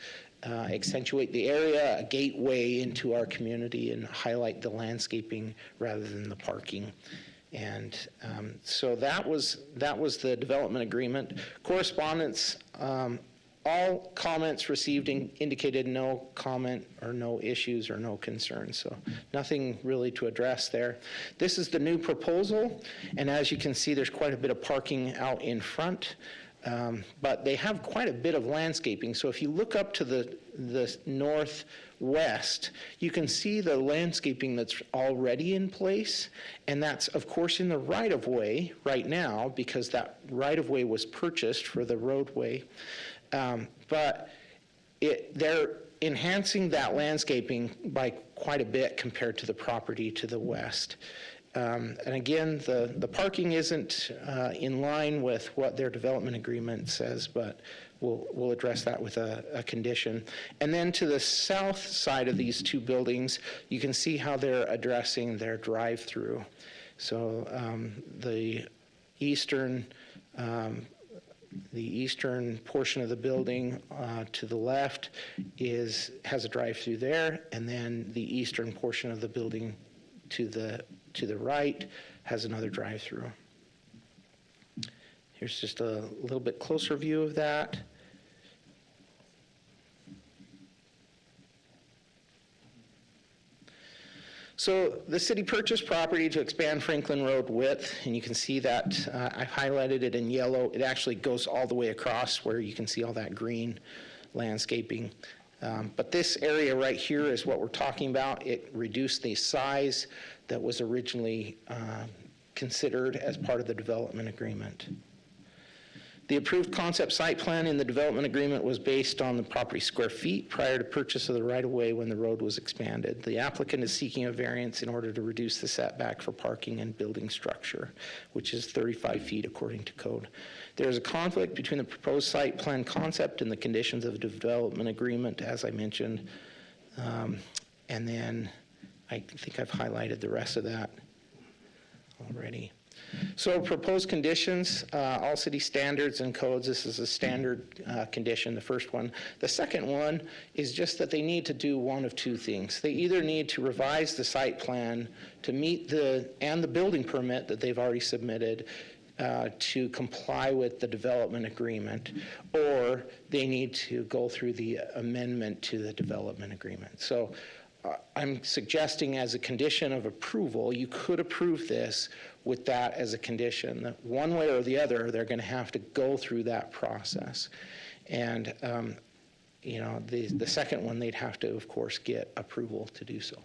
accentuate the area, a gateway into our community, and highlight the landscaping rather than the parking. And so that was the development agreement. Correspondence All comments received indicated no comment or no issues or no concerns, so nothing really to address there. This is the new proposal, and as you can see, there's quite a bit of parking out in front, but they have quite a bit of landscaping. So if you look up to the northwest, you can see the landscaping that's already in place, and that's, of course, in the right-of-way right now, because that right-of-way was purchased for the roadway. But they're enhancing that landscaping by quite a bit compared to the property to the west. And again, the parking isn't in line with what their development agreement says, but we'll address that with a condition. And then to the south side of these two buildings, you can see how they're addressing their drive-through. So the eastern portion of the building to the left has a drive-through there, and then the eastern portion of the building to the right has another drive-through. Here's just a little bit closer view of that. So the city purchased property to expand Franklin Road width, and you can see that I've highlighted it in yellow. It actually goes all the way across where you can see all that green landscaping. But this area right here is what we're talking about. It reduced the size that was originally considered as part of the development agreement. The approved concept site plan in the development agreement was based on the property square feet prior to purchase of the right-of-way when the road was expanded. The applicant is seeking a variance in order to reduce the setback for parking and building structure, which is 35 feet according to code. There is a conflict between the proposed site plan concept and the conditions of the development agreement, as I mentioned. And then I think I've highlighted the rest of that already. So proposed conditions, all city standards and codes. This is a standard condition, the first one. The second one is just that they need to do one of two things. They either need to revise the site plan to meet the building permit that they've already submitted to comply with the development agreement, or they need to go through the amendment to the development agreement. So I'm suggesting as a condition of approval, you could approve this with that as a condition. That one way or the other, they're going to have to go through that process. And, the second one, they'd have to, of course, get approval to do so.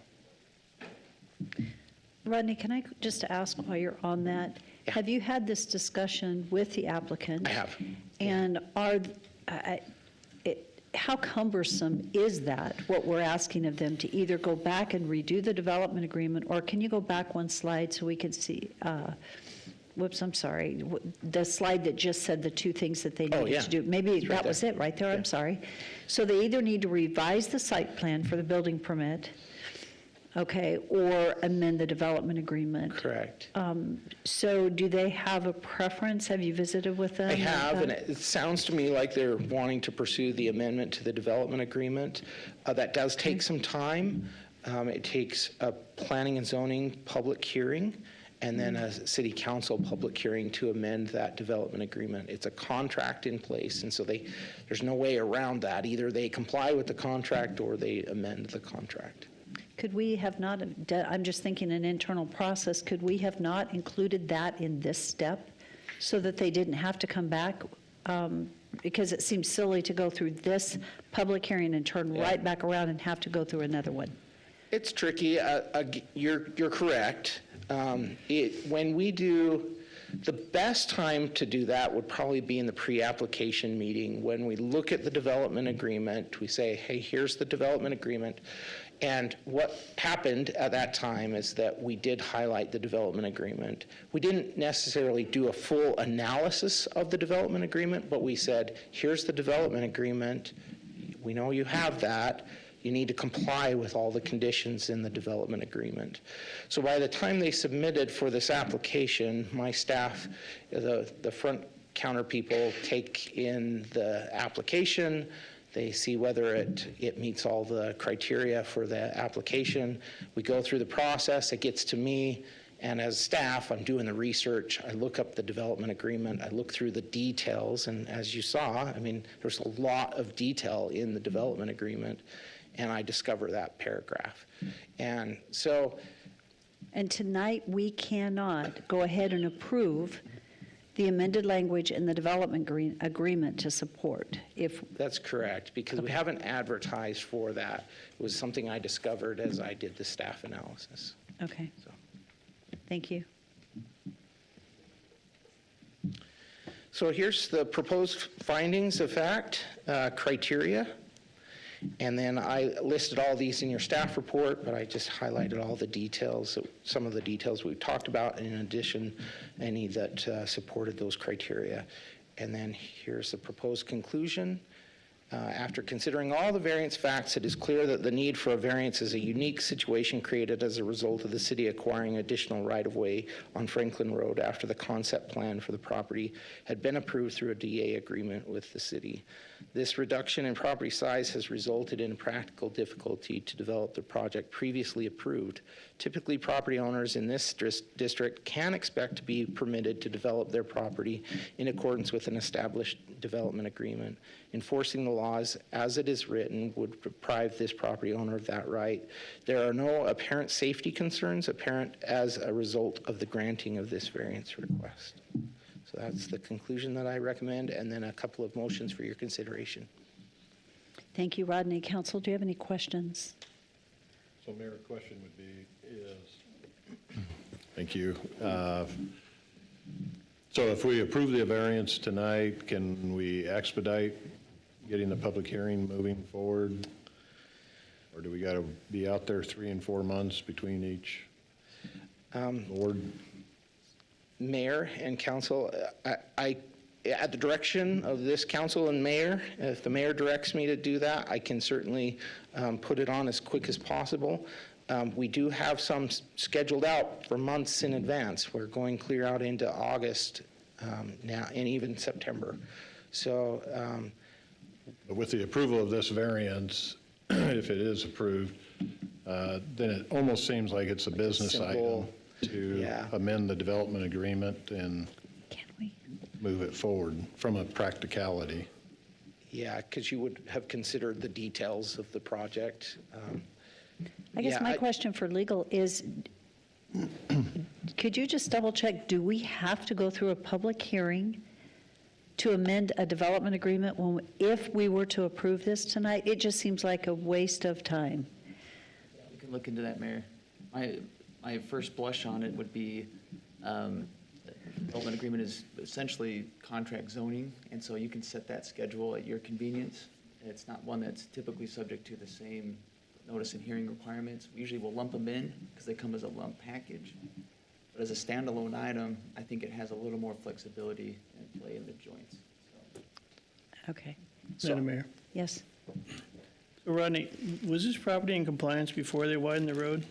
Rodney, can I just ask while you're on that, have you had this discussion with the applicant? I have. And how cumbersome is that, what we're asking of them to either go back and redo the development agreement, or can you go back one slide so we can see, whoops, I'm sorry, the slide that just said the two things that they needed to do. Maybe that was it right there, I'm sorry. So they either need to revise the site plan for the building permit, okay, or amend the development agreement. Correct. So do they have a preference? Have you visited with them? I have, and it sounds to me like they're wanting to pursue the amendment to the development agreement. That does take some time. It takes a planning and zoning public hearing, and then a city council public hearing to amend that development agreement. It's a contract in place, and so there's no way around that. Either they comply with the contract or they amend the contract. Could we have not, I'm just thinking an internal process, could we have not included that in this step so that they didn't have to come back? Because it seems silly to go through this public hearing and turn right back around and have to go through another one. It's tricky. You're correct. When we do, the best time to do that would probably be in the pre-application meeting. When we look at the development agreement, we say, hey, here's the development agreement. And what happened at that time is that we did highlight the development agreement. We didn't necessarily do a full analysis of the development agreement, but we said, here's the development agreement. We know you have that. You need to comply with all the conditions in the development agreement. So by the time they submitted for this application, my staff, the front counter people, take in the application. They see whether it meets all the criteria for the application. We go through the process. It gets to me, And as staff, I'm doing the research, I look up the development agreement, I look through the details, and as you saw, I mean, there's a lot of detail in the development agreement, and I discover that paragraph. And so... And tonight, we cannot go ahead and approve the amended language in the development agreement to support. That's correct, because we haven't advertised for that. It was something I discovered as I did the staff analysis. Okay. Thank you. So here's the proposed findings of fact, criteria. And then I listed all these in your staff report, but I just highlighted all the details, some of the details we've talked about, and in addition, any that supported those criteria. And then here's the proposed conclusion. After considering all the variance facts, it is clear that the need for a variance is a unique situation created as a result of the city acquiring additional right-of-way on Franklin Road after the concept plan for the property had been approved through a DA agreement with the city. This reduction in property size has resulted in practical difficulty to develop the project previously approved. Typically, property owners in this district can expect to be permitted to develop their property in accordance with an established development agreement. Enforcing the laws as it is written would deprive this property owner of that right. There are no apparent safety concerns apparent as a result of the granting of this variance request. So that's the conclusion that I recommend, and then a couple of motions for your consideration. Thank you, Rodney. Council, do you have any questions? So, Mayor, a question would be thank you. So if we approve the variance tonight, can we expedite getting the public hearing moving forward? Or do we got to be out there 3 and 4 months between each board? Mayor and council, I, at the direction of this council and mayor, if the mayor directs me to do that, I can certainly put it on as quick as possible. We do have some scheduled out for months in advance. We're going clear out into August now, and even September. So, but with the approval of this variance, if it is approved, then it almost seems like it's a business item to amend the development agreement and move it forward from a practicality. Yeah, because you would have considered the details of the project. I guess my question for legal is, could you just double check, do we have to go through a public hearing to amend a development agreement if we were to approve this tonight? It just seems like a waste of time. We can look into that, Mayor. My first blush on it would be the development agreement is essentially contract zoning, and so you can set that schedule at your convenience. It's not one that's typically subject to the same notice and hearing requirements. We usually will lump them in because they come as a lump package. But as a standalone item, I think it has a little more flexibility and play in the joints. Okay. Madam Mayor. Yes. So Rodney, was this property in compliance before they widened the road?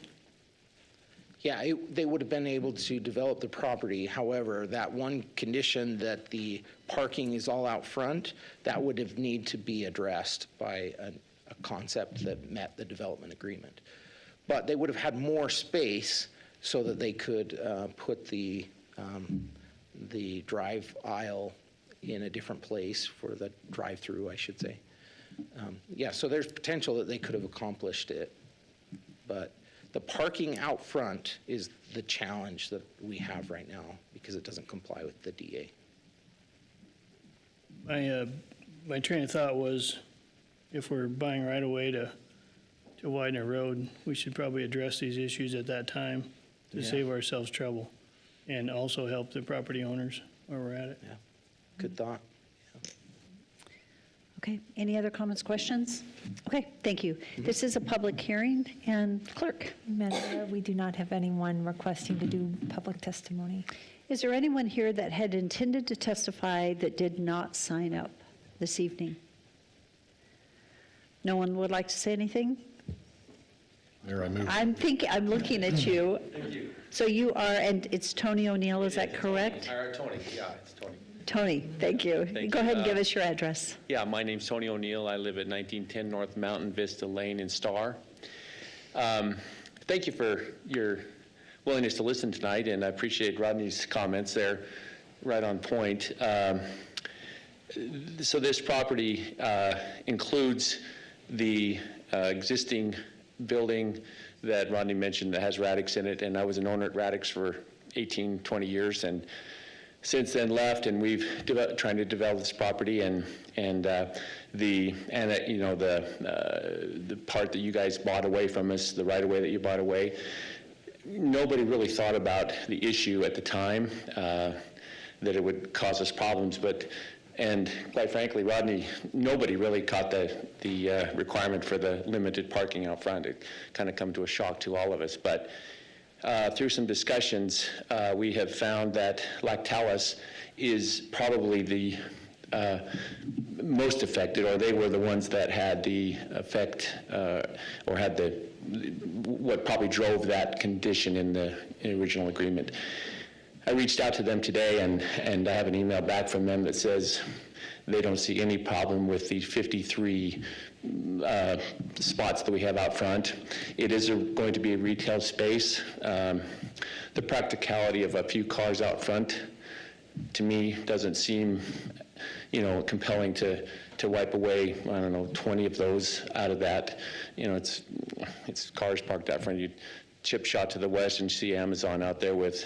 Yeah, they would have been able to develop the property. However, that one condition that the parking is all out front, that would have need to be addressed by a concept that met the development agreement. But they would have had more space so that they could put the drive aisle in a different place for the drive-through, I should say. Yeah, so there's potential that they could have accomplished it. But the parking out front is the challenge that we have right now because it doesn't comply with the DA. My train of thought was if we're buying right away to widen a road, we should probably address these issues at that time to save ourselves trouble and also help the property owners where we're at it. Yeah, good thought. Okay, any other comments, questions? Okay, thank you. This is a public hearing, and clerk. Madam Mayor, we do not have anyone requesting to do public testimony. Is there anyone here that had intended to testify that did not sign up this evening? No one would like to say anything? Mayor, I move. I'm looking at you. Thank you. So you are, and it's Tony O'Neill, is that correct? Tony, yeah, it's Tony. Tony, thank you. Go ahead and give us your address. Yeah, my name's Tony O'Neill. I live at 1910 North Mountain Vista Lane in Star. Thank you for your willingness to listen tonight, and I appreciate Rodney's comments there, right on point. So this property includes the existing building that Rodney mentioned that has Radix in it, and I was an owner at Radix for 18, 20 years, and since then left, and we've trying to develop this property, and the part that you guys bought away from us, the right of way that you bought away, nobody really thought about the issue at the time, that it would cause us problems, and quite frankly, Rodney, nobody really caught the requirement for the limited parking out front. It kind of come to a shock to all of us. But through some discussions, we have found that Lactalis is probably the most affected, or they were the ones that had the effect, or had what probably drove that condition in the original agreement. I reached out to them today, and I have an email back from them that says they don't see any problem with the 53 spots that we have out front. It is going to be a retail space. The practicality of a few cars out front, to me, doesn't seem, compelling to wipe away, 20 of those out of that. It's cars parked out front. You chip shot to the west and see Amazon out there with,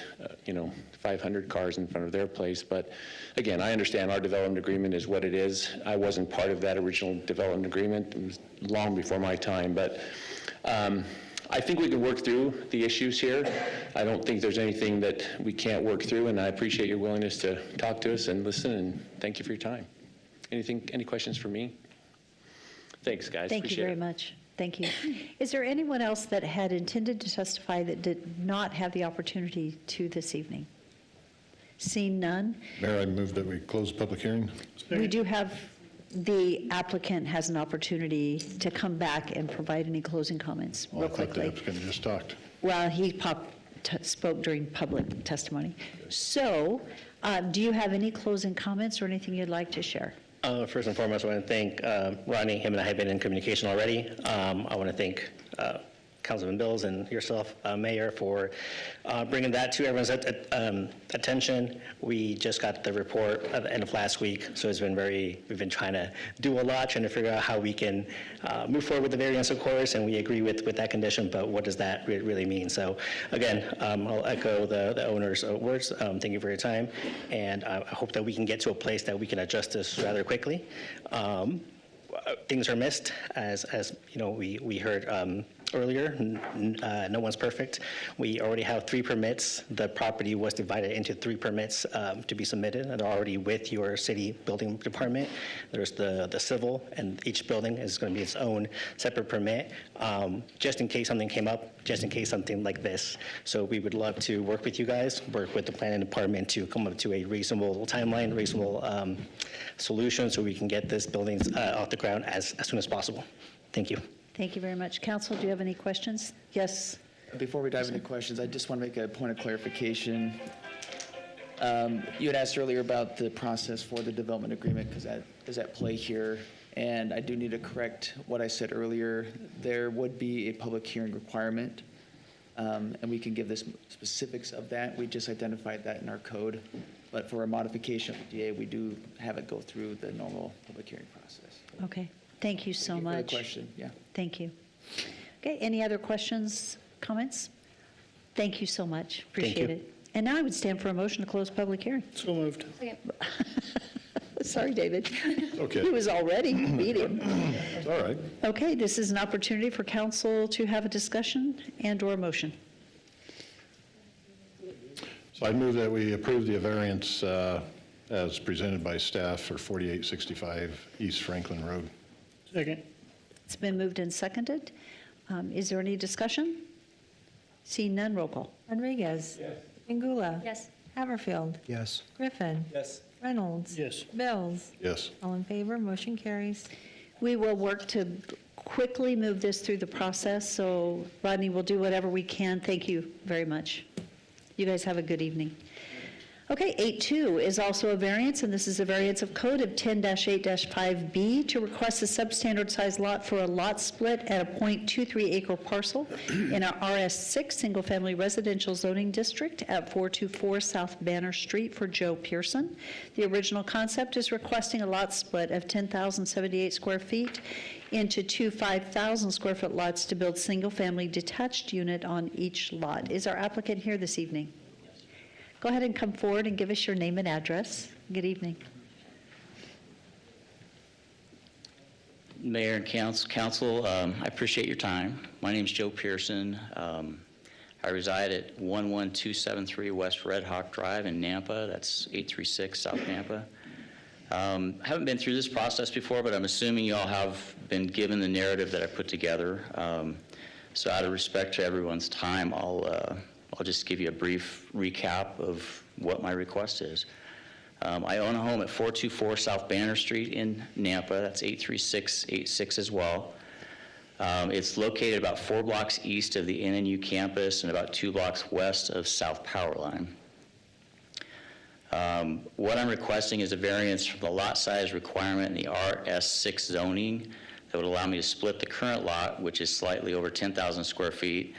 500 cars in front of their place. But again, I understand our development agreement is what it is. I wasn't part of that original development agreement. It was long before my time. But I think we can work through the issues here. I don't think there's anything that we can't work through, and I appreciate your willingness to talk to us and listen, and thank you for your time. Any questions for me? Thanks, guys. Thank you very much. Thank you. Is there anyone else that had intended to testify that did not have the opportunity to this evening? Seeing none. Mayor, I move that we close the public hearing. We do have, the applicant has an opportunity to come back and provide any closing comments real quickly. I thought the applicant just talked. Well, he spoke during public testimony. So, do you have any closing comments or anything you'd like to share? First and foremost, I want to thank Rodney. Him and I have been in communication already. I want to thank Councilman Bills and yourself, Mayor, for bringing that to everyone's attention. We just got the report at the end of last week, so it's been we've been trying to do a lot, trying to figure out how we can move forward with the variance, of course, and we agree with that condition, but what does that really mean? So again, I'll echo the owner's words. Thank you for your time, and I hope that we can get to a place that we can adjust this rather quickly. Things are missed, as we heard earlier. No one's perfect. We already have 3 permits. The property was divided into 3 permits to be submitted, and they're already with your city building department. There's the civil, and each building is going to be its own separate permit, just in case something came up, just in case something like this. So we would love to work with you guys, work with the planning department to come up to a reasonable timeline, reasonable solution, so we can get this building off the ground as soon as possible. Thank you. Thank you very much. Council, do you have any questions? Yes. Before we dive into questions, I just want to make a point of clarification. You had asked earlier about the process for the development agreement, because that is at play here. And I do need to correct what I said earlier. There would be a public hearing requirement, and we can give the specifics of that. We just identified that in our code. But for a modification of the DA, we do have it go through the normal public hearing process. Okay. Thank you so much. For the question, yeah. Thank you. Okay, any other questions, comments? Thank you so much. Appreciate it. And now I would stand for a motion to close public hearing. So moved. Sorry, David. Okay. He was already beat him. It's all right. Okay, this is an opportunity for council to have a discussion and/or a motion. So I move that we approve the variance as presented by staff for 4865 East Franklin Road. Second. It's been moved and seconded. Is there any discussion? Seeing none, roll call. Rodriguez. Yes. Angula. Yes. Haverfield. Yes. Griffin. Yes. Reynolds. Yes. Bills. Yes. All in favor, motion carries. We will work to quickly move this through the process, so Rodney will do whatever we can. Thank you very much. You guys have a good evening. Okay, 8.2 is also a variance, and this is a variance of code of 10-8-5B to request a substandard size lot for a lot split at a .23 acre parcel in our RS6 single-family residential zoning district at 424 South Banner Street for Joe Pearson. The original concept is requesting a lot split of 10,078 square feet into two 5,000 square foot lots to build single-family detached unit on each lot. Is our applicant here this evening? Go ahead and come forward and give us your name and address. Good evening. Mayor and council, I appreciate your time. My name is Joe Pearson. I reside at 11273 West Red Hawk Drive in Nampa. That's 836 South Nampa. I haven't been through this process before, but I'm assuming you all have been given the narrative that I put together. So out of respect to everyone's time, I'll just give you a brief recap of what my request is. I own a home at 424 South Banner Street in Nampa. That's 83686 as well. It's located about 4 blocks east of the NNU campus and about 2 blocks west of South Powerline. What I'm requesting is a variance from the lot size requirement in the RS6 zoning that would allow me to split the current lot, which is slightly over 10,000 square feet.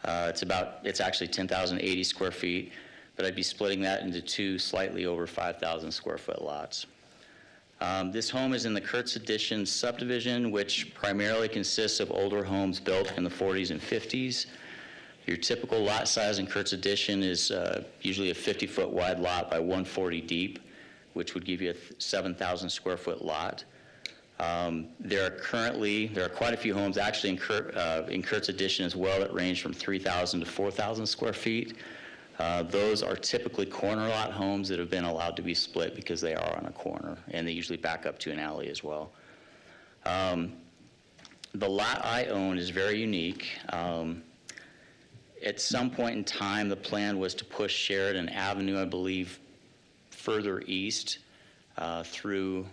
It's actually 10,080 square feet, but I'd be splitting that into two slightly over 5,000 square foot lots. This home is in the Kurtz Addition subdivision, which primarily consists of older homes built in the 40s and 50s. Your typical lot size in Kurtz Addition is usually a 50-foot wide lot by 140 deep, which would give you a 7,000 square foot lot. There are quite a few homes actually in Kurtz Addition as well that range from 3,000 to 4,000 square feet. Those are typically corner lot homes that have been allowed to be split because they are on a corner, and they usually back up to an alley as well. The lot I own is very unique. At some point in time, the plan was to push Sheridan Avenue, I believe, further east through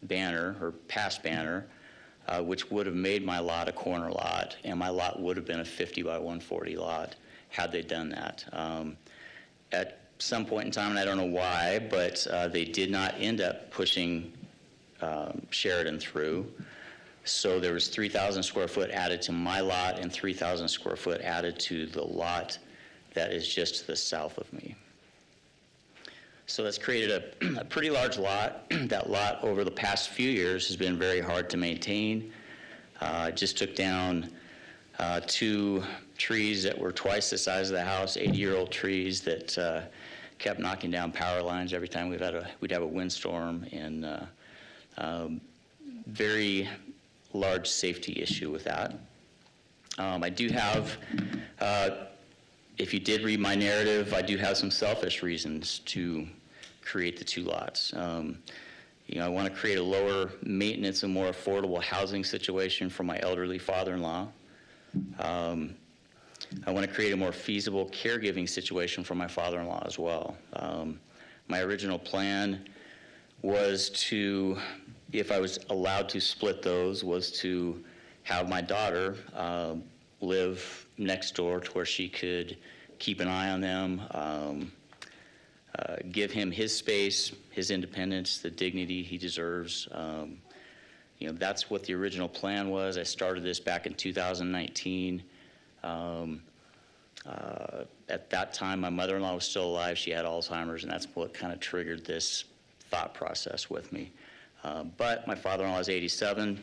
Banner, or past Banner, which would have made my lot a corner lot, and my lot would have been a 50 by 140 lot had they done that. At some point in time, and I don't know why, but they did not end up pushing Sheridan through. So there was 3,000 square foot added to my lot and 3,000 square foot added to the lot that is just to the south of me. So that's created a pretty large lot. That lot over the past few years has been very hard to maintain. Just took down 2 trees that were twice the size of the house, 80-year-old trees that kept knocking down power lines every time we'd have a windstorm, and very large safety issue with that. I do have, if you did read my narrative, I do have some selfish reasons to create the 2 lots. I want to create a lower maintenance and more affordable housing situation for my elderly father-in-law. I want to create a more feasible caregiving situation for my father-in-law as well. My original plan was to, if I was allowed to split those, was to have my daughter live next door to where she could keep an eye on them, give him his space, his independence, the dignity he deserves. That's what the original plan was. I started this back in 2019. At that time, my mother-in-law was still alive. She had Alzheimer's, and that's what kind of triggered this thought process with me. But my father-in-law is 87.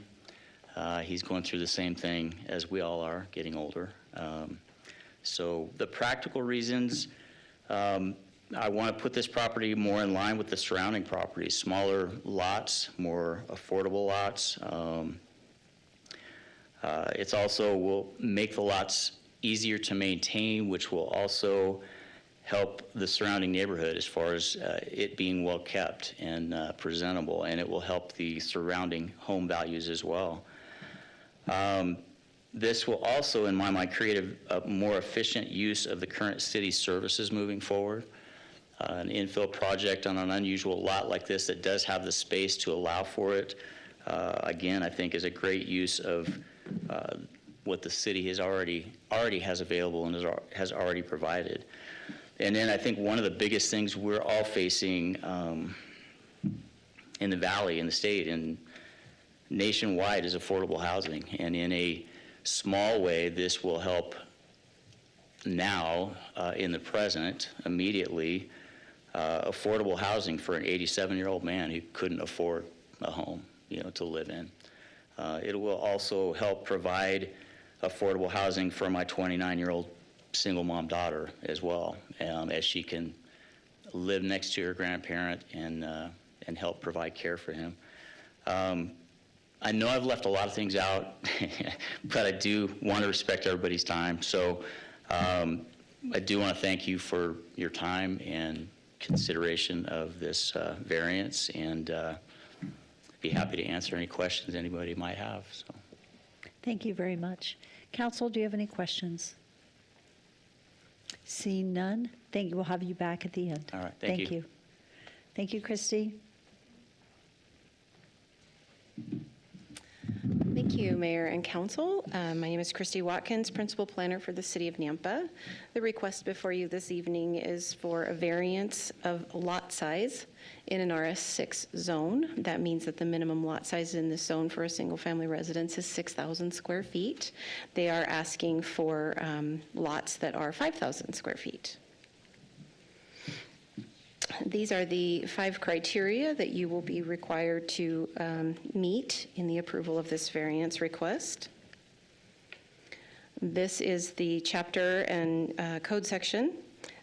He's going through the same thing as we all are, getting older. So the practical reasons, I want to put this property more in line with the surrounding properties, smaller lots, more affordable lots. It's also will make the lots easier to maintain, which will also help the surrounding neighborhood as far as it being well kept and presentable, and it will help the surrounding home values as well. This will also, in my mind, create a more efficient use of the current city services moving forward. An infill project on an unusual lot like this that does have the space to allow for it, again, I think is a great use of what the city has already has available and has already provided. And then I think one of the biggest things we're all facing in the valley, in the state, and nationwide is affordable housing. And in a small way, this will help now, in the present, immediately, affordable housing for an 87-year-old man who couldn't afford a home, to live in. It will also help provide affordable housing for my 29-year-old single mom daughter as well, as she can live next to her grandparent and help provide care for him. I know I've left a lot of things out, but I do want to respect everybody's time. So I do want to thank you for your time and consideration of this variance, and be happy to answer any questions anybody might have. So. Thank you very much. Council, do you have any questions? Seeing none, thank you. We'll have you back at the end. All right, thank you. Thank you, Christy. Thank you, Mayor and Council. My name is Christy Watkins, Principal Planner for the City of Nampa. The request before you this evening is for a variance of lot size in an RS6 zone. That means that the minimum lot size in this zone for a single-family residence is 6,000 square feet. They are asking for lots that are 5,000 square feet. These are the 5 criteria that you will be required to meet in the approval of this variance request. This is the chapter and code section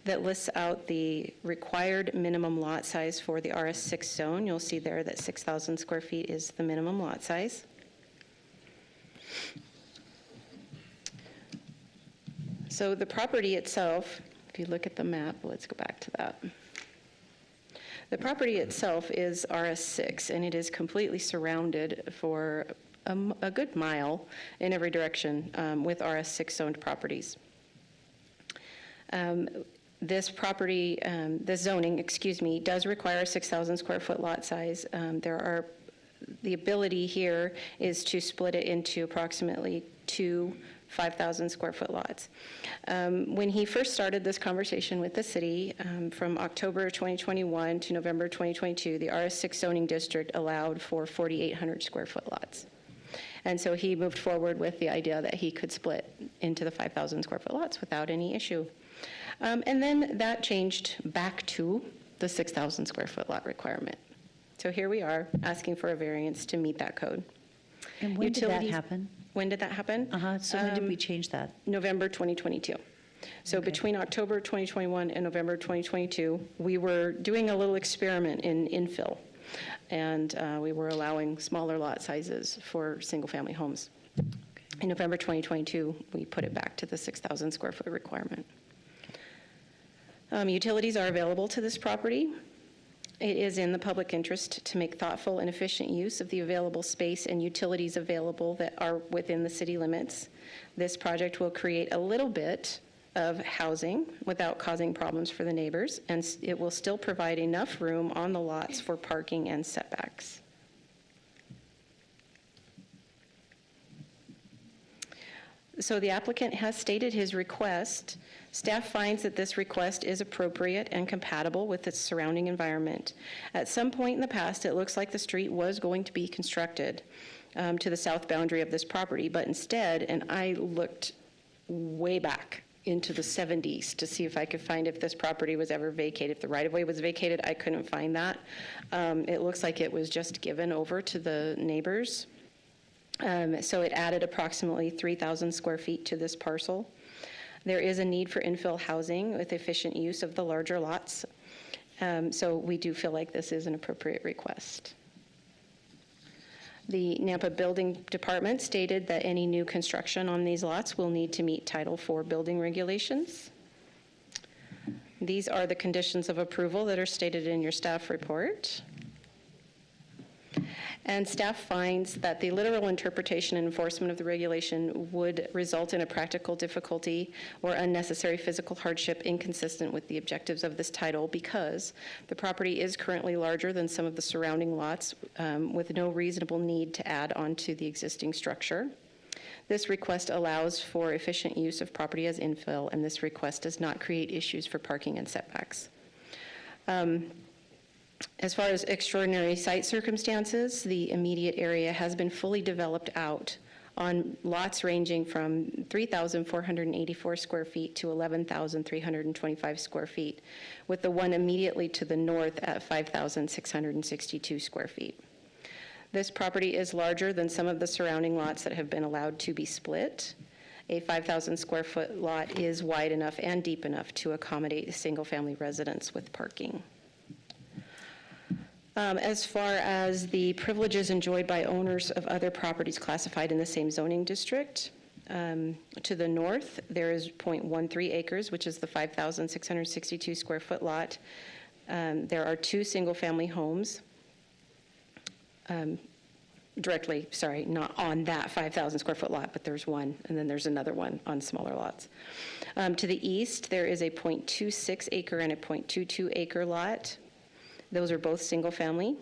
that lists out the required minimum lot size for the RS6 zone. You'll see there that 6,000 square feet is the minimum lot size. So the property itself, if you look at the map, let's go back to that. The property itself is RS6, and it is completely surrounded for a good mile in every direction with RS6 zoned properties. This property, this zoning, does require a 6,000 square foot lot size. The ability here is to split it into approximately 2 5,000 square foot lots. When he first started this conversation with the city, from October 2021 to November 2022, the RS6 zoning district allowed for 4,800 square foot lots. And so he moved forward with the idea that he could split into the 5,000 square foot lots without any issue. And then that changed back to the 6,000 square foot lot requirement. So here we are asking for a variance to meet that code. And when did that happen? When did that happen? So when did we change that? November 2022. So between October 2021 and November 2022, we were doing a little experiment in infill, and we were allowing smaller lot sizes for single-family homes. In November 2022, we put it back to the 6,000 square foot requirement. Utilities are available to this property. It is in the public interest to make thoughtful and efficient use of the available space and utilities available that are within the city limits. This project will create a little bit of housing without causing problems for the neighbors, and it will still provide enough room on the lots for parking and setbacks. So the applicant has stated his request. Staff finds that this request is appropriate and compatible with its surrounding environment. At some point in the past, it looks like the street was going to be constructed to the south boundary of this property, but instead, and I looked way back into the 70s to see if I could find if this property was ever vacated. If the right-of-way was vacated, I couldn't find that. It looks like it was just given over to the neighbors. So it added approximately 3,000 square feet to this parcel. There is a need for infill housing with efficient use of the larger lots. So we do feel like this is an appropriate request. The Nampa Building Department stated that any new construction on these lots will need to meet Title IV building regulations. These are the conditions of approval that are stated in your staff report. And staff finds that the literal interpretation and enforcement of the regulation would result in a practical difficulty or unnecessary physical hardship inconsistent with the objectives of this title because the property is currently larger than some of the surrounding lots with no reasonable need to add on to the existing structure. This request allows for efficient use of property as infill, and this request does not create issues for parking and setbacks. As far as extraordinary site circumstances, the immediate area has been fully developed out on lots ranging from 3,484 square feet to 11,325 square feet, with the one immediately to the north at 5,662 square feet. This property is larger than some of the surrounding lots that have been allowed to be split. A 5,000 square foot lot is wide enough and deep enough to accommodate single-family residents with parking. As far as the privileges enjoyed by owners of other properties classified in the same zoning district, to the north, there is 0.13 acres, which is the 5,662 square foot lot. There are 2 single-family homes directly, sorry, not on that 5,000 square foot lot, but there's one, and then there's another one on smaller lots. To the east, there is a 0.26 acre and a 0.22 acre lot. Those are both single family.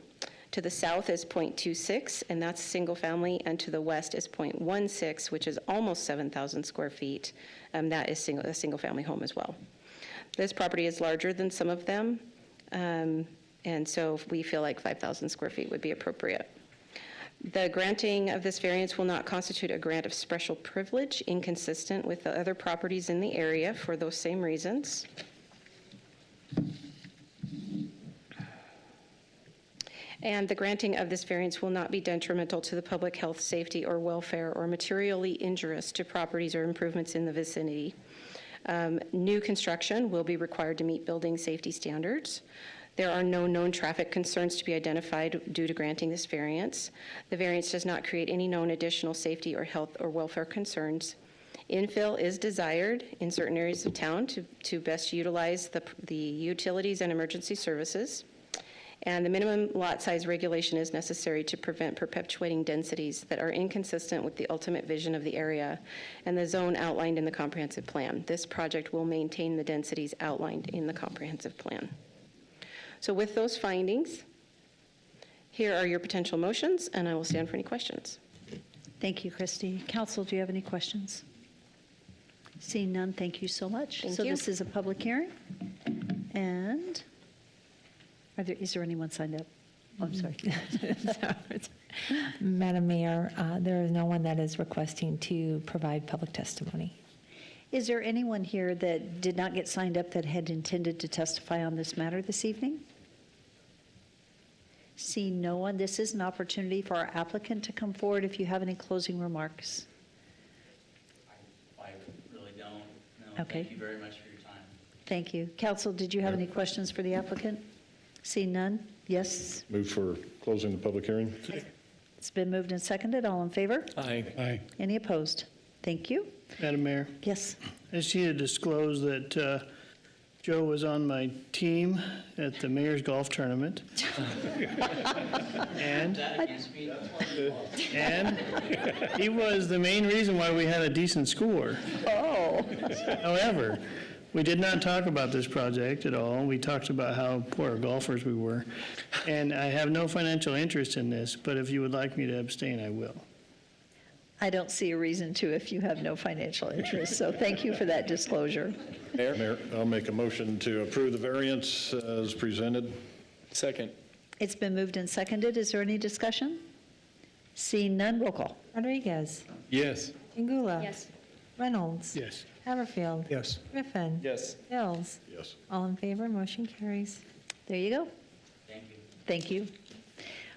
To the south is 0.26, and that's single family, and to the west is 0.16, which is almost 7,000 square feet. That is a single family home as well. This property is larger than some of them, and so we feel like 5,000 square feet would be appropriate. The granting of this variance will not constitute a grant of special privilege, inconsistent with the other properties in the area for those same reasons. And the granting of this variance will not be detrimental to the public health, safety, or welfare, or materially injurious to properties or improvements in the vicinity. New construction will be required to meet building safety standards. There are no known traffic concerns to be identified due to granting this variance. The variance does not create any known additional safety or health or welfare concerns. Infill is desired in certain areas of town to best utilize the utilities and emergency services. And the minimum lot size regulation is necessary to prevent perpetuating densities that are inconsistent with the ultimate vision of the area and the zone outlined in the comprehensive plan. This project will maintain the densities outlined in the comprehensive plan. So with those findings, here are your potential motions, and I will stand for any questions. Thank you, Christy. Council, do you have any questions? Seeing none, thank you so much. Thank so you. This is a public hearing, and is there anyone signed up? Oh, I'm sorry. Madam Mayor, there is no one that is requesting to provide public testimony. Is there anyone here that did not get signed up that had intended to testify on this matter this evening? Seeing no one, this is an opportunity for our applicant to come forward if you have any closing remarks. I really don't. No, Okay. Thank you very much for your time. Thank you. Council, did you have any questions for the applicant? Seeing none? Yes? Move for closing the public hearing? It's been moved and seconded. All in favor? Aye. Aye. Any opposed? Thank you. Madam Mayor, Yes. I just need to disclose that Joe was on my team at the mayor's golf tournament. And he was the main reason why we had a decent score. Oh. However, we did not talk about this project at all. We talked about how poor golfers we were. And I have no financial interest in this, but if you would like me to abstain, I will. I don't see a reason to if you have no financial interest, so thank you for that disclosure. Mayor, I'll make a motion to approve the variance as presented. Second. It's been moved and seconded. Is there any discussion? Seeing none, roll call. Rodriguez. Yes. Ingula. Yes. Reynolds. Yes. Haverfield. Yes. Griffin. Yes. Hills. Yes. All in favor, motion carries. There you go. Thank you. Thank you.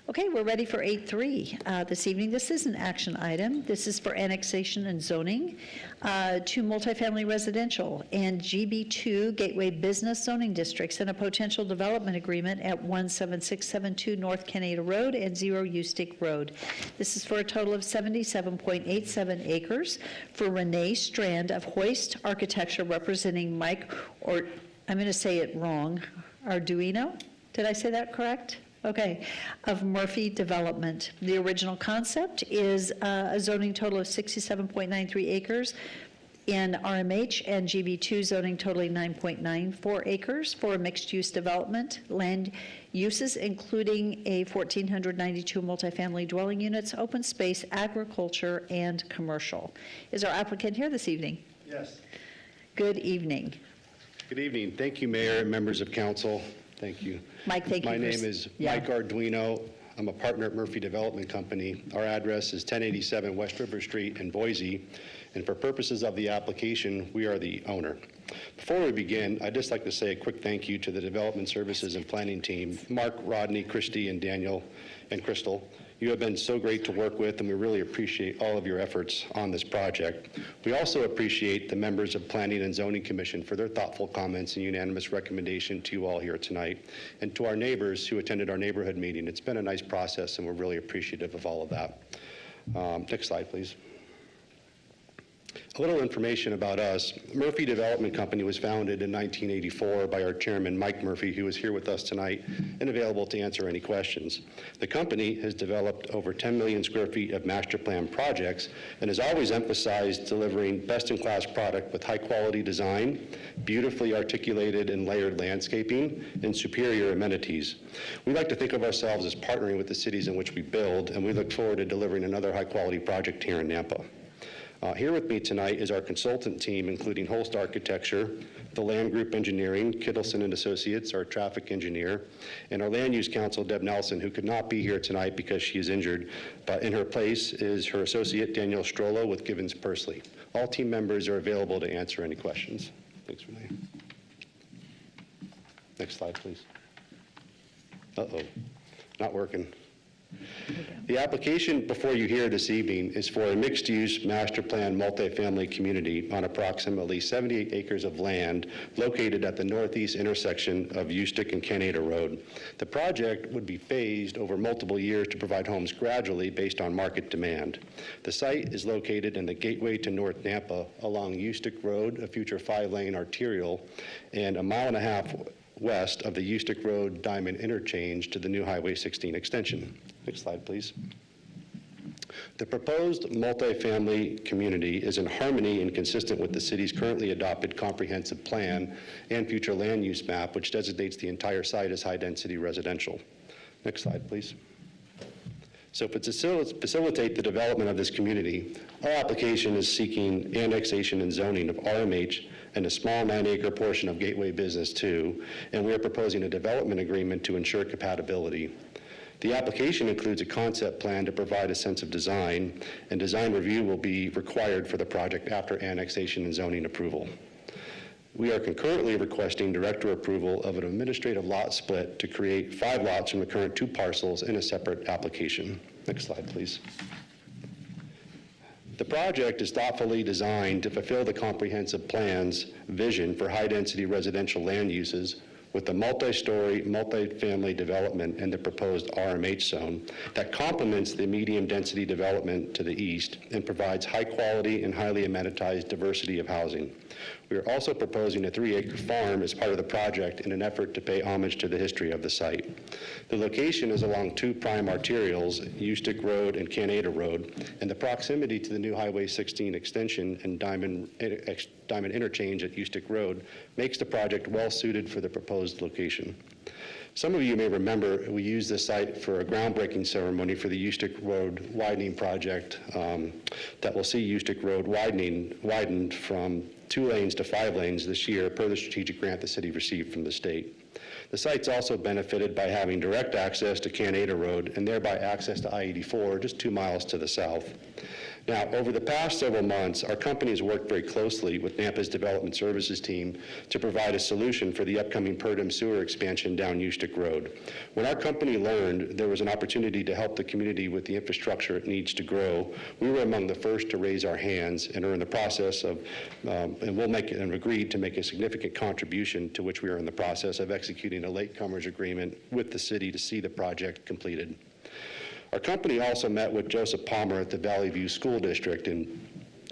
Okay, we're ready for 8.3 this evening. This is an action item. This is for annexation and zoning to multifamily residential and GB2 Gateway Business Zoning Districts and a potential development agreement at 17672 North Canada Road and 0 Ustick Road. This is for a total of 77.87 acres for Renee Strand of Hoist Architecture representing Mike, or I'm going to say it wrong, Arduino? Did I say that correct? Okay, of Murphy Development. The original concept is a zoning total of 67.93 acres in RMH and GB2 zoning totaling 9.94 acres for a mixed-use development. Land uses including a 1,492 multifamily dwelling units, open space, agriculture, and commercial. Is our applicant here this evening? Yes. Good evening. Good evening. Thank you, Mayor and members of council. Thank you. Mike, thank you. My name is Mike Arduino. I'm a partner at Murphy Development Company. Our address is 1087 West River Street in Boise, and for purposes of the application, we are the owner. Before we begin, I'd just like to say a quick thank you to the Development Services and Planning team, Mark, Rodney, Christy, and Daniel, and Crystal. You have been so great to work with, and we really appreciate all of your efforts on this project. We also appreciate the members of Planning and Zoning Commission for their thoughtful comments and unanimous recommendation to you all here tonight, and to our neighbors who attended our neighborhood meeting. It's been a nice process, and we're really appreciative of all of that. Next slide, please. A little information about us. Murphy Development Company was founded in 1984 by our chairman, Mike Murphy, who is here with us tonight and available to answer any questions. The company has developed over 10 million square feet of master plan projects and has always emphasized delivering best-in-class product with high-quality design, beautifully articulated and layered landscaping, and superior amenities. We like to think of ourselves as partnering with the cities in which we build, and we look forward to delivering another high-quality project here in Nampa. Here with me tonight is our consultant team, including Holst Architecture, the Land Group Engineering, Kittleson and Associates, our traffic engineer, and our Land Use Counsel, Deb Nelson, who could not be here tonight because she is injured, but in her place is her associate, Danielle Strollo, with Givens Pursley. All team members are available to answer any questions. Thanks, Renee. Next slide, please. Uh-oh, not working. The application before you here this evening is for a mixed-use master plan multifamily community on approximately 78 acres of land located at the northeast intersection of Eustic and Canada Road. The project would be phased over multiple years to provide homes gradually based on market demand. The site is located in the gateway to North Nampa along Eustic Road, a future 5-lane arterial, and 1.5 miles west of the Eustic Road Diamond Interchange to the new Highway 16 extension. Next slide, please. The proposed multifamily community is in harmony and consistent with the city's currently adopted comprehensive plan and future land use map, which designates the entire site as high-density residential. Next slide, please. So to facilitate the development of this community, our application is seeking annexation and zoning of RMH and a small 9-acre portion of Gateway Business 2, and we are proposing a development agreement to ensure compatibility. The application includes a concept plan to provide a sense of design, and design review will be required for the project after annexation and zoning approval. We are concurrently requesting director approval of an administrative lot split to create 5 lots from the current 2 parcels in a separate application. Next slide, please. The project is thoughtfully designed to fulfill the comprehensive plan's vision for high-density residential land uses with the multi-story, multi-family development in the proposed RMH zone that complements the medium-density development to the east and provides high-quality and highly amenitized diversity of housing. We are also proposing a 3-acre farm as part of the project in an effort to pay homage to the history of the site. The location is along 2 prime arterials, Eustic Road and Canada Road, and the proximity to the new Highway 16 extension and Diamond Interchange at Eustic Road makes the project well-suited for the proposed location. Some of you may remember we used this site for a groundbreaking ceremony for the Eustic Road widening project that will see Eustic Road widened from 2 lanes to 5 lanes this year per the strategic grant the city received from the state. The site's also benefited by having direct access to Canada Road and thereby access to I-84 just 2 miles to the south. Now, over the past several months, our company has worked very closely with Nampa's Development Services team to provide a solution for the upcoming Purdom sewer expansion down Eustic Road. When our company learned there was an opportunity to help the community with the infrastructure it needs to grow, we were among the first to raise our hands and are in the process of, and agreed to make a significant contribution, to which we are in the process of executing a latecomers agreement with the city to see the project completed. Our company also met with Joseph Palmer at the Valley View School District, and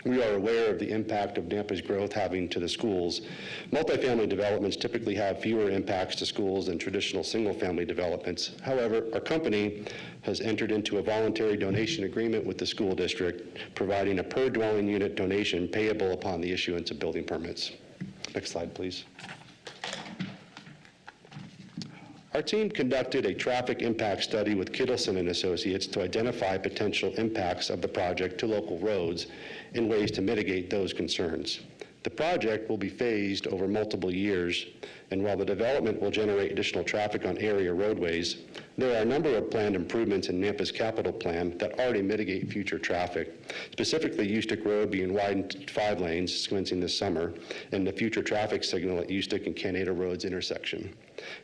We are aware of the impact of Nampa's growth having to the schools. Multifamily developments typically have fewer impacts to schools than traditional single-family developments. However, our company has entered into a voluntary donation agreement with the school district, providing a per-dwelling unit donation payable upon the issuance of building permits. Next slide, please. Our team conducted a traffic impact study with Kittleson and Associates to identify potential impacts of the project to local roads and ways to mitigate those concerns. The project will be phased over multiple years, and while the development will generate additional traffic on area roadways, there are a number of planned improvements in Nampa's capital plan that already mitigate future traffic, specifically Ustick Road being widened to 5 lanes commencing this summer, and the future traffic signal at Ustick and Canada Roads intersection.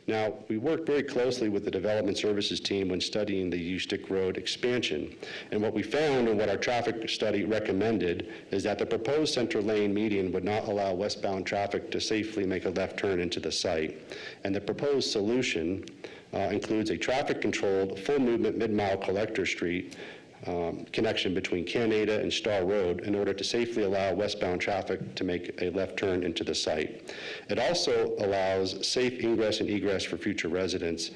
Now, we worked very closely with the development services team when studying the Ustick Road expansion, and what we found and what our traffic study recommended is that the proposed center lane median would not allow westbound traffic to safely make a left turn into the site, and the proposed solution includes a traffic-controlled, full-movement mid-mile collector street connection between Canada and Star Road in order to safely allow westbound traffic to make a left turn into the site. It also allows safe ingress and egress for future residents.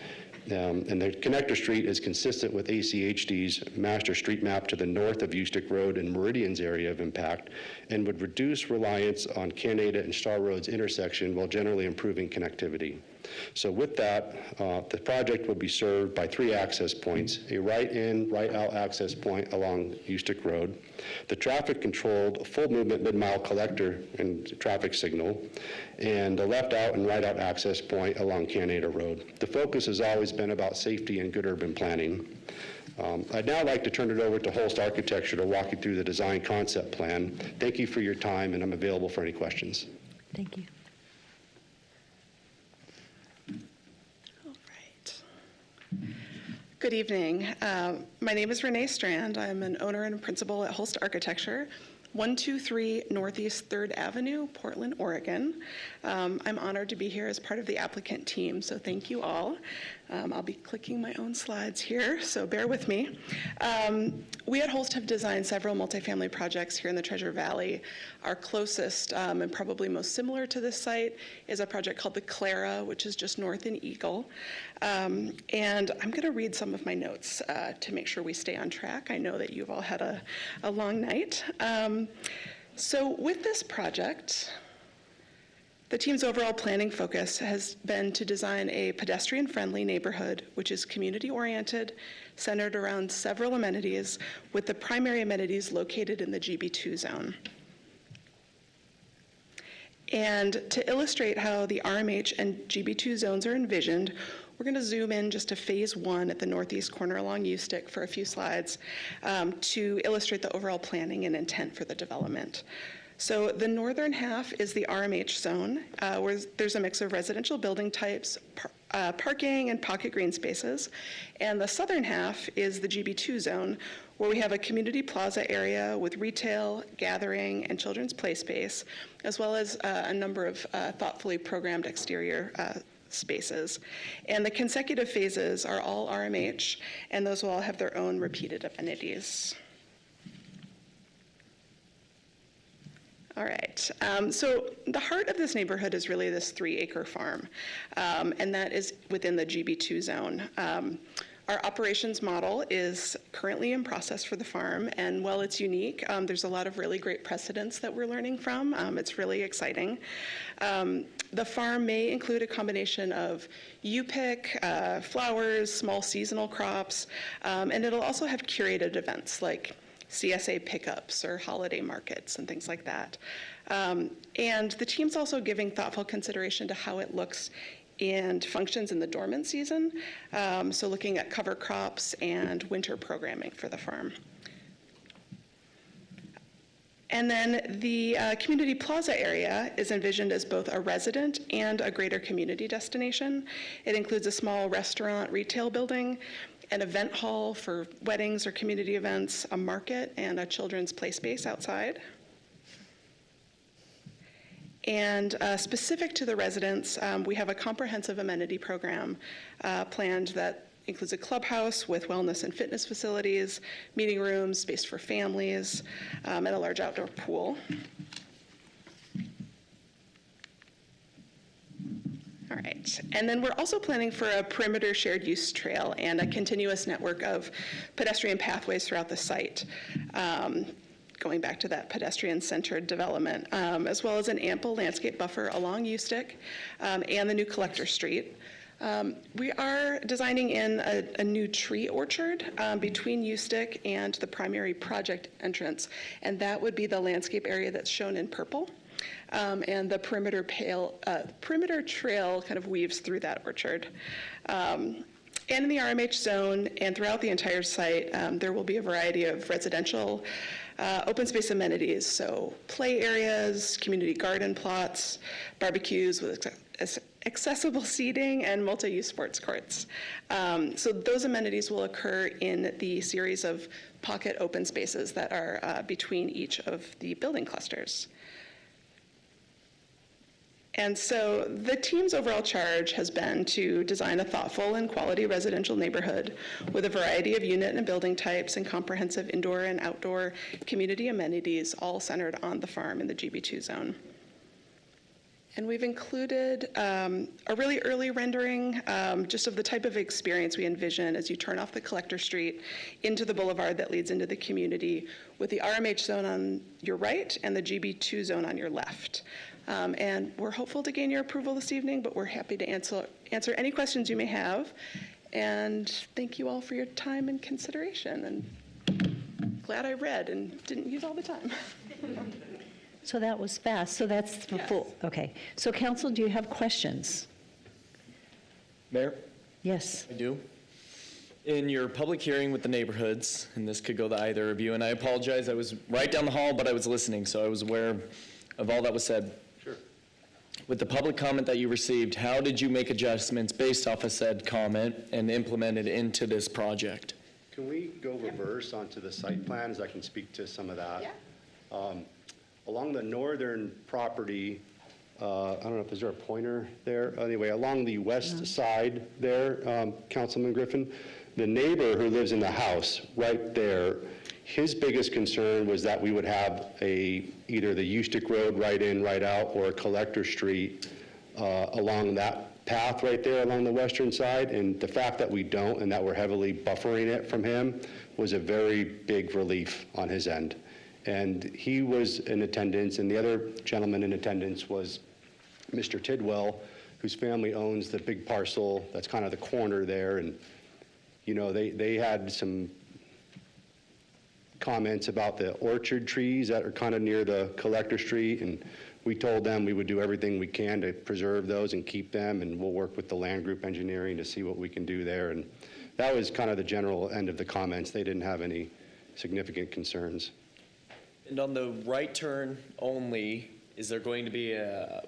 And the connector street is consistent with ACHD's master street map to the north of Ustick Road and Meridian's area of impact, and would reduce reliance on Canada and Star Road's intersection while generally improving connectivity. So with that, the project will be served by 3 access points: a right-in, right-out access point along Ustick Road, the traffic-controlled full-movement mid-mile collector and traffic signal, and a left-out and right-out access point along Canada Road. The focus has always been about safety and good urban planning. I'd now like to turn it over to Holst Architecture to walk you through the design concept plan. Thank you for your time, and I'm available for any questions. Thank you. Good evening. My name is Renee Strand. I'm an owner and principal at Holst Architecture, 123 Northeast 3rd Avenue, Portland, Oregon. I'm honored to be here as part of the applicant team, so thank you all. I'll be clicking my own slides here, so bear with me. We at Holst have designed several multifamily projects here in the Treasure Valley. Our closest and probably most similar to this site is a project called the Clara, which is just north in Eagle. And I'm going to read some of my notes to make sure we stay on track. I know that you've all had a long night. So with this project, the team's overall planning focus has been to design a pedestrian-friendly neighborhood, which is community-oriented, centered around several amenities, with the primary amenities located in the GB2 zone. And to illustrate how the RMH and GB2 zones are envisioned, we're going to zoom in just to phase 1 at the northeast corner along Ustick for a few slides to illustrate the overall planning and intent for the development. So the northern half is the RMH zone, where there's a mix of residential building types, parking, and pocket green spaces. And the southern half is the GB2 zone, where we have a community plaza area with retail, gathering, and children's play space, as well as a number of thoughtfully programmed exterior spaces. And the consecutive phases are all RMH, and those will all have their own repeated amenities. All right, so the heart of this neighborhood is really this 3-acre farm, and that is within the GB2 zone. Our operations model is currently in process for the farm, and while it's unique, there's a lot of really great precedents that we're learning from. It's really exciting. The farm may include a combination of U-pick, flowers, small seasonal crops, and it'll also have curated events like CSA pickups or holiday markets and things like that. And the team's also giving thoughtful consideration to how it looks and functions in the dormant season, so looking at cover crops and winter programming for the farm. And then the community plaza area is envisioned as both a resident and a greater community destination. It includes a small restaurant, retail building, an event hall for weddings or community events, a market, and a children's play space outside. And specific to the residents, we have a comprehensive amenity program planned that includes a clubhouse with wellness and fitness facilities, meeting rooms, space for families, and a large outdoor pool. All right, and then we're also planning for a perimeter shared use trail and a continuous network of pedestrian pathways throughout the site, going back to that pedestrian-centered development, as well as an ample landscape buffer along Ustick and the new Collector Street. We are designing in a new tree orchard between Ustick and the primary project entrance, and that would be the landscape area that's shown in purple. And the perimeter trail kind of weaves through that orchard. And in the RMH zone and throughout the entire site, there will be a variety of residential open space amenities, so play areas, community garden plots, barbecues with accessible seating, and multi-use sports courts. So those amenities will occur in the series of pocket open spaces that are between each of the building clusters. And so the team's overall charge has been to design a thoughtful and quality residential neighborhood with a variety of unit and building types and comprehensive indoor and outdoor community amenities, all centered on the farm in the GB2 zone. And we've included a really early rendering just of the type of experience we envision as you turn off the Collector Street into the boulevard that leads into the community, with the RMH zone on your right and the GB2 zone on your left. And we're hopeful to gain your approval this evening, but we're happy to answer any questions you may have. And thank you all for your time and consideration. And glad I read and didn't use all the time. So that was fast. So that's the full. Okay. So council, do you have questions? Mayor? Yes. I do. In your public hearing with the neighborhoods, and this could go to either of you, and I apologize, I was right down the hall, but I was listening, so I was aware of all that was said. Sure. With the public comment that you received, how did you make adjustments based off of said comment and implement it into this project? Can we go reverse onto the site plans? I can speak to some of that. Yeah. Along the northern property, I don't know if there's a pointer there. Anyway, along the west side there, Councilman Griffin, the neighbor who lives in the house right there, his biggest concern was that we would have either the Ustick Road right in, right out, or a Collector Street along that path right there along the western side. And the fact that we don't and that we're heavily buffering it from him was a very big relief on his end. And he was in attendance, and the other gentleman in attendance was Mr. Tidwell, whose family owns the big parcel that's kind of the corner there. And, you know, they had some comments about the orchard trees that are kind of near the Collector Street, and we told them we would do everything we can to preserve those and keep them, and we'll work with the land group engineering to see what we can do there. And that was kind of the general end of the comments. They didn't have any significant concerns. And on the right turn only, is there going to be a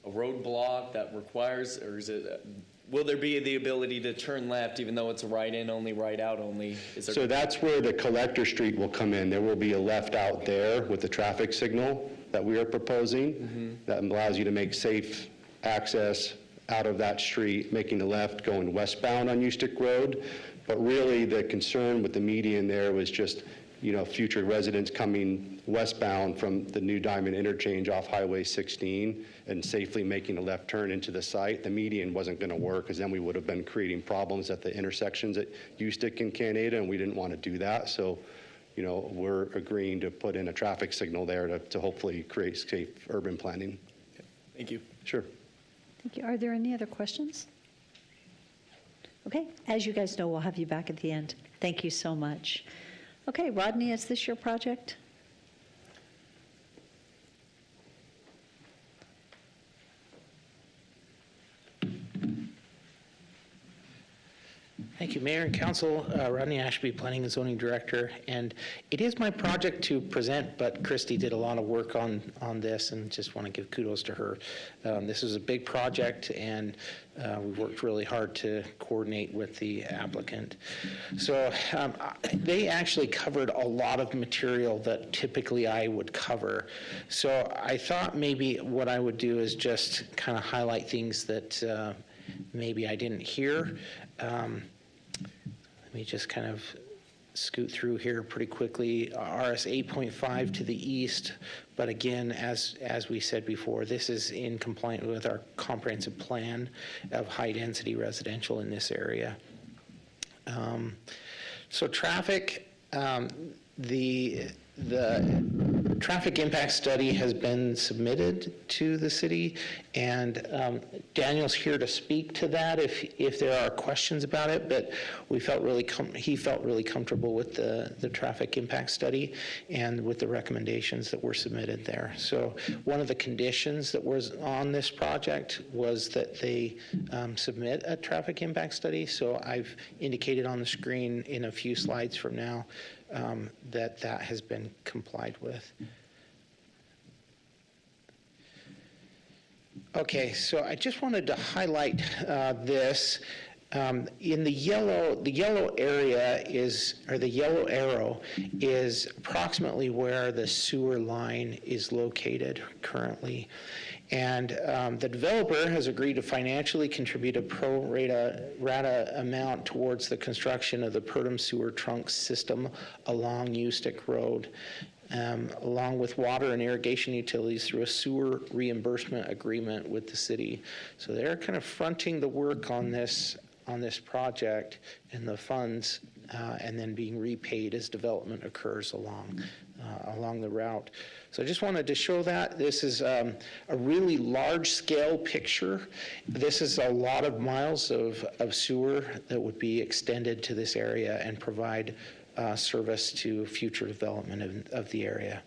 roadblock that requires, or is it, will there be the ability to turn left even though it's a right in only, right out only? So that's where the Collector Street will come in. There will be a left out there with the traffic signal that we are proposing that allows you to make safe access out of that street, making the left going westbound on Ustick Road. But really the concern with the median there was just, you know, future residents coming westbound from the new Diamond interchange off Highway 16 and safely making a left turn into the site. The median wasn't going to work because then we would have been creating problems at the intersections at Ustick and Canada, and we didn't want to do that. So, you know, we're agreeing to put in a traffic signal there to hopefully create safe urban planning. Okay. Thank you. Sure. Thank you. Are there any other questions? Okay. As you guys know, we'll have you back at the end. Thank you so much. Okay, Rodney, is this your project? Thank you, Mayor and Council. Rodney Ashby, Planning and Zoning Director. And it is my project to present, but Christy did a lot of work on this, and just want to give kudos to her. This is a big project, and we worked really hard to coordinate with the applicant. So they actually covered a lot of material that typically I would cover. So I thought maybe what I would do is just kind of highlight things that maybe I didn't hear. Let me just kind of scoot through here pretty quickly. RS 8.5 to the east, but again, as we said before, this is in compliance with our comprehensive plan of high-density residential in this area. So traffic, the traffic impact study has been submitted to the city, and Daniel's here to speak to that if there are questions about it, but he felt really comfortable with the traffic impact study and with the recommendations that were submitted there. So one of the conditions that was on this project was that they submit a traffic impact study. So I've indicated on the screen in a few slides from now that has been complied with. Okay, so I just wanted to highlight this. In the yellow area is, or the yellow arrow is approximately where the sewer line is located currently. And the developer has agreed to financially contribute a pro rata amount towards the construction of the Purdom sewer trunk system along Ustick Road, along with water and irrigation utilities through a sewer reimbursement agreement with the city. So they're kind of fronting the work on this project and the funds, and then being repaid as development occurs along the route. So I just wanted to show that. This is a really large-scale picture. This is a lot of miles of sewer that would be extended to this area and provide service to future development of the area.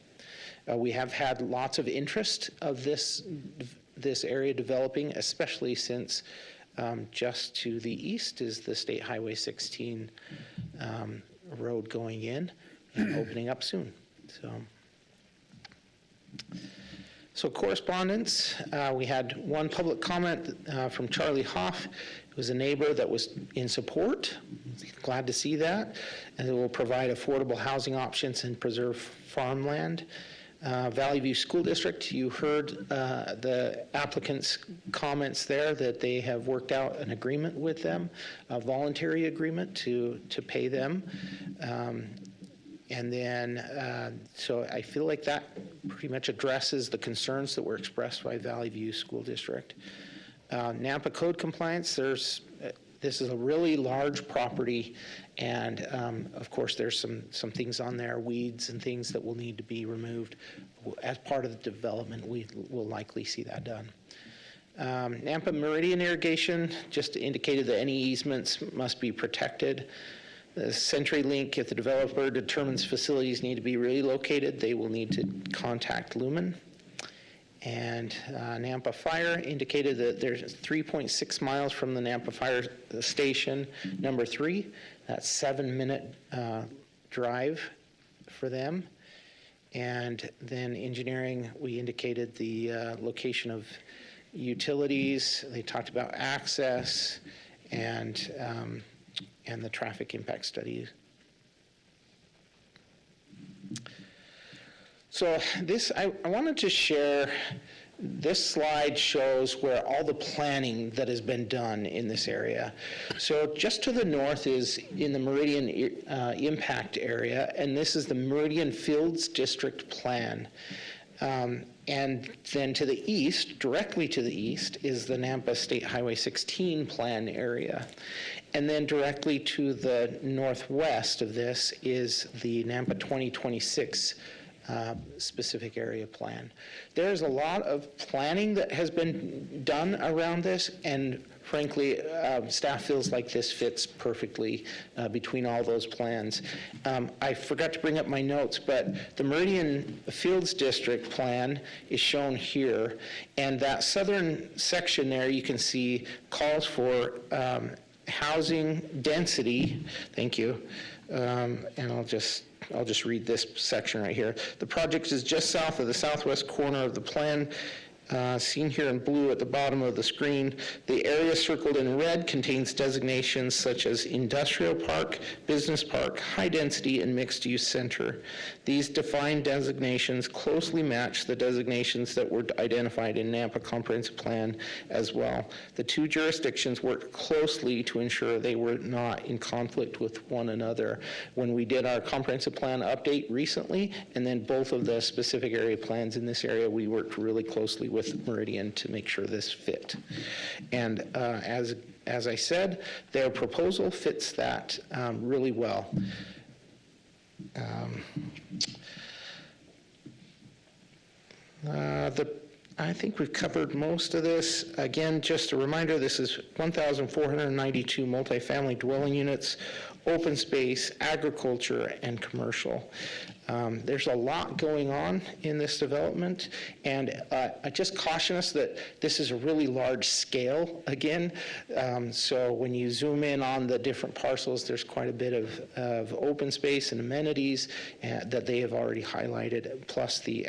We have had lots of interest of this area developing, especially since just to the east is the State Highway 16 road going in and opening up soon. So correspondence, we had one public comment from Charlie Hoff. It was a neighbor that was in support. Glad to see that. And it will provide affordable housing options and preserve farmland. Valley View School District, you heard the applicant's comments there that they have worked out an agreement with them, a voluntary agreement to pay them. And then, so I feel like that pretty much addresses the concerns that were expressed by Valley View School District. Nampa code compliance, this is a really large property, and of course there's some things on there, weeds and things that will need to be removed. As part of the development, we will likely see that done. Nampa Meridian irrigation just indicated that any easements must be protected. The CenturyLink, if the developer determines facilities need to be relocated, they will need to contact Lumen. And Nampa Fire indicated that there's 3.6 miles from the Nampa Fire Station number 3. That's 7-minute drive for them. And then engineering, we indicated the location of utilities. They talked about access and the traffic impact study. So this, I wanted to share, this slide shows where all the planning that has been done in this area. So just to the north is in the Meridian impact area, and this is the Meridian Fields District Plan. And then to the east, directly to the east, is the Nampa State Highway 16 plan area. And then directly to the northwest of this is the Nampa 2026 specific area plan. There's a lot of planning that has been done around this, and frankly, staff feels like this fits perfectly between all those plans. I forgot to bring up my notes, but the Meridian Fields District plan is shown here, and that southern section there you can see calls for housing density, thank you, and I'll just read this section right here. The project is just south of the southwest corner of the plan seen here in blue at the bottom of the screen. The area circled in red contains designations such as industrial park, business park, high density, and mixed use center. These defined designations closely match the designations that were identified in Nampa Comprehensive Plan as well. The two jurisdictions worked closely to ensure they were not in conflict with one another. When we did our comprehensive plan update recently, and then both of the specific area plans in this area, we worked really closely with Meridian to make sure this fit. And as I said, their proposal fits that really well. I think we've covered most of this. Again, just a reminder, this is 1,492 multifamily dwelling units, open space, agriculture, and commercial. There's a lot going on in this development, and I just caution us that this is a really large scale again. So when you zoom in on the different parcels, there's quite a bit of open space and amenities that they have already highlighted, plus the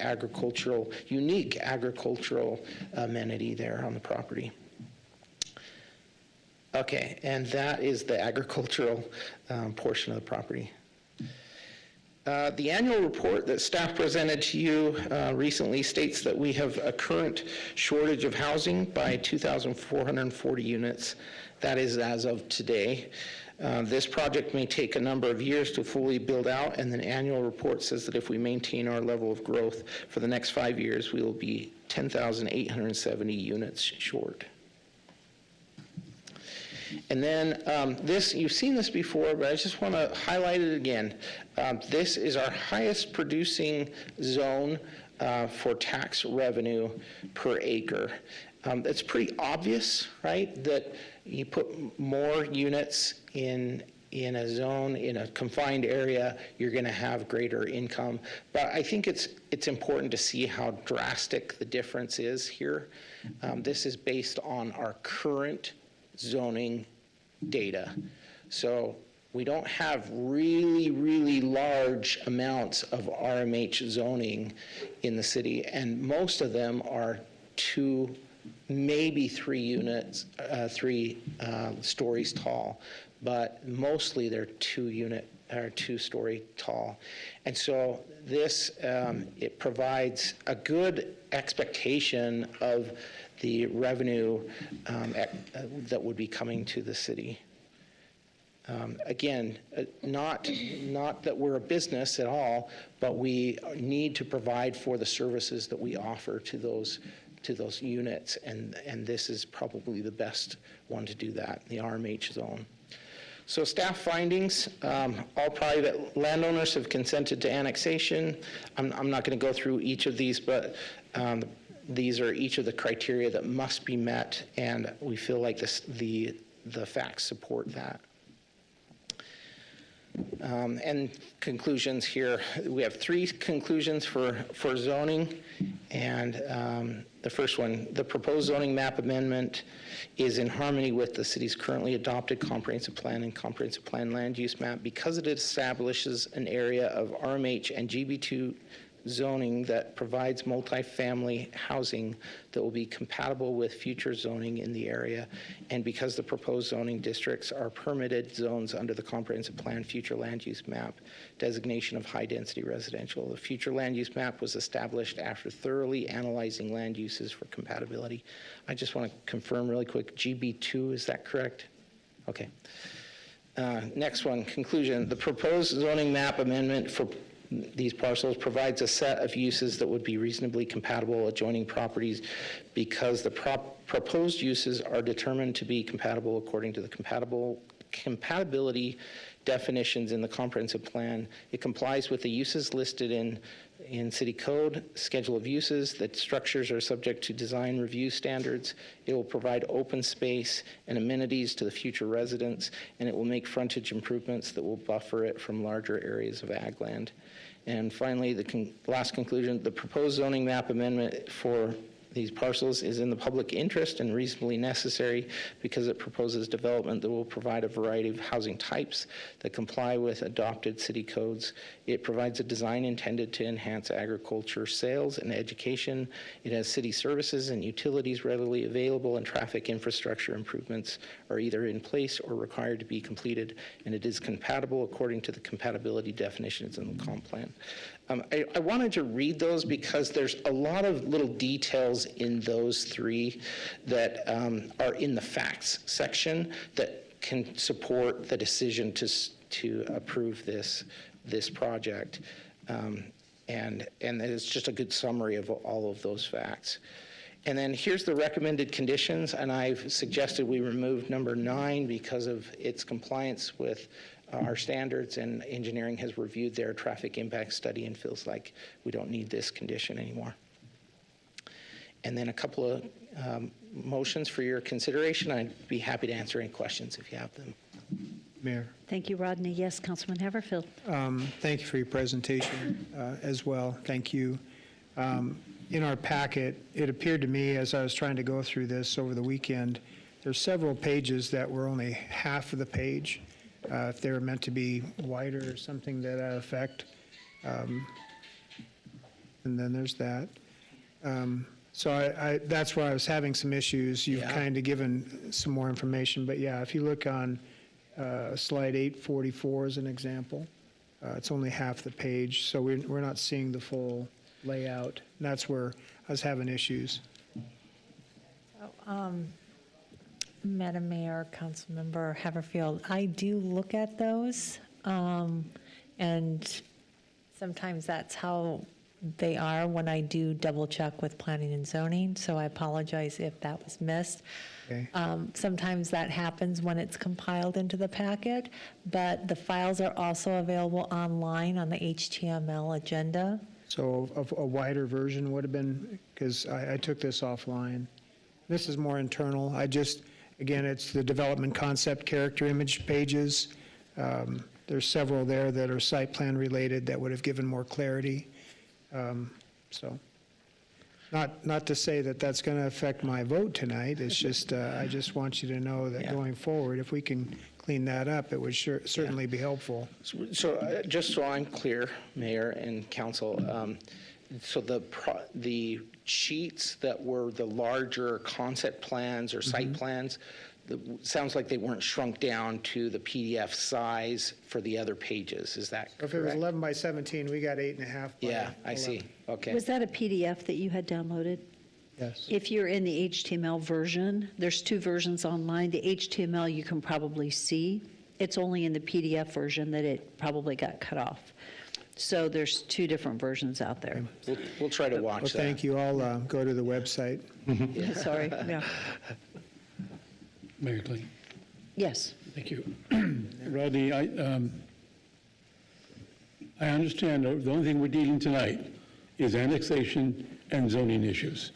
unique agricultural amenity there on the property. Okay, and that is the agricultural portion of the property. The annual report that staff presented to you recently states that we have a current shortage of housing by 2,440 units. That is as of today. This project may take a number of years to fully build out, and the annual report says that if we maintain our level of growth for the next 5 years, we will be 10,870 units short. And then this, you've seen this before, but I just want to highlight it again. This is our highest producing zone for tax revenue per acre. It's pretty obvious, right, that you put more units in a zone, in a confined area, you're going to have greater income. But I think it's important to see how drastic the difference is here. This is based on our current zoning data. So we don't have really, really large amounts of RMH zoning in the city, and most of them are 2, maybe 3 units, 3 stories tall, but mostly they're 2-story tall. And so this, it provides a good expectation of the revenue that would be coming to the city. Again, not that we're a business at all, but we need to provide for the services that we offer to those units, and this is probably the best one to do that, the RMH zone. So staff findings, all private landowners have consented to annexation. I'm not going to go through each of these, but these are each of the criteria that must be met, and we feel like the facts support that. And conclusions here, we have 3 conclusions for zoning, and the first one, the proposed zoning map amendment is in harmony with the city's currently adopted comprehensive plan and comprehensive plan land use map because it establishes an area of RMH and GB2 zoning that provides multifamily housing that will be compatible with future zoning in the area, and because the proposed zoning districts are permitted zones under the comprehensive plan future land use map designation of high density residential. The future land use map was established after thoroughly analyzing land uses for compatibility. I just want to confirm really quick, GB2, is that correct? Okay. Next one, conclusion. The proposed zoning map amendment for these parcels provides a set of uses that would be reasonably compatible adjoining properties because the proposed uses are determined to be compatible according to the compatibility definitions in the comprehensive plan. It complies with the uses listed in city code, schedule of uses, that structures are subject to design review standards. It will provide open space and amenities to the future residents, and it will make frontage improvements that will buffer it from larger areas of ag land. And finally, the last conclusion, the proposed zoning map amendment for these parcels is in the public interest and reasonably necessary because it proposes development that will provide a variety of housing types that comply with adopted city codes. It provides a design intended to enhance agriculture, sales, and education. It has city services and utilities readily available, and traffic infrastructure improvements are either in place or required to be completed, and it is compatible according to the compatibility definitions in the comp plan. I wanted to read those because there's a lot of little details in those three that are in the facts section that can support the decision to approve this project. And it's just a good summary of all of those facts. And then here's the recommended conditions, and I've suggested we remove number 9 because of its compliance with our standards, and engineering has reviewed their traffic impact study and feels like we don't need this condition anymore. And then a couple of motions for your consideration. I'd be happy to answer any questions if you have them. Mayor. Thank you, Rodney. Yes, Councilman Haverfield. Thank you for your presentation as well. Thank you. In our packet, it appeared to me as I was trying to go through this over the weekend, there's several pages that were only half of the page. If they were meant to be wider or something to that effect. And then there's that. So that's where I was having some issues. You've kind of given some more information. But yeah, if you look on slide 844 as an example, it's only half the page. So we're not seeing the full layout. And that's where I was having issues. Madam Mayor, Councilmember Haverfield, I do look at those, and sometimes that's how they are when I do double check with planning and zoning, so I apologize if that was missed. Okay. Sometimes that happens when it's compiled into the packet, but the files are also available online on the HTML agenda. So a wider version would have been, because I took this offline. This is more internal. Again, it's the development concept character image pages. There's several there that are site plan related that would have given more clarity. So not to say that that's going to affect my vote tonight. It's just, I just want you to know that going forward, if we can clean that up, it would certainly be helpful. So just so I'm clear, Mayor and Council, so the sheets that were the larger concept plans or site plans, sounds like they weren't shrunk down to the PDF size for the other pages. Is that correct? If it was 11 by 17, we got 8.5 by Yeah, I see. 11. Okay. Was that a PDF that you had downloaded? Yes. If you're in the HTML version, there's 2 versions online. The HTML you can probably see. It's only in the PDF version that it probably got cut off. So there's 2 different versions out there. We'll try to watch Well, that. thank you. I'll go to the website. Sorry, yeah. Mayor Kling. Yes. Thank you. Rodney, I understand the only thing we're dealing tonight is annexation and zoning issues.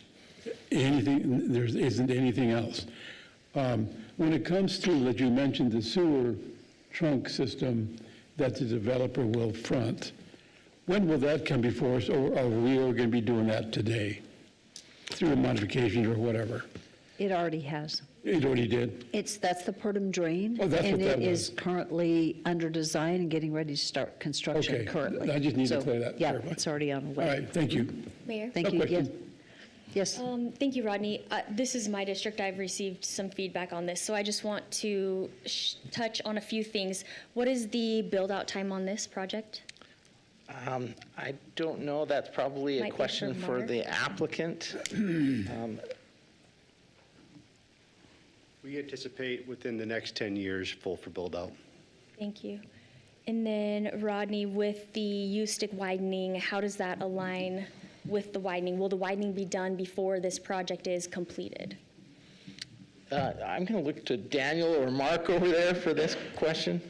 There isn't anything else. When it comes to, that you mentioned, the sewer trunk system that the developer will front, when will that come before us, or are we all going to be doing that today through a modification or whatever? It already has. It already did? That's the Pertum drain. Oh, that's what that And it is was. currently under design and getting ready to start construction Okay. currently. I just need to So, clear that, Yeah, clarify. it's already on the All way. right, thank you. Mayor? Thank you. Yes. Yes. Thank you, Rodney. This is my district. I've received some feedback on this, so I just want to touch on a few things. What is the build-out time on this project? I don't know. That's probably a Might be question for for Mark. the applicant. We anticipate within the next 10 years, full for build-out. Thank you. And then, Rodney, with the U-stick widening, how does that align with the widening? Will the widening be done before this project is completed? I'm going to look to Daniel or Mark over there for this question.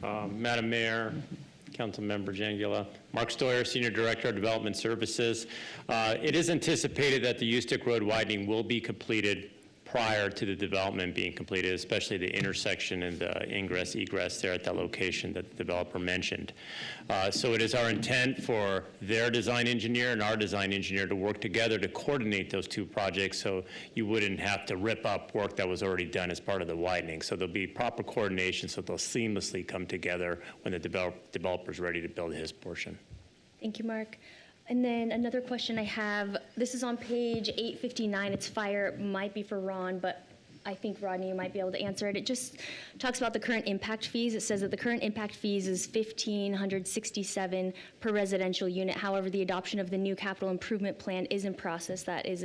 Madam Mayor, Councilmember Jangula, Mark Stoyer, Senior Director of Development Services. It is anticipated that the U-stick road widening will be completed prior to the development being completed, especially the intersection and the ingress egress there at that location that the developer mentioned. So it is our intent for their design engineer and our design engineer to work together to coordinate those two projects so you wouldn't have to rip up work that was already done as part of the widening. So there'll be proper coordination so they'll seamlessly come together when the developer's ready to build his portion. Thank you, Mark. And then another question I have, this is on page 859, it's fire, might be for Ron, but I think Rodney, you might be able to answer it. It just talks about the current impact fees. It says that the current impact fees is $1,567 per residential unit. However, the adoption of the new capital improvement plan is in process. That is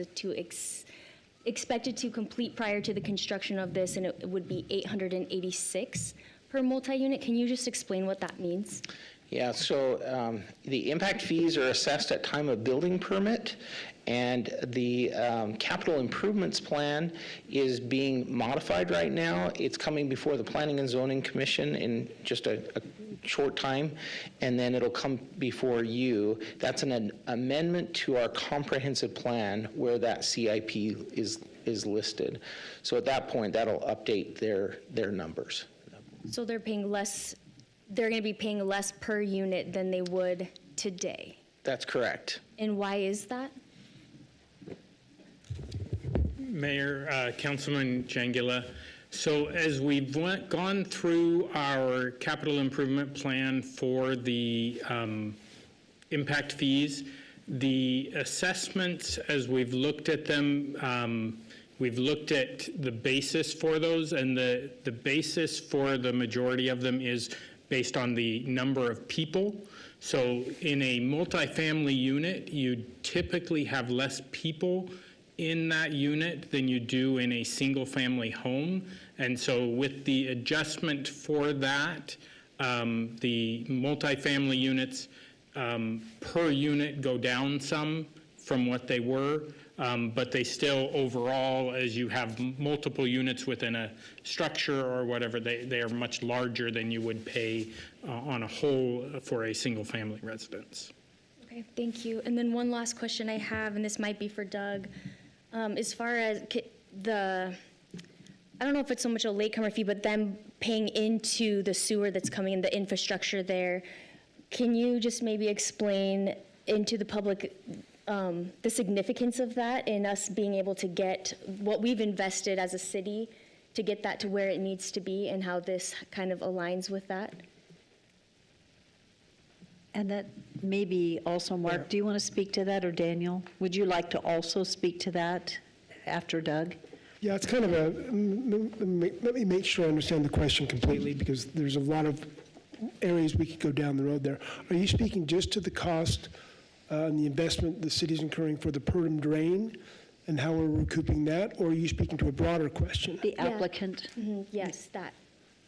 expected to complete prior to the construction of this, and it would be $886 per multi-unit. Can you just explain what that means? Yeah, so the impact fees are assessed at time of building permit, and the capital improvements plan is being modified right now. It's coming before the Planning and Zoning Commission in just a short time, and then it'll come before you. That's an amendment to our comprehensive plan where that CIP is listed. So at that point, that'll update their numbers. So they're paying less. They're going to be paying less per unit than they would today. That's correct. And why is that? Mayor, Councilman Jangila, so as we've gone through our capital improvement plan for the impact fees, the assessments, as we've looked at them, we've looked at the basis for those, and the basis for the majority of them is based on the number of people. So in a multifamily unit, you typically have less people in that unit than you do in a single family home. And so with the adjustment for that, the multifamily units per unit go down some from what they were, but they still overall, as you have multiple units within a structure or whatever, they are much larger than you would pay on a whole for a single family residence. Okay, thank you. And then one last question I have, and this might be for Doug. As far as I don't know if it's so much a latecomer fee, but them paying into the sewer that's coming in, the infrastructure there, can you just maybe explain into the public the significance of that and us being able to get what we've invested as a city to get that to where it needs to be, and how this kind of aligns with that? And that maybe also, Mark, do you want to speak to that, or Daniel? Would you like to also speak to that after Doug? Yeah, it's kind of let me make sure I understand the question completely, because there's a lot of areas we could go down the road there. Are you speaking just to the cost and the investment the city's incurring for the Purdom drain and how we're recouping that, or are you speaking to a broader question? The applicant. Mm-hmm. Yes, that.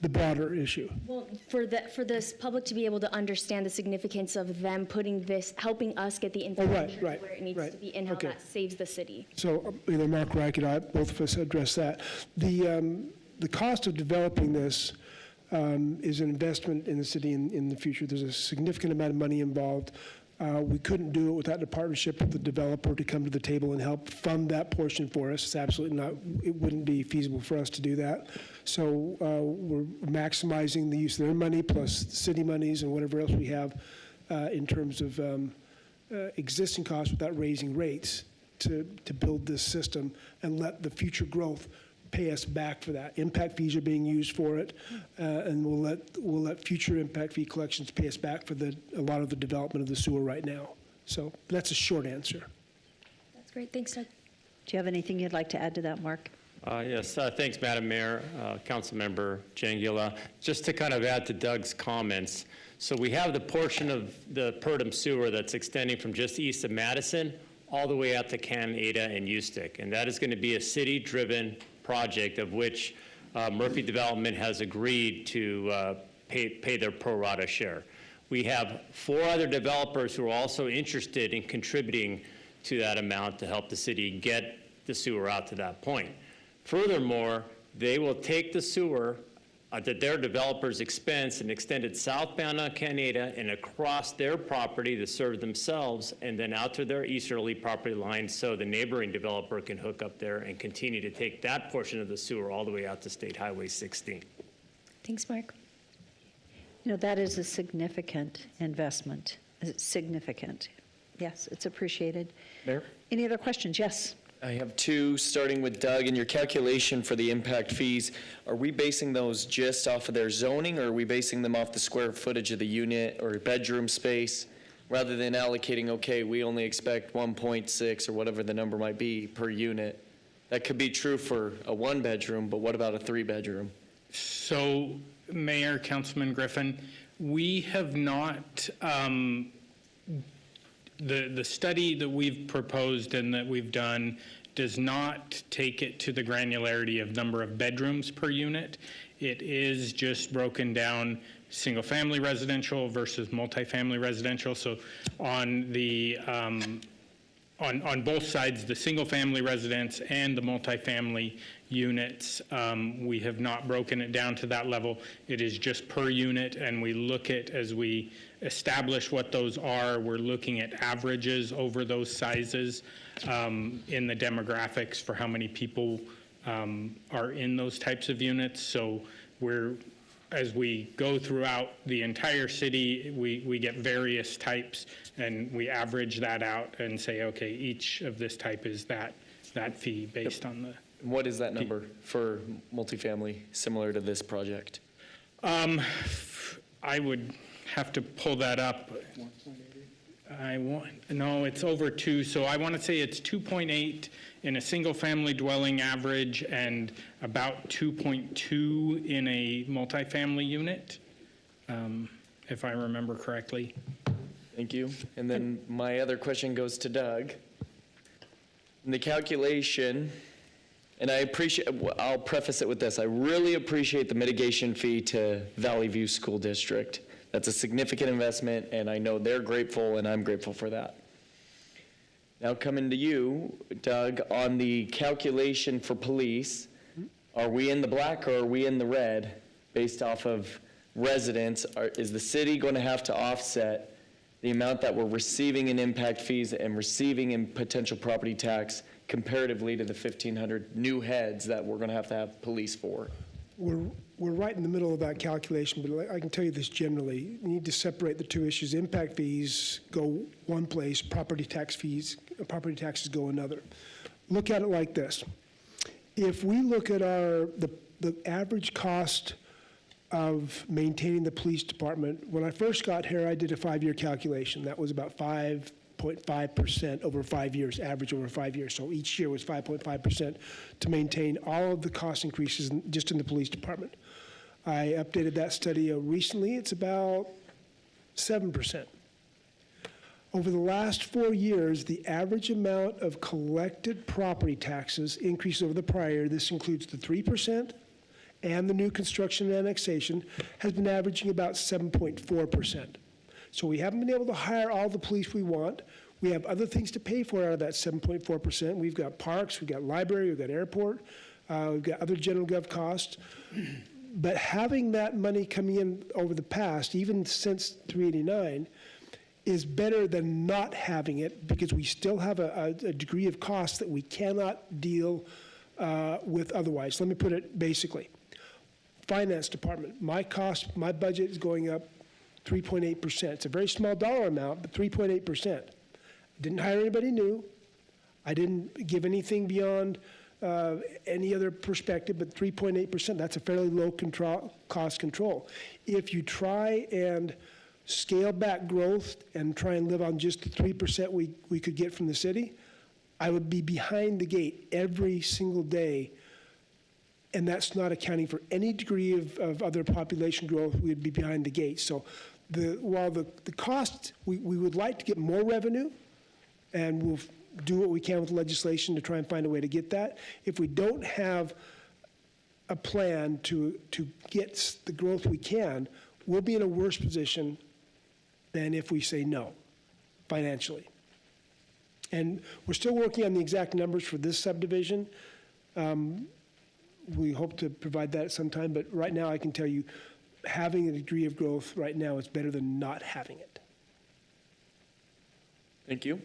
The broader issue. Well, for this public to be able to understand the significance of them putting this, helping us get the information where it needs to be, and how that saves the city. So either Mark Reich and I, both of us address that. The cost of developing this is an investment in the city in the future. There's a significant amount of money involved. We couldn't do it without the partnership of the developer to come to the table and help fund that portion for us. It's absolutely not, it wouldn't be feasible for us to do that. So we're maximizing the use of their money plus city monies and whatever else we have in terms of existing costs without raising rates to build this system and let the future growth pay us back for that. Impact fees are being used for it, and we'll let future impact fee collections pay us back for a lot of the development of the sewer right now. So that's a short answer. That's great. Thanks, Doug. Do you have anything you'd like to add to that, Mark? Yes, thanks, Madam Mayor, Councilmember Jangila. Just to kind of add to Doug's comments, so we have the portion of the Purdom sewer that's extending from just east of Madison all the way out to Canada and Ustick, and that is going to be a city-driven project of which Murphy Development has agreed to pay their pro rata share. We have 4 other developers who are also interested in contributing to that amount to help the city get the sewer out to that point. Furthermore, they will take the sewer at their developer's expense and extended southbound on Canada and across their property to serve themselves, and then out to their easterly property line so the neighboring developer can hook up there and continue to take that portion of the sewer all the way out to State Highway 16. Thanks, Mark. You know, that is a significant investment, significant. Yes, it's appreciated. Mayor? Any other questions? Yes. I have two, starting with Doug. In your calculation for the impact fees, are we basing those just off of their zoning, or are we basing them off the square footage of the unit or bedroom space, rather than allocating, okay, we only expect 1.6 or whatever the number might be per unit? That could be true for a one-bedroom, but what about a three-bedroom? So, Mayor, Councilman Griffin, we have not, the study that we've proposed and that we've done does not take it to the granularity of number of bedrooms per unit. It is just broken down single-family residential versus multifamily residential. So on the on both sides, the single-family residence and the multifamily units, we have not broken it down to that level. It is just per unit, and we look at, as we establish what those are, we're looking at averages over those sizes in the demographics for how many people are in those types of units. So we're, as we go throughout the entire city, we get various types, and we average that out and say, okay, each of this type is that fee based on the. What is that number for multifamily, similar to this project? I would have to pull that up. No, it's over 2, so I want to say it's 2.8 in a single-family dwelling average and about 2.2 in a multifamily unit, if I remember correctly. Thank you. And then my other question goes to Doug. In the calculation, and I'll preface it with this, I really appreciate the mitigation fee to Valley View School District. That's a significant investment, and I know they're grateful, and I'm grateful for that. Now coming to you, Doug, on the calculation for police, are we in the black or are we in the red based off of residents? Is the city going to have to offset the amount that we're receiving in impact fees and receiving in potential property tax comparatively to the 1,500 new heads that we're going to have police for? We're right in the middle of that calculation, but I can tell you this generally. You need to separate the two issues. Impact fees go one place, property taxes go another. Look at it like this. If we look at the average cost of maintaining the police department, when I first got here, I did a 5-year calculation. That was about 5.5% over 5 years, average over 5 years. So each year was 5.5% to maintain all of the cost increases just in the police department. I updated that study recently. It's about 7%. Over the last 4 years, the average amount of collected property taxes increased over the prior year. This includes the 3% and the new construction and annexation, has been averaging about 7.4%. So we haven't been able to hire all the police we want. We have other things to pay for out of that 7.4%. We've got parks, we've got library, we've got airport, we've got other general gov costs. But having that money coming in over the past, even since 389, is better than not having it, because we still have a degree of cost that we cannot deal with otherwise. Let me put it basically. Finance department, my budget is going up 3.8%. It's a very small dollar amount, but 3.8%. Didn't hire anybody new. I didn't give anything beyond any other perspective, but 3.8%, that's a fairly low cost control. If you try and scale back growth and try and live on just the 3% we could get from the city, I would be behind the gate every single day, and that's not accounting for any degree of other population growth. We'd be behind the gate. So while the cost, we would like to get more revenue, and we'll do what we can with legislation to try and find a way to get that. If we don't have a plan to get the growth we can, we'll be in a worse position than if we say no financially. And we're still working on the exact numbers for this subdivision. We hope to provide that at some time, but right now I can tell you, having a degree of growth right now is better than not having it. Thank you.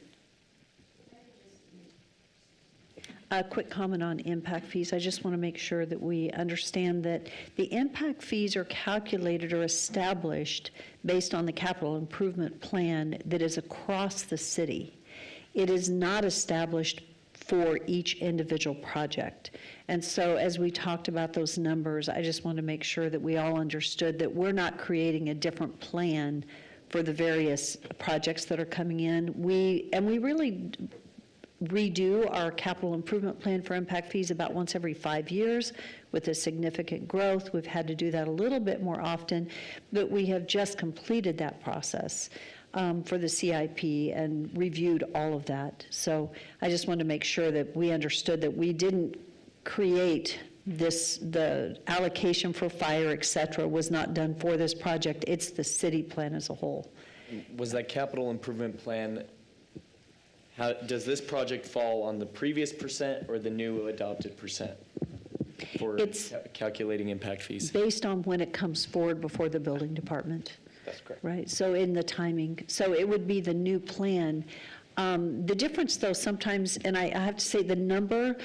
A quick comment on impact fees. I just want to make sure that we understand that the impact fees are calculated or established based on the capital improvement plan that is across the city. It is not established for each individual project. And so as we talked about those numbers, I just want to make sure that we all understood that we're not creating a different plan for the various projects that are coming in. We really redo our capital improvement plan for impact fees about once every 5 years. With a significant growth, we've had to do that a little bit more often, but we have just completed that process for the CIP and reviewed all of that. So I just wanted to make sure that we understood that we didn't create the allocation for fire, et cetera, was not done for this project. It's the city plan as a whole. Was that capital improvement plan, how, does this project fall on the previous percent or the new adopted percent for calculating impact fees? Based on when it comes forward before the building department. That's correct. Right, so in the timing. So it would be the new plan. The difference, though, sometimes, and I have to say the number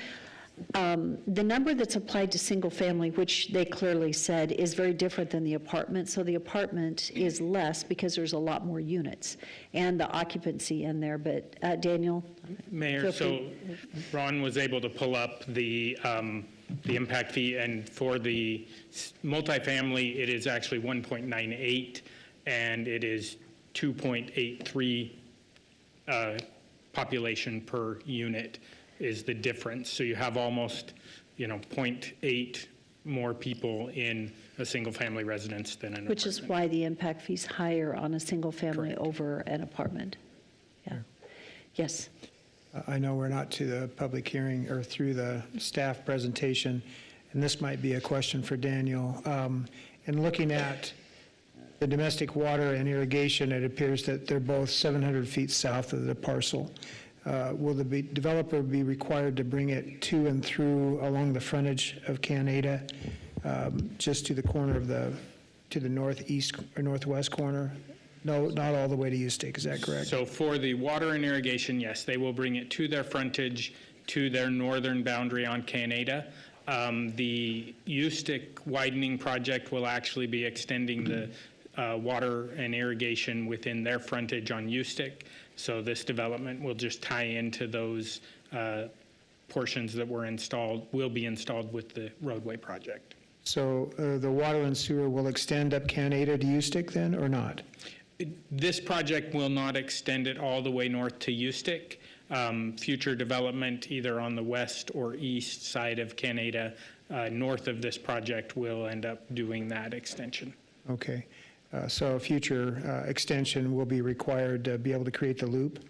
that's applied to single family, which they clearly said, is very different than the apartment. So the apartment is less because there's a lot more units and the occupancy in there. But Daniel? Mayor, so Ron was able to pull up the impact fee, and for the multifamily, it is actually 1.98, and it is 2.83 population per unit is the difference. So you have almost, 0.8 more people in a single-family residence than an apartment. Which is why the impact fee's higher on a single family over an apartment. Yeah. Yes. I know we're not to the public hearing or through the staff presentation, and this might be a question for Daniel. In looking at the domestic water and irrigation, it appears that they're both 700 feet south of the parcel. Will the developer be required to bring it to and through along the frontage of Canada, just to the corner of to the northeast or northwest corner? No, not all the way to Ustick, is that correct? So for the water and irrigation, yes, they will bring it to their frontage, to their northern boundary on Canada. The Ustick widening project will actually be extending the water and irrigation within their frontage on Ustick. So this development will just tie into those portions that will be installed with the roadway project. So the water and sewer will extend up Canada to Ustick then, or not? This project will not extend it all the way north to Ustick. Future development, either on the west or east side of Canada, north of this project, will end up doing that extension. Okay. So a future extension will be required to be able to create the loop?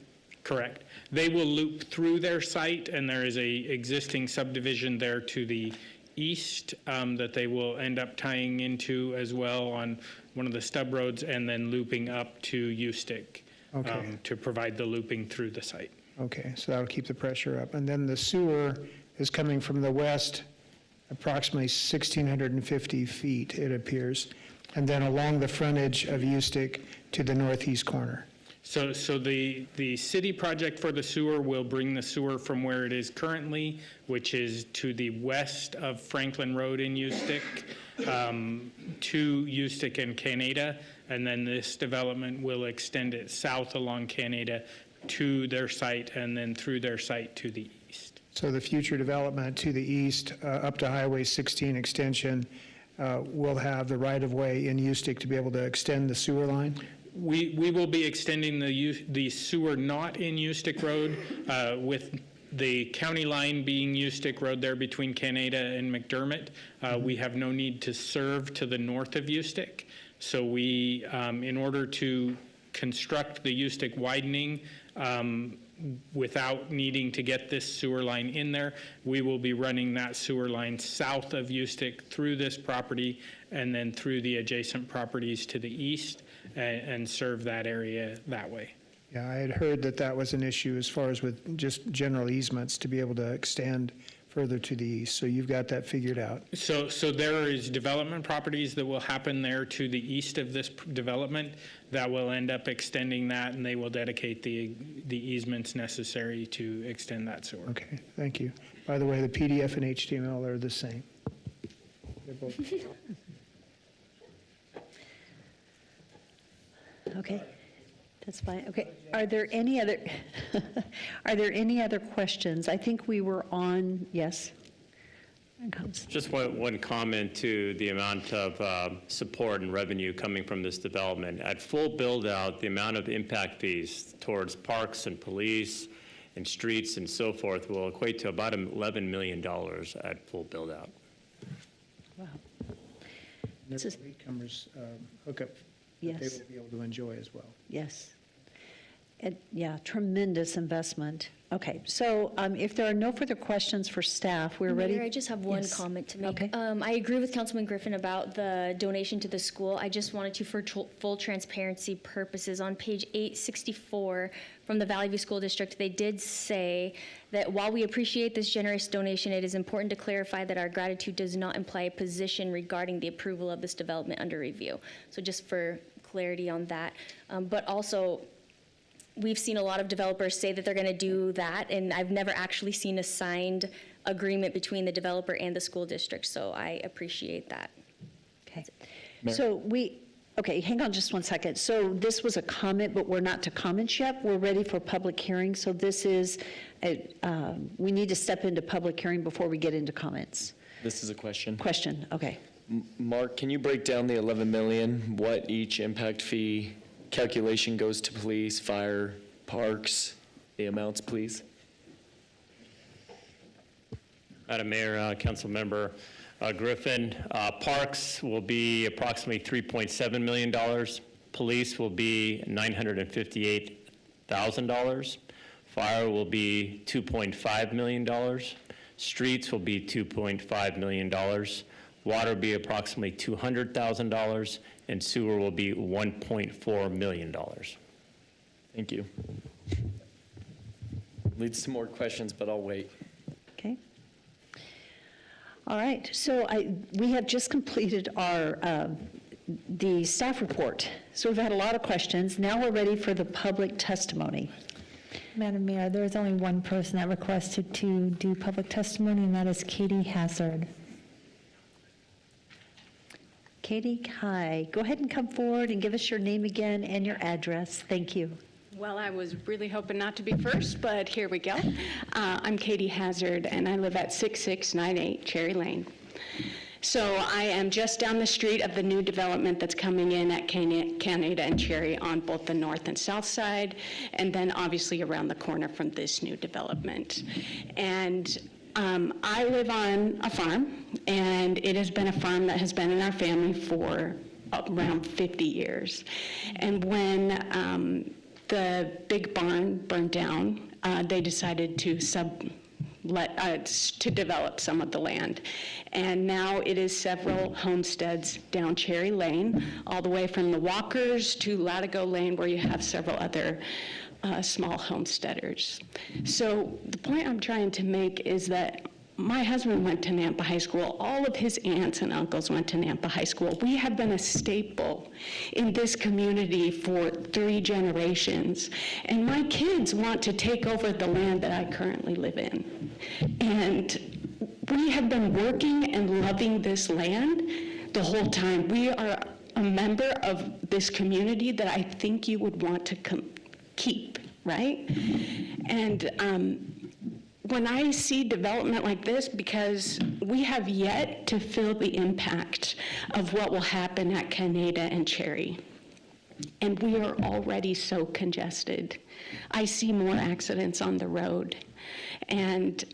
Correct. They will loop through their site, and there is a existing subdivision there to the east that they will end up tying into as well on one of the stub roads, and then looping up to Ustick to provide the looping through the site. Okay, so that'll keep the pressure up. And then the sewer is coming from the west, approximately 1,650 feet, it appears, and then along the frontage of Ustick to the northeast corner. So the city project for the sewer will bring the sewer from where it is currently, which is to the west of Franklin Road in Ustick, to Ustick and Canada, and then this development will extend it south along Canada to their site, and then through their site to the east. So the future development to the east, up to Highway 16 extension, will have the right-of-way in Ustick to be able to extend the sewer line? We will be extending the sewer not in Ustick Road, with the county line being Ustick Road there between Canada and McDermott. We have no need to serve to the north of Ustick. So we, in order to construct the Ustick widening without needing to get this sewer line in there, we will be running that sewer line south of Ustick through this property and then through the adjacent properties to the east and serve that area that way. Yeah, I had heard that that was an issue as far as with just general easements to be able to extend further to the east. So you've got that figured out. So there is development properties that will happen there to the east of this development that will end up extending that, and they will dedicate the easements necessary to extend that sewer. Okay, thank you. By the way, the PDF and HTML are the same. They're both. Okay, that's fine. Okay, are there any other, are there any other questions? I think we were on, yes? Just one comment to the amount of support and revenue coming from this development. At full build-out, the amount of impact fees towards parks and police and streets and so forth will equate to about $11 million at full build-out. Wow. There's latecomers hookup that Yes. they will be able to enjoy as well. Yes. Yeah, tremendous investment. Okay, so if there are no further questions for staff, we're ready. Mayor, I just have one Yes. comment to make. Okay. I agree with Councilman Griffin about the donation to the school. I just wanted to, for full transparency purposes, on page 864 from the Valley View School District, they did say that while we appreciate this generous donation, it is important to clarify that our gratitude does not imply a position regarding the approval of this development under review. So just for clarity on that. But also, we've seen a lot of developers say that they're going to do that, and I've never actually seen a signed agreement between the developer and the school district, so I appreciate that. Okay. So okay, hang on just one second. So this was a comment, but we're not to comments yet. We're ready for public hearing. So this is, we need to step into public hearing before we get into comments. This is a question. Question, okay. Mark, can you break down the 11 million, what each impact fee calculation goes to police, fire, parks, the amounts, please? Madam Mayor, Council Member Griffin, parks will be approximately $3.7 million. Police will be $958,000. Fire will be $2.5 million. Streets will be $2.5 million. Water will be approximately $200,000, and sewer will be $1.4 million. Thank you. Leads to more questions, but I'll wait. Okay. All right, so we have just completed our, the staff report. So we've had a lot of questions. Now we're ready for the public testimony. Madam Mayor, there's only one person that requested to do public testimony, and that is Katie Hazard. Katie, hi. Go ahead and come forward and give us your name again and your address. Thank you. Well, I was really hoping not to be first, but here we go. I'm Katie Hazard, and I live at 6698 Cherry Lane. So I am just down the street of the new development that's coming in at Canada and Cherry on both the north and south side, and then obviously around the corner from this new development. And I live on a farm, and it has been a farm that has been in our family for around 50 years. And when the big barn burned down, they decided to to develop some of the land. And now it is several homesteads down Cherry Lane, all the way from the Walkers to Latigo Lane, where you have several other small homesteaders. So the point I'm trying to make is that my husband went to Nampa High School. All of his aunts and uncles went to Nampa High School. We have been a staple in this community for 3 generations. And my kids want to take over the land that I currently live in. And we have been working and loving this land the whole time. We are a member of this community that I think you would want to keep, right? And when I see development like this, because we have yet to feel the impact of what will happen at Canada and Cherry, and we are already so congested. I see more accidents on the road, and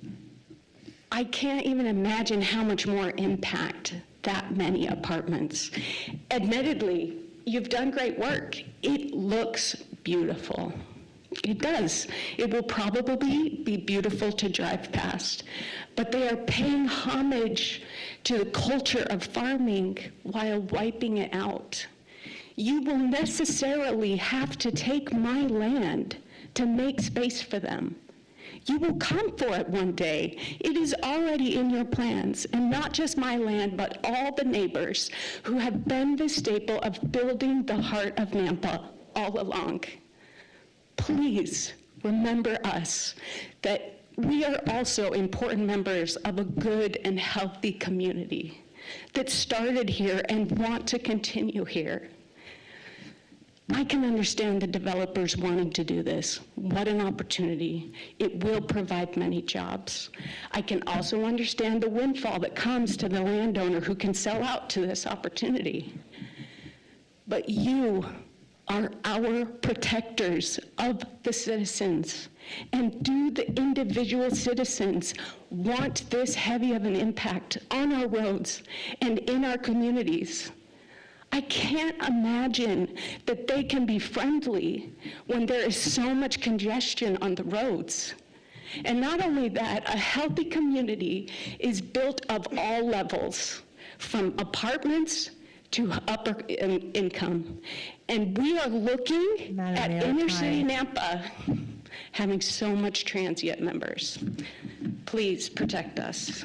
I can't even imagine how much more impact that many apartments. Admittedly, you've done great work. It looks beautiful. It does. It will probably be beautiful to drive past, but they are paying homage to the culture of farming while wiping it out. You will necessarily have to take my land to make space for them. You will come for it one day. It is already in your plans, and not just my land, but all the neighbors who have been the staple of building the heart of Nampa all along. Please remember us, that we are also important members of a good and healthy community that started here and want to continue here. I can understand the developers wanting to do this. What an opportunity. It will provide many jobs. I can also understand the windfall that comes to the landowner who can sell out to this opportunity. But you are our protectors of the citizens. And do the individual citizens want this heavy of an impact on our roads and in our communities? I can't imagine that they can be friendly when there is so much congestion on the roads. And not only that, a healthy community is built of all levels, from apartments to upper income. And we are looking at inner city Nampa having so much transient members. Please protect us.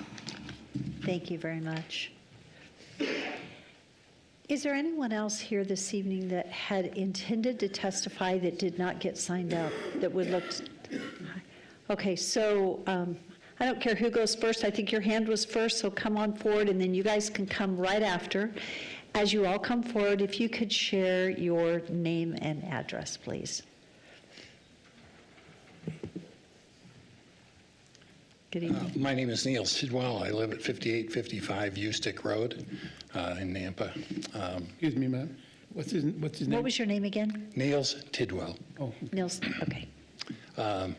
Thank you very much. Is there anyone else here this evening that had intended to testify that did not get signed up, that would look? Okay, so I don't care who goes first. I think your hand was first, so come on forward, and then you guys can come right after. As you all come forward, if you could share your name and address, please. Good evening. My name is Neil Sidwell. I live at 5855 Ustick Road in Nampa. Excuse me, ma'am. What's his name? What was your name again? Niels Tidwell. Oh. Nils, okay. I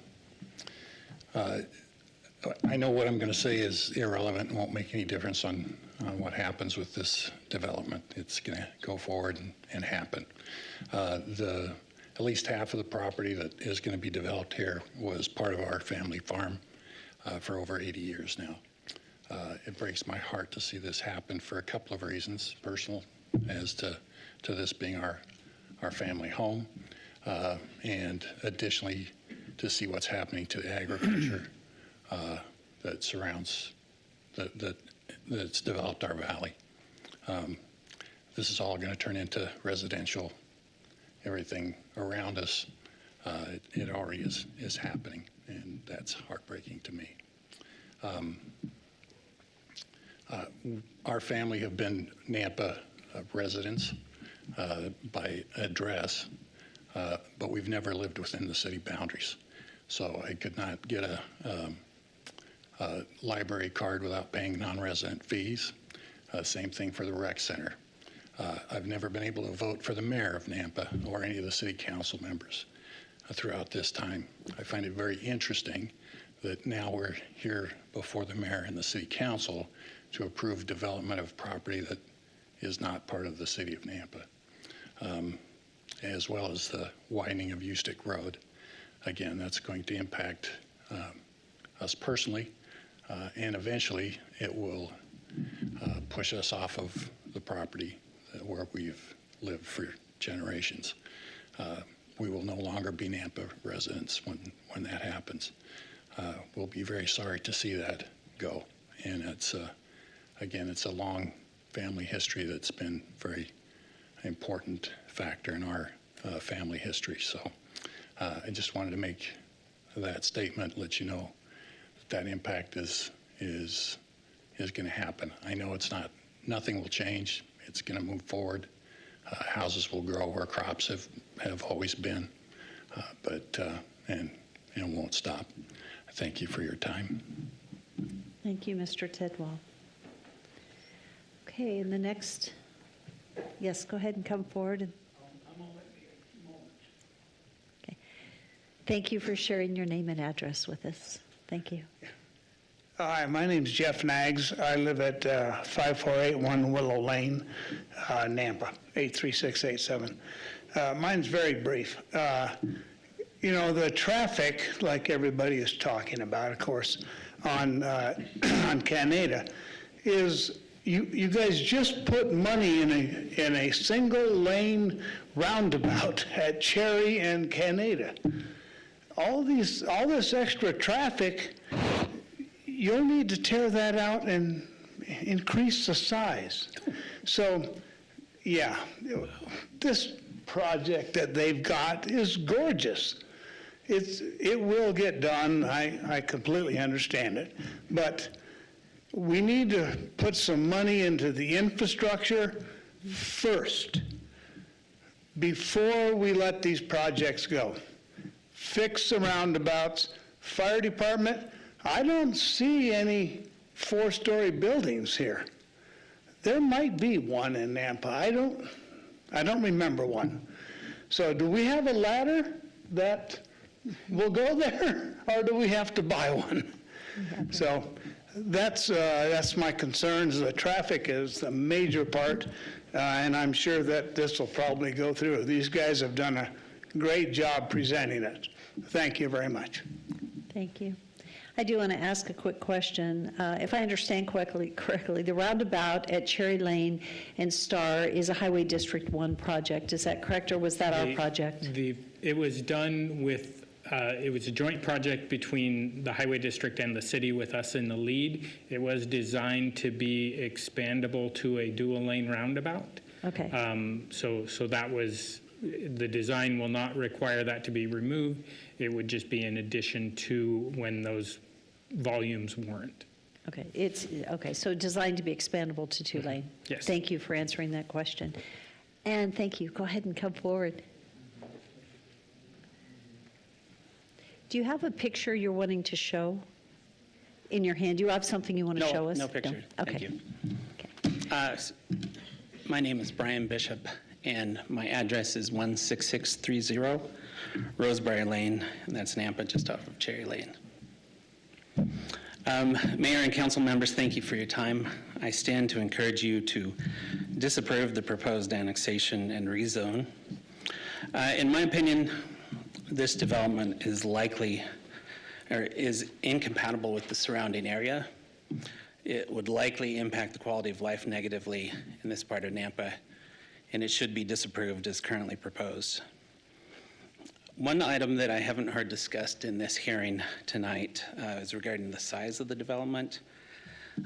know what I'm going to say is irrelevant and won't make any difference on what happens with this development. It's going to go forward and happen. At least half of the property that is going to be developed here was part of our family farm for over 80 years now. It breaks my heart to see this happen for a couple of reasons, personal as to this being our family home, and additionally to see what's happening to the agriculture that surrounds, that's developed our valley. This is all going to turn into residential. Everything around us, it already is happening, and that's heartbreaking to me. Our family have been Nampa residents by address, but we've never lived within the city boundaries. So I could not get a library card without paying non-resident fees. Same thing for the rec center. I've never been able to vote for the mayor of Nampa or any of the city council members throughout this time. I find it very interesting that now we're here before the mayor and the city council to approve development of property that is not part of the city of Nampa, as well as the widening of Ustick Road. Again, that's going to impact us personally, and eventually it will push us off of the property where we've lived for generations. We will no longer be Nampa residents when that happens. We'll be very sorry to see that go. And it's, again, it's a long family history that's been very important factor in our family history. So I just wanted to make that statement, let you know that impact is going to happen. I know it's not, nothing will change. It's going to move forward. Houses will grow where crops have always been, and won't stop. Thank you for your time. Thank you, Mr. Tidwell. Okay, and the next, yes, go ahead and come forward. Okay. Thank you for sharing your name and address with us. Thank you. Hi, my name's Jeff Nags. I live at 5481 Willow Lane, Nampa, 83687. Mine's very brief. You know, the traffic, like everybody is talking about, of course, on Canada, is you guys just put money in a single lane roundabout at Cherry and Canada. all this extra traffic, you'll need to tear that out and increase the size. So, yeah, this project that they've got is gorgeous. It will get done. I completely understand it. But we need to put some money into the infrastructure first before we let these projects go. Fix the roundabouts. Fire department, I don't see any 4-story buildings here. There might be one in Nampa. I don't remember one. So do we have a ladder that will go there, or do we have to buy one? So that's my concerns. The traffic is the major part, and I'm sure that this will probably go through. These guys have done a great job presenting it. Thank you very much. Thank you. I do want to ask a quick question. If I understand correctly, the roundabout at Cherry Lane and Star is a Highway District 1 project. Is that correct, or was that our project? It was done with, it was a joint project between the Highway District and the city with us in the lead. It was designed to be expandable to a dual-lane roundabout. Okay. So that was, the design will not require that to be removed. It would just be in addition to when those volumes warrant. Okay, so designed to be expandable to 2-lane. Yes. Thank you for answering that question. And thank you. Go ahead and come forward. Do you have a picture you're wanting to show in your hand? Do you have something you want to show us? No picture. Okay. Thank you. My name is Brian Bishop, and my address is 16630 Roseberry Lane, and that's Nampa, just off of Cherry Lane. Mayor and council members, thank you for your time. I stand to encourage you to disapprove the proposed annexation and rezone. In my opinion, this development is likely, or is incompatible with the surrounding area. It would likely impact the quality of life negatively in this part of Nampa, and it should be disapproved as currently proposed. One item that I haven't heard discussed in this hearing tonight is regarding the size of the development.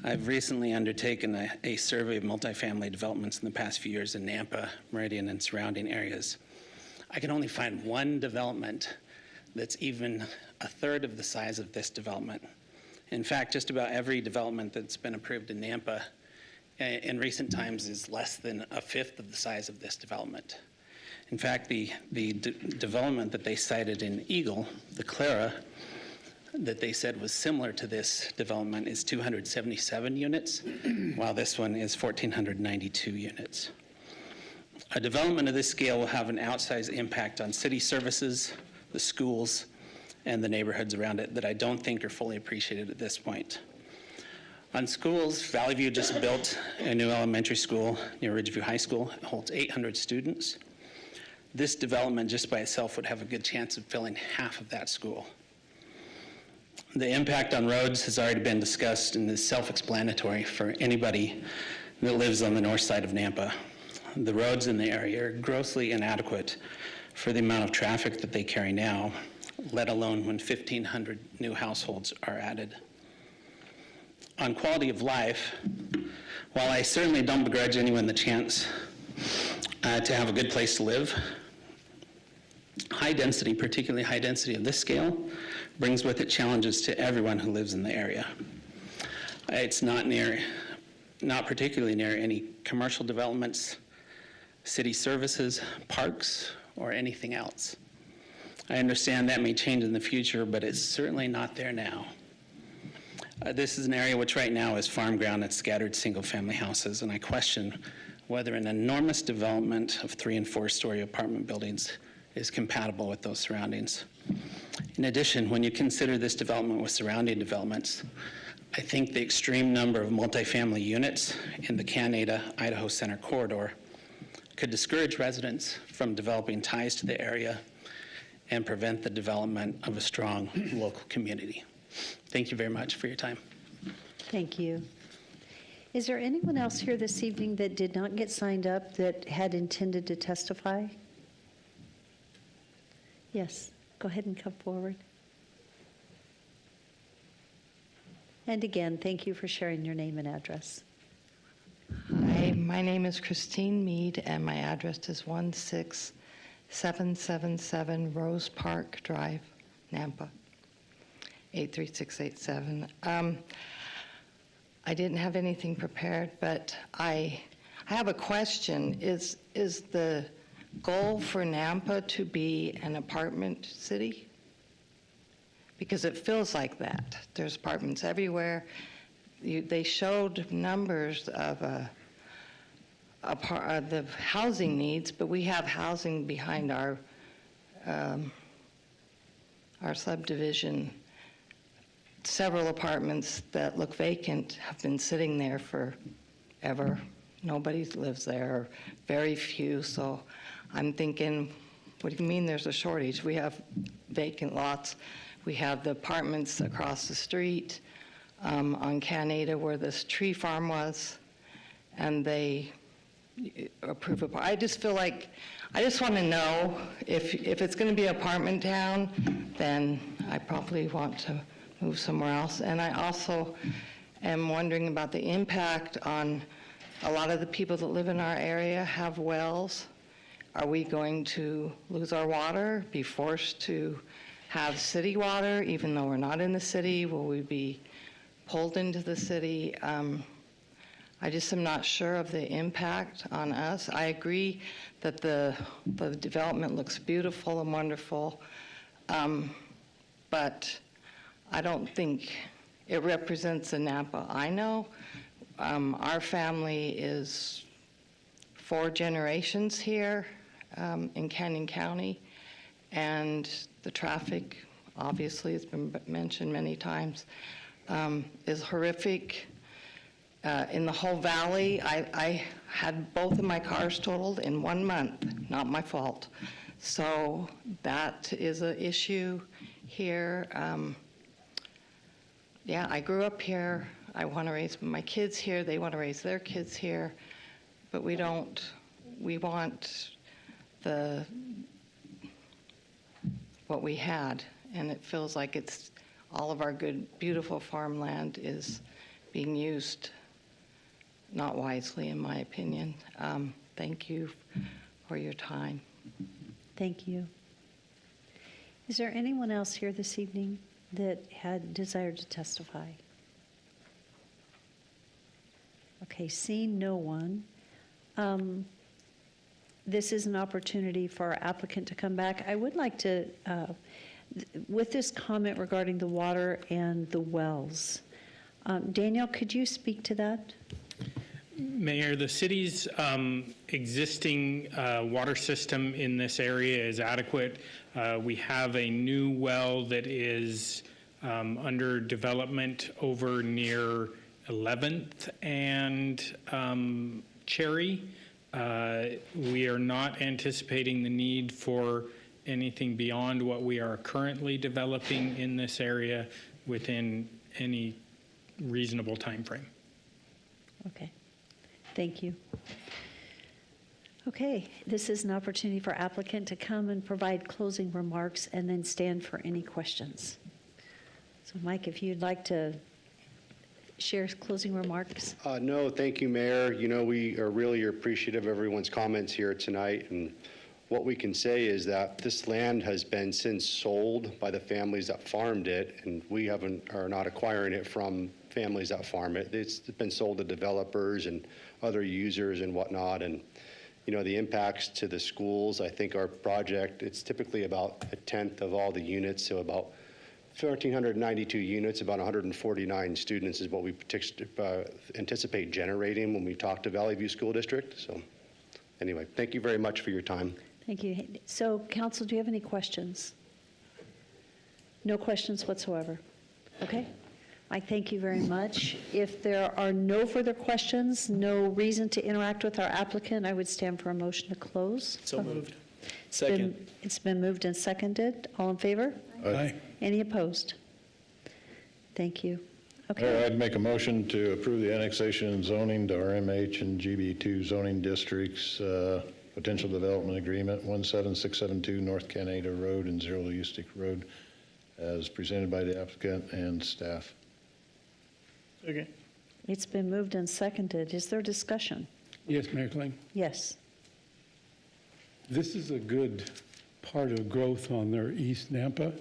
I've recently undertaken a survey of multifamily developments in the past few years in Nampa, Meridian, and surrounding areas. I can only find one development that's even a third of the size of this development. In fact, just about every development that's been approved in Nampa in recent times is less than a fifth of the size of this development. In fact, the development that they cited in Eagle, the Clara, that they said was similar to this development is 277 units, while this one is 1,492 units. A development of this scale will have an outsized impact on city services, the schools, and the neighborhoods around it that I don't think are fully appreciated at this point. On schools, Valley View just built a new elementary school near Ridgeview High School. It holds 800 students. This development just by itself would have a good chance of filling half of that school. The impact on roads has already been discussed and is self-explanatory for anybody that lives on the north side of Nampa. The roads in the area are grossly inadequate for the amount of traffic that they carry now, let alone when 1,500 new households are added. On quality of life, while I certainly don't begrudge anyone the chance to have a good place to live, high density, particularly high density of this scale, brings with it challenges to everyone who lives in the area. It's not particularly near any commercial developments, city services, parks, or anything else. I understand that may change in the future, but it's certainly not there now. This is an area which right now is farm ground and scattered single-family houses, and I question whether an enormous development of 3- and 4-story apartment buildings is compatible with those surroundings. In addition, when you consider this development with surrounding developments, I think the extreme number of multifamily units in the Canada-Idaho Center corridor could discourage residents from developing ties to the area and prevent the development of a strong local community. Thank you very much for your time. Thank you. Is there anyone else here this evening that did not get signed up that had intended to testify? Yes. go ahead and come forward. And again, thank you for sharing your name and address. Hi, my name is Christine Mead, and my address is 16777 Rose Park Drive, Nampa, 83687. I didn't have anything prepared, but I have a question. Is the goal for Nampa to be an apartment city? Because it feels like that. There's apartments everywhere. They showed numbers of the housing needs, but we have housing behind our subdivision. Several apartments that look vacant have been sitting there forever. Nobody lives there, very few. So I'm thinking, what do you mean there's a shortage? We have vacant lots. We have the apartments across the street on Canada where this tree farm was, and they approve of. I just feel like, I just want to know if it's going to be an apartment town, then I probably want to move somewhere else. And I also am wondering about the impact on a lot of the people that live in our area have wells. Are we going to lose our water, be forced to have city water, even though we're not in the city? Will we be pulled into the city? I just am not sure of the impact on us. I agree that the development looks beautiful and wonderful, but I don't think it represents the Nampa I know. Our family is 4 generations here in Canyon County, and the traffic, obviously, has been mentioned many times, is horrific. In the whole valley, I had both of my cars totaled in 1 month, not my fault. So that is an issue here. Yeah, I grew up here. I want to raise my kids here. They want to raise their kids here. But we don't, we want what we had. And it feels like it's all of our good, beautiful farmland is being used not wisely, in my opinion. Thank you for your time. Thank you. Is there anyone else here this evening that had desired to testify? Okay, seeing no one. This is an opportunity for our applicant to come back. I would like to, with this comment regarding the water and the wells, Daniel, could you speak to that? Mayor, the city's existing water system in this area is adequate. We have a new well that is under development over near 11th and Cherry. We are not anticipating the need for anything beyond what we are currently developing in this area within any reasonable time frame. Okay, thank you. Okay, this is an opportunity for applicant to come and provide closing remarks and then stand for any questions. So Mike, if you'd like to share closing remarks. No, thank you, Mayor. You know, we are really appreciative of everyone's comments here tonight. And what we can say is that this land has been since sold by the families that farmed it, and we are not acquiring it from families that farm it. It's been sold to developers and other users and whatnot. And, you know, the impacts to the schools, I think our project, it's typically about 1/10 of all the units, so about 1,492 units, about 149 students is what we anticipate generating when we talk to Valley View School District. So anyway, thank you very much for your time. Thank you. So council, do you have any questions? No questions whatsoever. Okay. Mike, thank you very much. If there are no further questions, no reason to interact with our applicant, I would stand for a motion to close. So moved. Second. It's been moved and seconded. All in favor? Aye. Any opposed? Thank you. Mayor, Okay. I'd make a motion to approve the annexation and zoning to RMH and GB2 zoning districts of potential development agreement, 17672 North Canada Road and Zero Eustic Road, as presented by the applicant and staff. Okay. It's been moved and seconded. Is there discussion? Yes, Mayor Kling. Yes. This is a good part of growth on their East Nampa.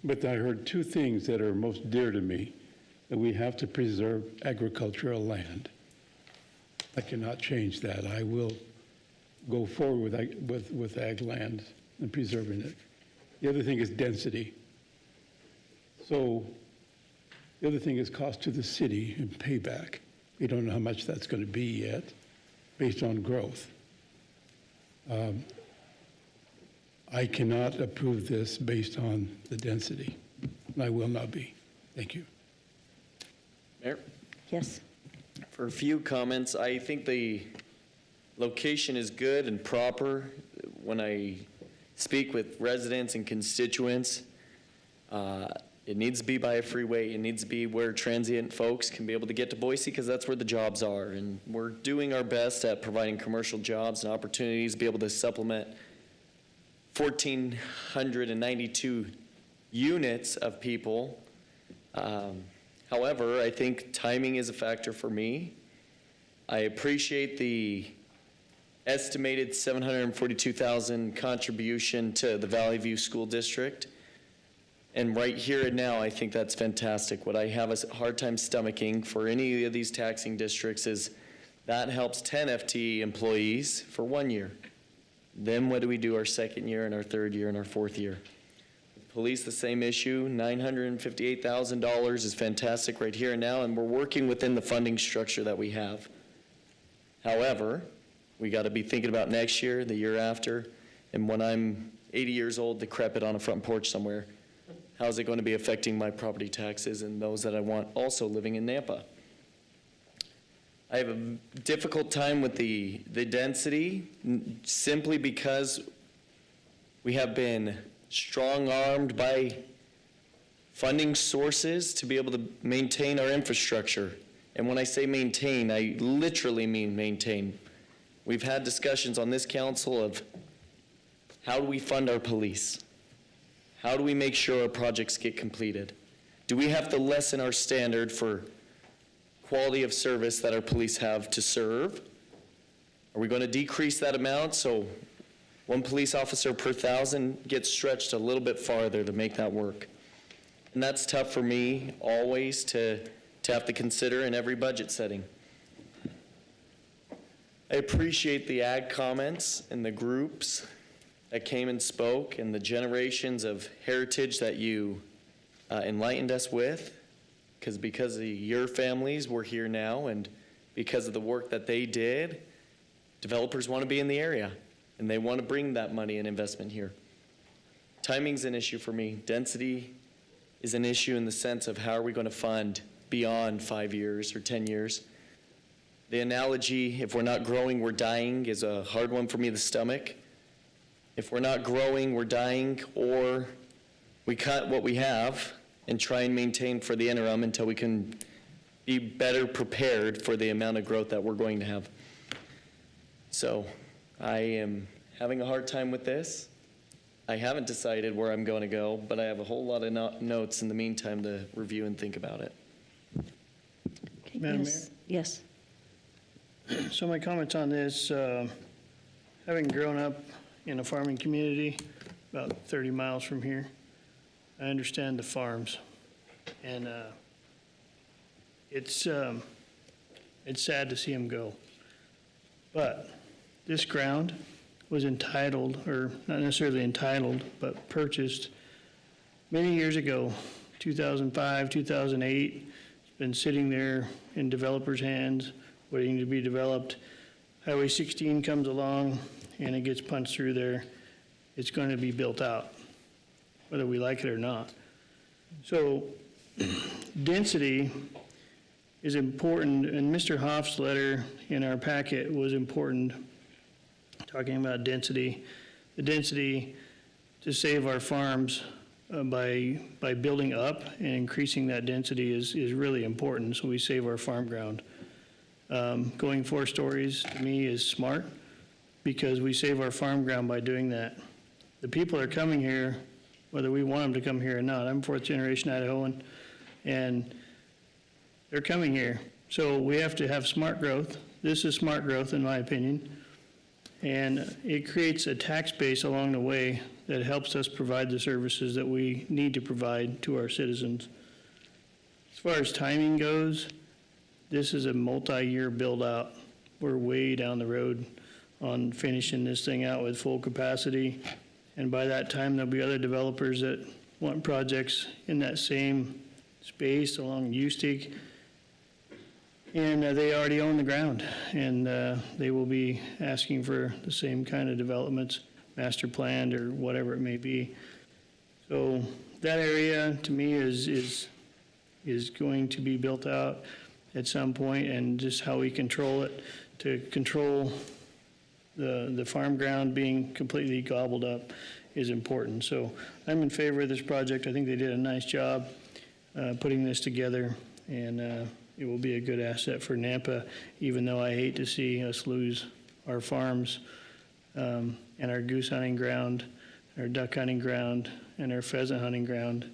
But I heard two things that are most dear to me, that we have to preserve agricultural land. I cannot change that. I will go forward with ag land and preserving it. The other thing is density. So the other thing is cost to the city and payback. We don't know how much that's going to be yet based on growth. I cannot approve this based on the density, and I will not be. Thank you. Mayor? Yes. For a few comments, I think the location is good and proper. When I speak with residents and constituents, it needs to be by a freeway. It needs to be where transient folks can be able to get to Boise, because that's where the jobs are. And we're doing our best at providing commercial jobs and opportunities to be able to supplement 1,492 units of people. However, I think timing is a factor for me. I appreciate the estimated $742,000 contribution to the Valley View School District. And right here and now, I think that's fantastic. What I have a hard time stomaching for any of these taxing districts is that helps 10 FTE employees for 1 year. Then what do we do our second year and our third year and our fourth year? Police, the same issue. $958,000 is fantastic right here and now, and we're working within the funding structure that we have. However, we got to be thinking about next year, the year after, and when I'm 80 years old, decrepit on a front porch somewhere, how is it going to be affecting my property taxes and those that I want also living in Nampa? I have a difficult time with the density simply because we have been strong-armed by funding sources to be able to maintain our infrastructure. And when I say maintain, I literally mean maintain. We've had discussions on this council of how do we fund our police? How do we make sure our projects get completed? Do we have to lessen our standard for quality of service that our police have to serve? Are we going to decrease that amount so one police officer per 1,000 gets stretched a little bit farther to make that work? And that's tough for me always to have to consider in every budget setting. I appreciate the ag comments and the groups that came and spoke and the generations of heritage that you enlightened us with, because of your families, we're here now, and because of the work that they did, developers want to be in the area, and they want to bring that money and investment here. Timing's an issue for me. Density is an issue in the sense of how are we going to fund beyond 5 years or 10 years. The analogy, if we're not growing, we're dying, is a hard one for me to stomach. If we're not growing, we're dying, or we cut what we have and try and maintain for the interim until we can be better prepared for the amount of growth that we're going to have. So I am having a hard time with this. I haven't decided where I'm going to go, but I have a whole lot of notes in the meantime to review and think about it. Okay, Madam yes. Yes. So my comments on this, having grown up in a farming community about 30 miles from here, I understand the farms. And it's sad to see them go. But this ground was entitled, or not necessarily entitled, but purchased many years ago, 2005, 2008. It's been sitting there in developers' hands, waiting to be developed. Highway 16 comes along and it gets punched through there. It's going to be built out, whether we like it or not. So density is important, and Mr. Hoff's letter in our packet was important, talking about density. The density to save our farms by building up and increasing that density is really important, so we save our farm ground. Going 4 stories to me is smart. because we save our farm ground by doing that. The people are coming here, whether we want them to come here or not. I'm fourth generation Idahoan, and they're coming here. So we have to have smart growth. This is smart growth, in my opinion. And it creates a tax base along the way that helps us provide the services that we need to provide to our citizens. As far as timing goes, this is a multi-year build-out. We're way down the road on finishing this thing out with full capacity. And by that time, there'll be other developers that want projects in that same space along Ustig. And they already own the ground, and they will be asking for the same kind of developments, master planned or whatever it may be. So that area, to me, is going to be built out at some point, and just how we control it, to control the farm ground being completely gobbled up is important. So I'm in favor of this project. I think they did a nice job putting this together, and it will be a good asset for Nampa, even though I hate to see us lose our farms and our goose hunting ground, our duck hunting ground, and our pheasant hunting ground.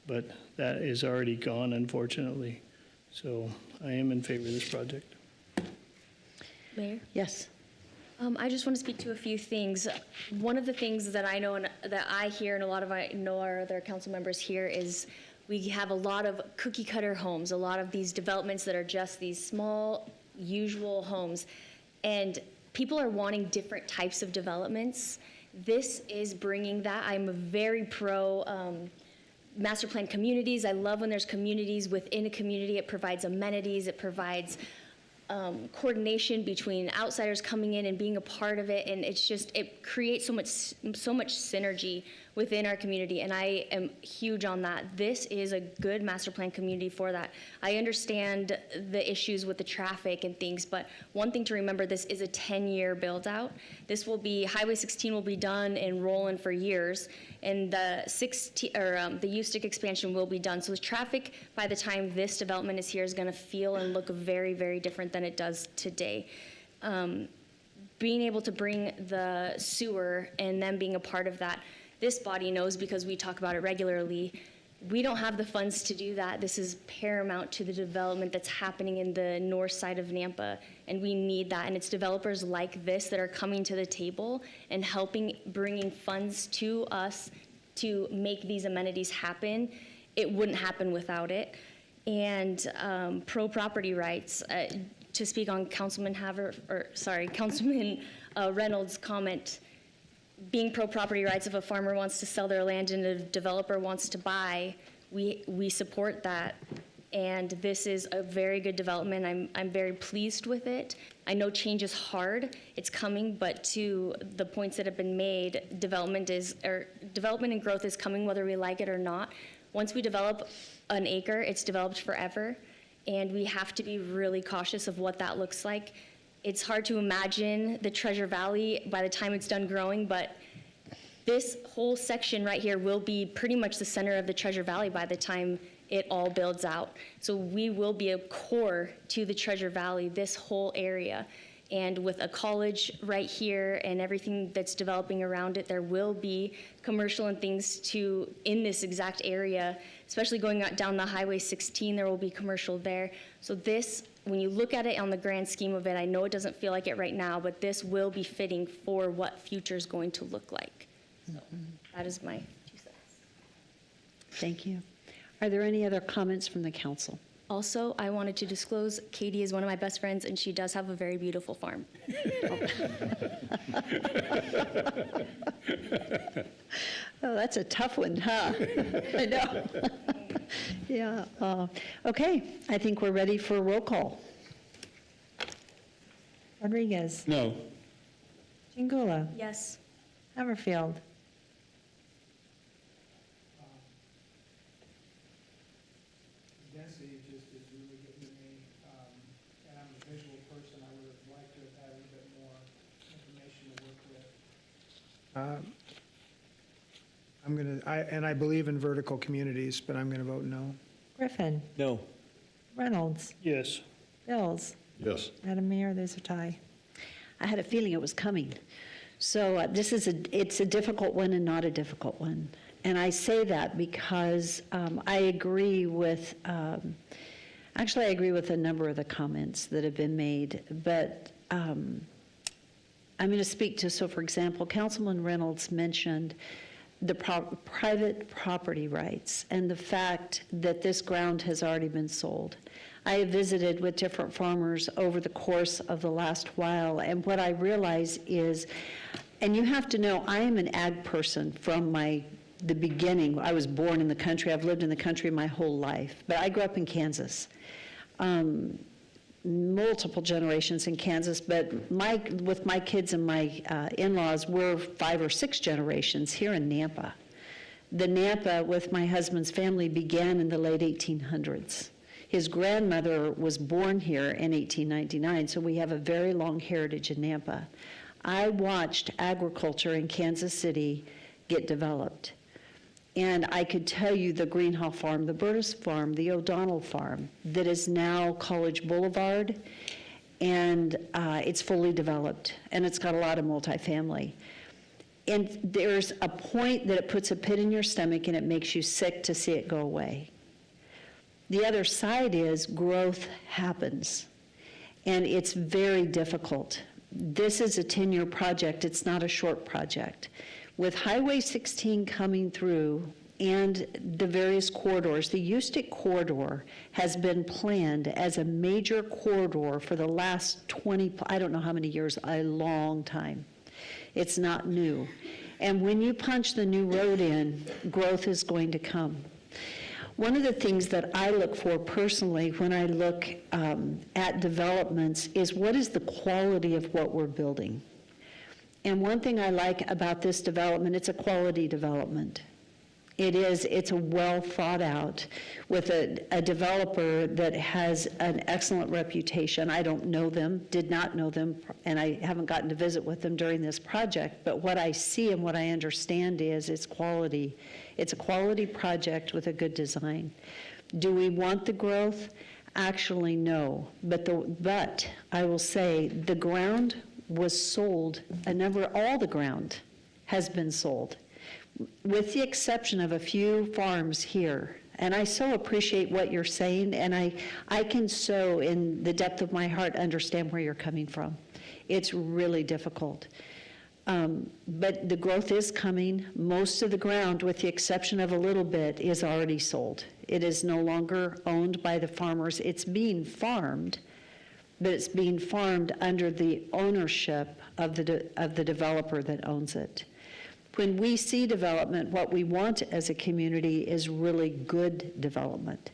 But that is already gone, unfortunately. So I am in favor of this project. Mayor? Yes. I just want to speak to a few things. One of the things that I know and that I hear, and a lot of I know our other council members here, is we have a lot of cookie cutter homes, a lot of these developments that are just these small, usual homes. And people are wanting different types of developments. This is bringing that. I'm very pro master plan communities. I love when there's communities within a community. It provides amenities. It provides coordination between outsiders coming in and being a part of it. And it's just, it creates so much synergy within our community, and I am huge on that. This is a good master plan community for that. I understand the issues with the traffic and things, but one thing to remember, this is a 10-year build out. This will be, Highway 16 will be done and rolling for years, and the Ustig expansion will be done. So the traffic, by the time this development is here, is gonna feel and look very, very different than it does today. Being able to bring the sewer and them being a part of that, this body knows, because we talk about it regularly, we don't have the funds to do that. This is paramount to the development that's happening in the north side of Nampa, and we need that. And it's developers like this that are coming to the table and helping, bringing funds to us to make these amenities happen. It wouldn't happen without it. And pro property rights, to speak on Councilman Reynolds' comment, being pro-property rights, if a farmer wants to sell their land and a developer wants to buy, we support that. And this is a very good development. I'm very pleased with it. I know change is hard, it's coming, but to the points that have been made, development and growth is coming whether we like it or not. Once we develop an acre, it's developed forever, and we have to be really cautious of what that looks like. It's hard to imagine the Treasure Valley by the time it's done growing, but this whole section right here will be pretty much the center of the Treasure Valley by the time it all builds out. So we will be a core to the Treasure Valley, this whole area. And with a college right here and everything that's developing around it, there will be commercial and things in this exact area, especially going down the Highway 16, there will be commercial there. So this, when you look at it on the grand scheme of it, I know it doesn't feel like it right now, but this will be fitting for what future is going to look like. So that is my 2 cents. Thank you. Are there any other comments from the council? Also, I wanted to disclose Katie is one of my best friends, and she does have a very beautiful farm. Oh, that's a tough one, huh? I know. Yeah. Okay, I think we're ready for a roll call. Rodriguez. No. Chingula. Yes. Haverfield. Density just is really getting to me, and I'm a visual person. I would have liked to have had a little bit more information to work with. I believe in vertical communities, but I'm gonna vote no. Griffin. No. Reynolds. Yes. Bills. Yes. Madam Mayor, there's a tie. I had a feeling it was coming. So it's a difficult one and not a difficult one. And I say that because I agree with, actually I agree with a number of the comments that have been made, but I'm going to speak to, so for example, Councilman Reynolds mentioned the private property rights and the fact that this ground has already been sold. I have visited with different farmers over the course of the last while, and what I realize is, and you have to know, I am an ag person from the beginning. I was born in the country. I've lived in the country my whole life, but I grew up in Kansas. Multiple generations in Kansas, but with my kids and my in-laws, we're 5 or 6 generations here in Nampa. The Nampa with my husband's family began in the late 1800s. His grandmother was born here in 1899, so we have a very long heritage in Nampa. I watched agriculture in Kansas City get developed. And I could tell you the Greenhow Farm, the Burtis Farm, the O'Donnell Farm, that is now College Boulevard, and it's fully developed, and it's got a lot of multifamily. And there's a point that it puts a pit in your stomach and it makes you sick to see it go away. The other side is growth happens, and it's very difficult. This is a 10-year project. It's not a short project. With Highway 16 coming through and the various corridors, the Eustic Corridor has been planned as a major corridor for the last 20, I don't know how many years, a long time. It's not new. And when you punch the new road in, growth is going to come. One of the things that I look for personally when I look at developments is what is the quality of what we're building. And one thing I like about this development, it's a quality development. It's a well thought out with a developer that has an excellent reputation. I don't know them, did not know them, and I haven't gotten to visit with them during this project, but what I see and what I understand is it's quality. It's a quality project with a good design. Do we want the growth? Actually, no. But I will say the ground was sold, all the ground has been sold, with the exception of a few farms here. And I so appreciate what you're saying, and I can so, in the depth of my heart, understand where you're coming from. It's really difficult. But the growth is coming. Most of the ground, with the exception of a little bit, is already sold. It is no longer owned by the farmers. It's being farmed, but it's being farmed under the ownership of the developer that owns it. When we see development, what we want as a community is really good development.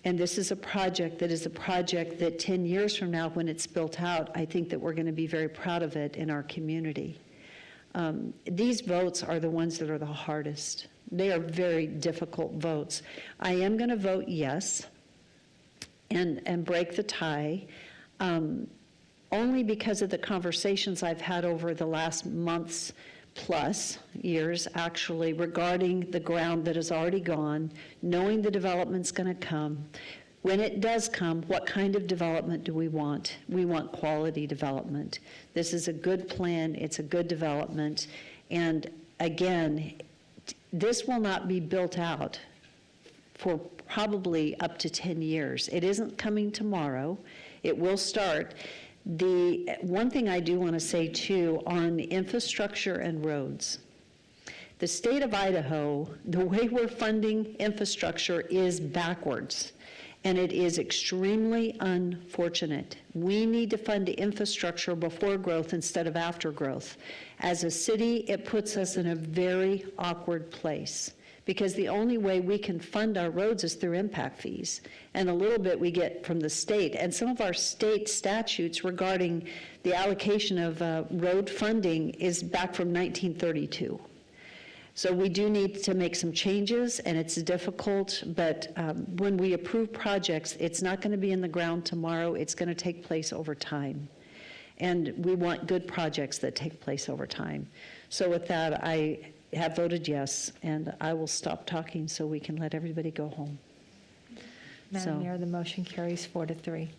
And this is a project that 10 years from now, when it's built out, I think that we're going to be very proud of it in our community. These votes are the ones that are the hardest. They are very difficult votes. I am going to vote yes and break the tie, only because of the conversations I've had over the last months plus years, actually, regarding the ground that is already gone, knowing the development's going to come. When it does come, what kind of development do we want? We want quality development. This is a good plan, it's a good development, and again, this will not be built out for probably up to 10 years. It isn't coming tomorrow. It will start. The one thing I do want to say too on infrastructure and roads, the state of Idaho, the way we're funding infrastructure is backwards, and it is extremely unfortunate. We need to fund infrastructure before growth instead of after growth. As a city, it puts us in a very awkward place, because the only way we can fund our roads is through impact fees, and a little bit we get from the state. And some of our state statutes regarding the allocation of road funding is back from 1932. So we do need to make some changes, and it's difficult, but when we approve projects, it's not going to be in the ground tomorrow. It's going to take place over time. And we want good projects that take place over time. So with that, I have voted yes, and I will stop talking so we can let everybody go home. Madam Mayor, the motion carries 4-3.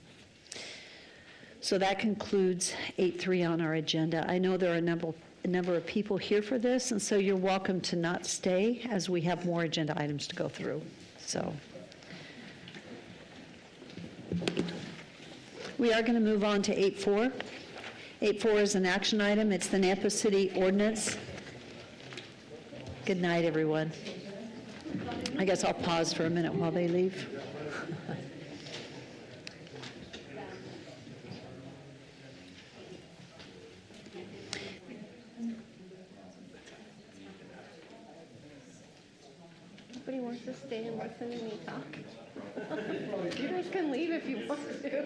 So that concludes 8.3 on our agenda. I know there are a number of people here for this, and so you're welcome to not stay as we have more agenda items to go through. So we are going to move on to 8.4. 8.4 is an action item. It's the Nampa City Ordinance. Good night, everyone. I guess I'll pause for a minute while they leave. Nobody wants to stay and listen to me talk. You guys can leave if you want to.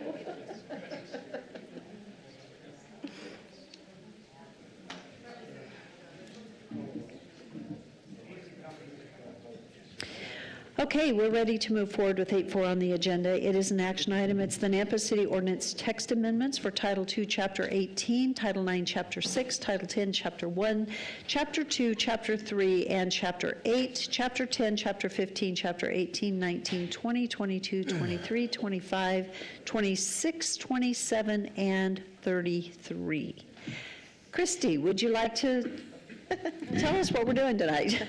Okay, we're ready to move forward with 8.4 on the agenda. It is an action item. It's the Nampa City Ordinance text amendments for Title II, Chapter 18, Title 9, Chapter 6, Title 10, Chapter 1, Chapter 2, Chapter 3, and Chapter 8, Chapter 10, Chapter 15, Chapter 18, 19, 20, 22, 23, 25, 26, 27, and 33. Christy, would you like to tell us what we're doing tonight?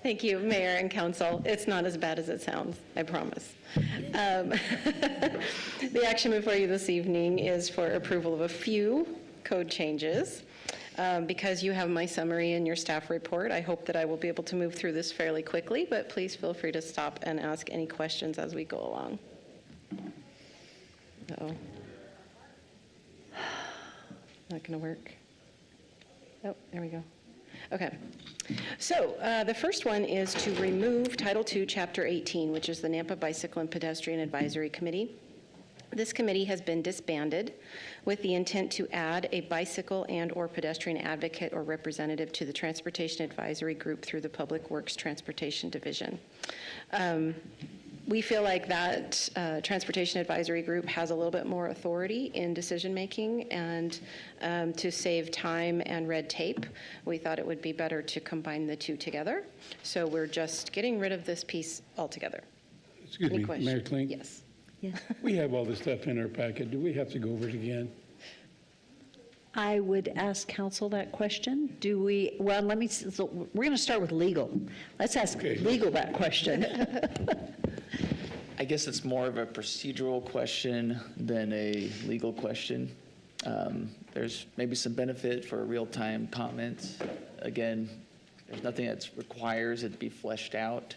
Thank you, Mayor and Council. It's not as bad as it sounds, I promise. The action before you this evening is for approval of a few code changes. Because you have my summary in your staff report, I hope that I will be able to move through this fairly quickly, but please feel free to stop and ask any questions as we go along. Uh-oh. Not going to work. Oh, there we go. Okay. So the first one is to remove Title II, Chapter 18, which is the Nampa Bicycle and Pedestrian Advisory Committee. This committee has been disbanded with the intent to add a bicycle and/or pedestrian advocate or representative to the Transportation Advisory Group through the Public Works Transportation Division. We feel like that Transportation Advisory Group has a little bit more authority in decision-making, and to save time and red tape, we thought it would be better to combine the two together. So we're just getting rid of this piece altogether. Excuse me, Mayor Klink? Yes. We have all this stuff in our packet. Do we have to go over it again? I would ask council that question. Do we, well, so we're going to start with legal. Let's ask legal that question. I guess it's more of a procedural question than a legal question. There's maybe some benefit for real-time comments. Again, there's nothing that requires it to be fleshed out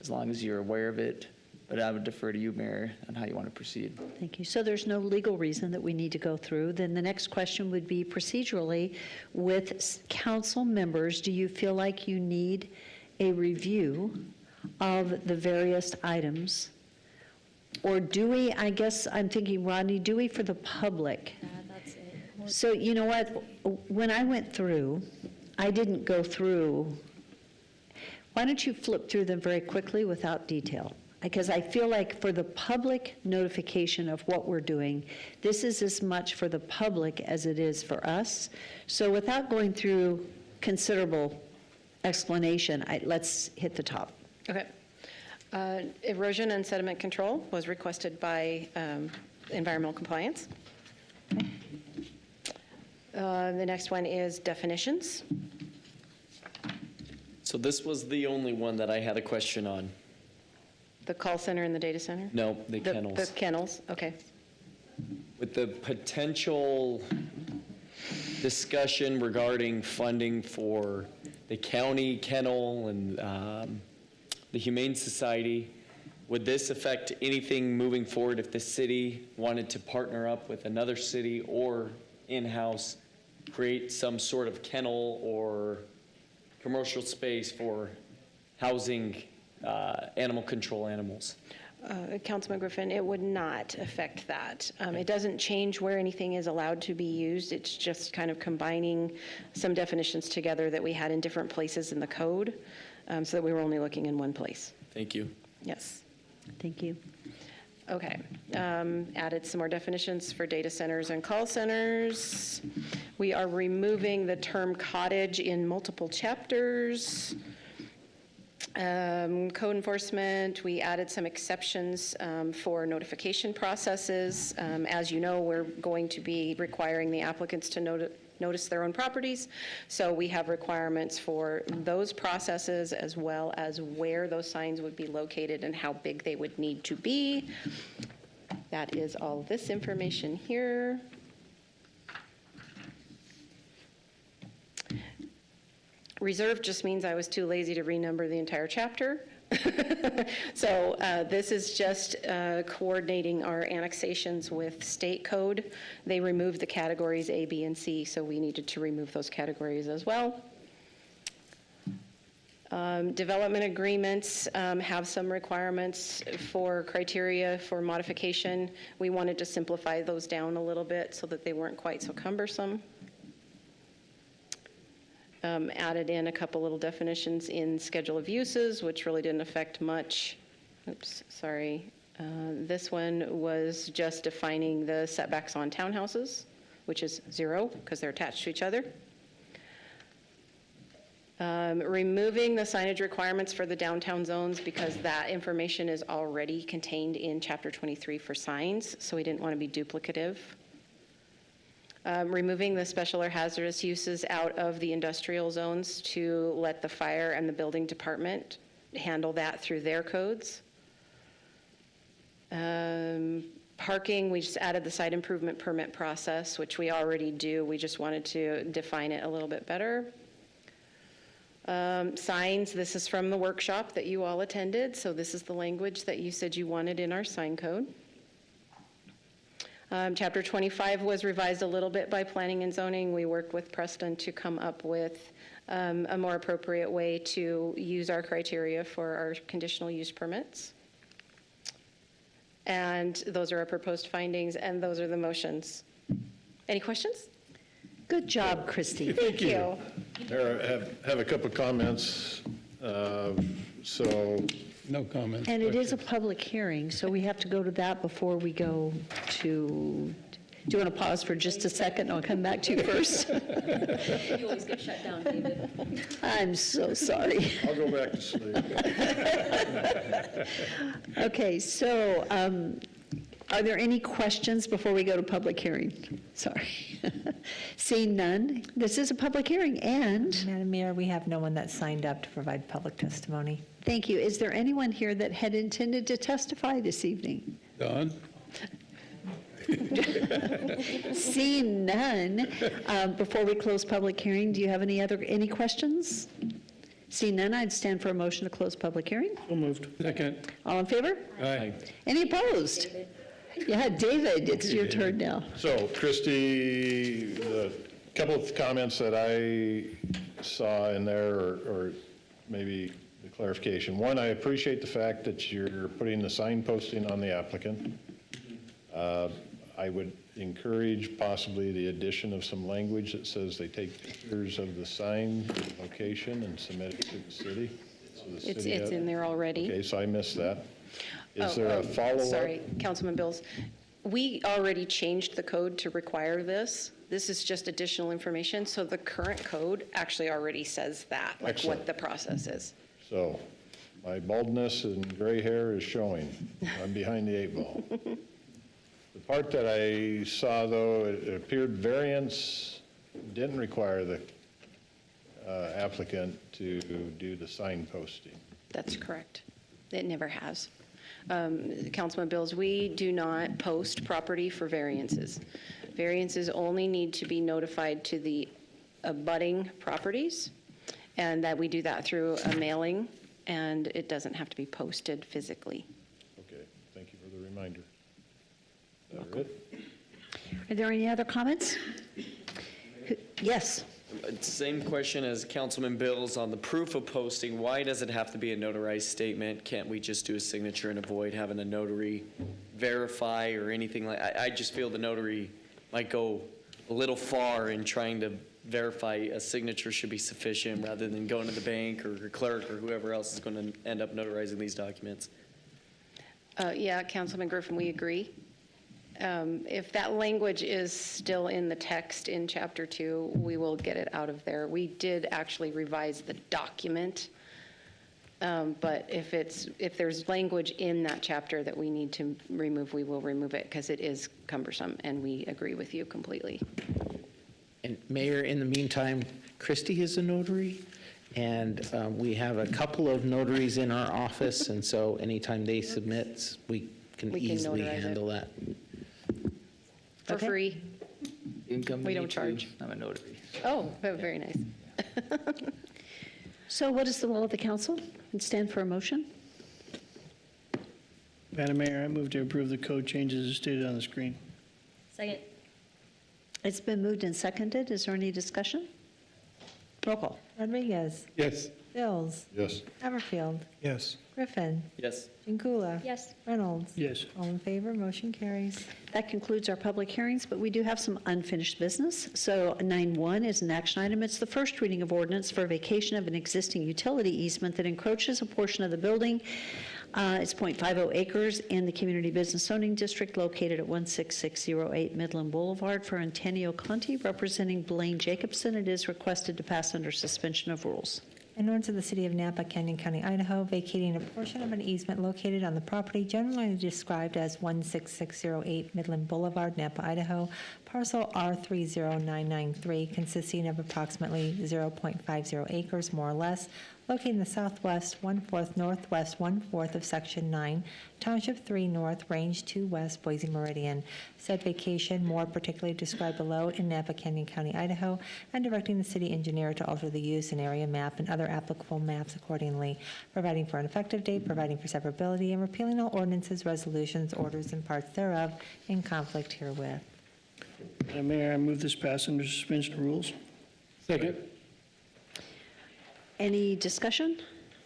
as long as you're aware of it. But I would defer to you, Mayor, on how you want to proceed. Thank you. So there's no legal reason that we need to go through. Then the next question would be procedurally, with council members, do you feel like you need a review of the various items? Or do we, I guess I'm thinking, Rodney, do we for the public? That's it. So you know what, when I went through, I didn't go through, why don't you flip through them very quickly without detail? Because I feel like for the public notification of what we're doing, this is as much for the public as it is for us. So without going through considerable explanation, let's hit the top. Okay. Erosion and sediment control was requested by environmental compliance. The next one is definitions. So this was the only one that I had a question on. The call center and the data center? No, the kennels. The kennels, okay. With the potential discussion regarding funding for the county kennel and the Humane Society, would this affect anything moving forward if the city wanted to partner up with another city or in-house create some sort of kennel or commercial space for housing animal control animals? Councilman Griffin, it would not affect that. It doesn't change where anything is allowed to be used. It's just kind of combining some definitions together that we had in different places in the code, so that we were only looking in one place. Thank you. Yes. Thank you. Okay. Added some more definitions for data centers and call centers. We are removing the term cottage in multiple chapters. Code enforcement, we added some exceptions for notification processes. As you know, we're going to be requiring the applicants to notice their own properties. So we have requirements for those processes as well as where those signs would be located and how big they would need to be. That is all this information here. Reserve just means I was too lazy to renumber the entire chapter. So this is just coordinating our annexations with state code. They removed the categories A, B, and C, so we needed to remove those categories as well. Development agreements have some requirements for criteria for modification. We wanted to simplify those down a little bit so that they weren't quite so cumbersome. Added in a couple little definitions in schedule of uses, which really didn't affect much. Oops, sorry. This one was just defining the setbacks on townhouses, which is 0 because they're attached to each other. Removing the signage requirements for the downtown zones because that information is already contained in Chapter 23 for signs, so we didn't want to be duplicative. Removing the special or hazardous uses out of the industrial zones to let the fire and the building department handle that through their codes. Parking, we just added the site improvement permit process, which we already do. We just wanted to define it a little bit better. Signs, this is from the workshop that you all attended, so this is the language that you said you wanted in our sign code. Chapter 25 was revised a little bit by planning and zoning. We worked with Preston to come up with a more appropriate way to use our criteria for our conditional use permits. And those are our proposed findings, and those are the motions. Any questions? Good job, Christy. Thank you. Mayor, I have a couple of comments. No comment. And it is a public hearing, so we have to go to that before we go to, do you want to pause for just a second? I'll come back to you first. You always get shut down, David. I'm so sorry. I'll go back to sleep. Okay, so are there any questions before we go to public hearing? Sorry. Seeing none, this is a public hearing, and Madam Mayor, we have no one that signed up to provide public testimony. thank you. Is there anyone here that had intended to testify this evening? Don? Seeing none, before we close public hearing, do you have any questions? Seeing none, I'd stand for a motion to close public hearing. So moved. Second. All in favor? Aye. Any opposed? Yeah, David, it's your turn now. So, Christy, the couple of comments that I saw in there, or maybe the clarification. One, I appreciate the fact that you're putting the sign posting on the applicant. I would encourage possibly the addition of some language that says they take pictures of the sign location and submit it to the city. So the It's city in there already. Okay, so I missed that. Is there a follow-up? Sorry, Councilman Bills. We already changed the code to require this. This is just additional information, so the current code actually already says that, like Excellent. what the process is. So my baldness and gray hair is showing. I'm behind the 8 ball. The part that I saw, though, it appeared variance didn't require the applicant to do the sign posting. That's correct. It never has. Councilman Bills, we do not post property for variances. Variances only need to be notified to the abutting properties, and that we do that through a mailing, and it doesn't have to be posted physically. Okay, thank you for the reminder. Is that it? Are there any other comments? Yes. Same question as Councilman Bills on the proof of posting. Why does it have to be a notarized statement? Can't we just do a signature and avoid having a notary verify or anything like? I just feel the notary might go a little far in trying to verify a signature should be sufficient rather than going to the bank or clerk or whoever else is going to end up notarizing these documents. Yeah, Councilman Griffin, we agree. If that language is still in the text in Chapter 2, we will get it out of there. We did actually revise the document But if there's language in that chapter that we need to remove, we will remove it because it is cumbersome, and we agree with you completely. And Mayor, in the meantime, Christy is a notary, and we have a couple of notaries in our office, and so anytime they submit, we can easily notarize it. handle that. For free. We don't charge. I'm a notary. Oh, very nice. So what is the will of the council? And stand for a motion. Madam Mayor, I move to approve the code changes as stated on the screen. Second. It's been moved and seconded. Is there any discussion? Roll call. Rodriguez. Yes. Bills. Yes. Haverfield. Yes. Griffin. Yes. Jingula. Yes. Reynolds. Yes. All in favor, motion carries. That concludes our public hearings, but we do have some unfinished business. So 9.1 is an action item. It's the first reading of ordinance for vacation of an existing utility easement that encroaches a portion of the building. It's .50 acres in the Community Business Zoning District located at 16608 Midland Boulevard for Antonio Conti, representing Blaine Jacobson. It is requested to pass under suspension of rules. An ordinance of the City of Napa, Canyon County, Idaho, vacating a portion of an easement located on the property generally described as 16608 Midland Boulevard, Napa, Idaho, parcel R30993, consisting of approximately 0.50 acres, more or less, located in the southwest, 1/4 northwest, 1/4 of Section 9, Township 3 North, Range 2 West, Boise Meridian. Said vacation, more particularly described below, in Napa, Canyon County, Idaho, and directing the city engineer to alter the use and area map and other applicable maps accordingly, providing for an effective date, providing for severability, and repealing all ordinances, resolutions, orders, and parts thereof in conflict herewith. Madam Mayor, I move this pass under suspension of rules. Second. Any discussion?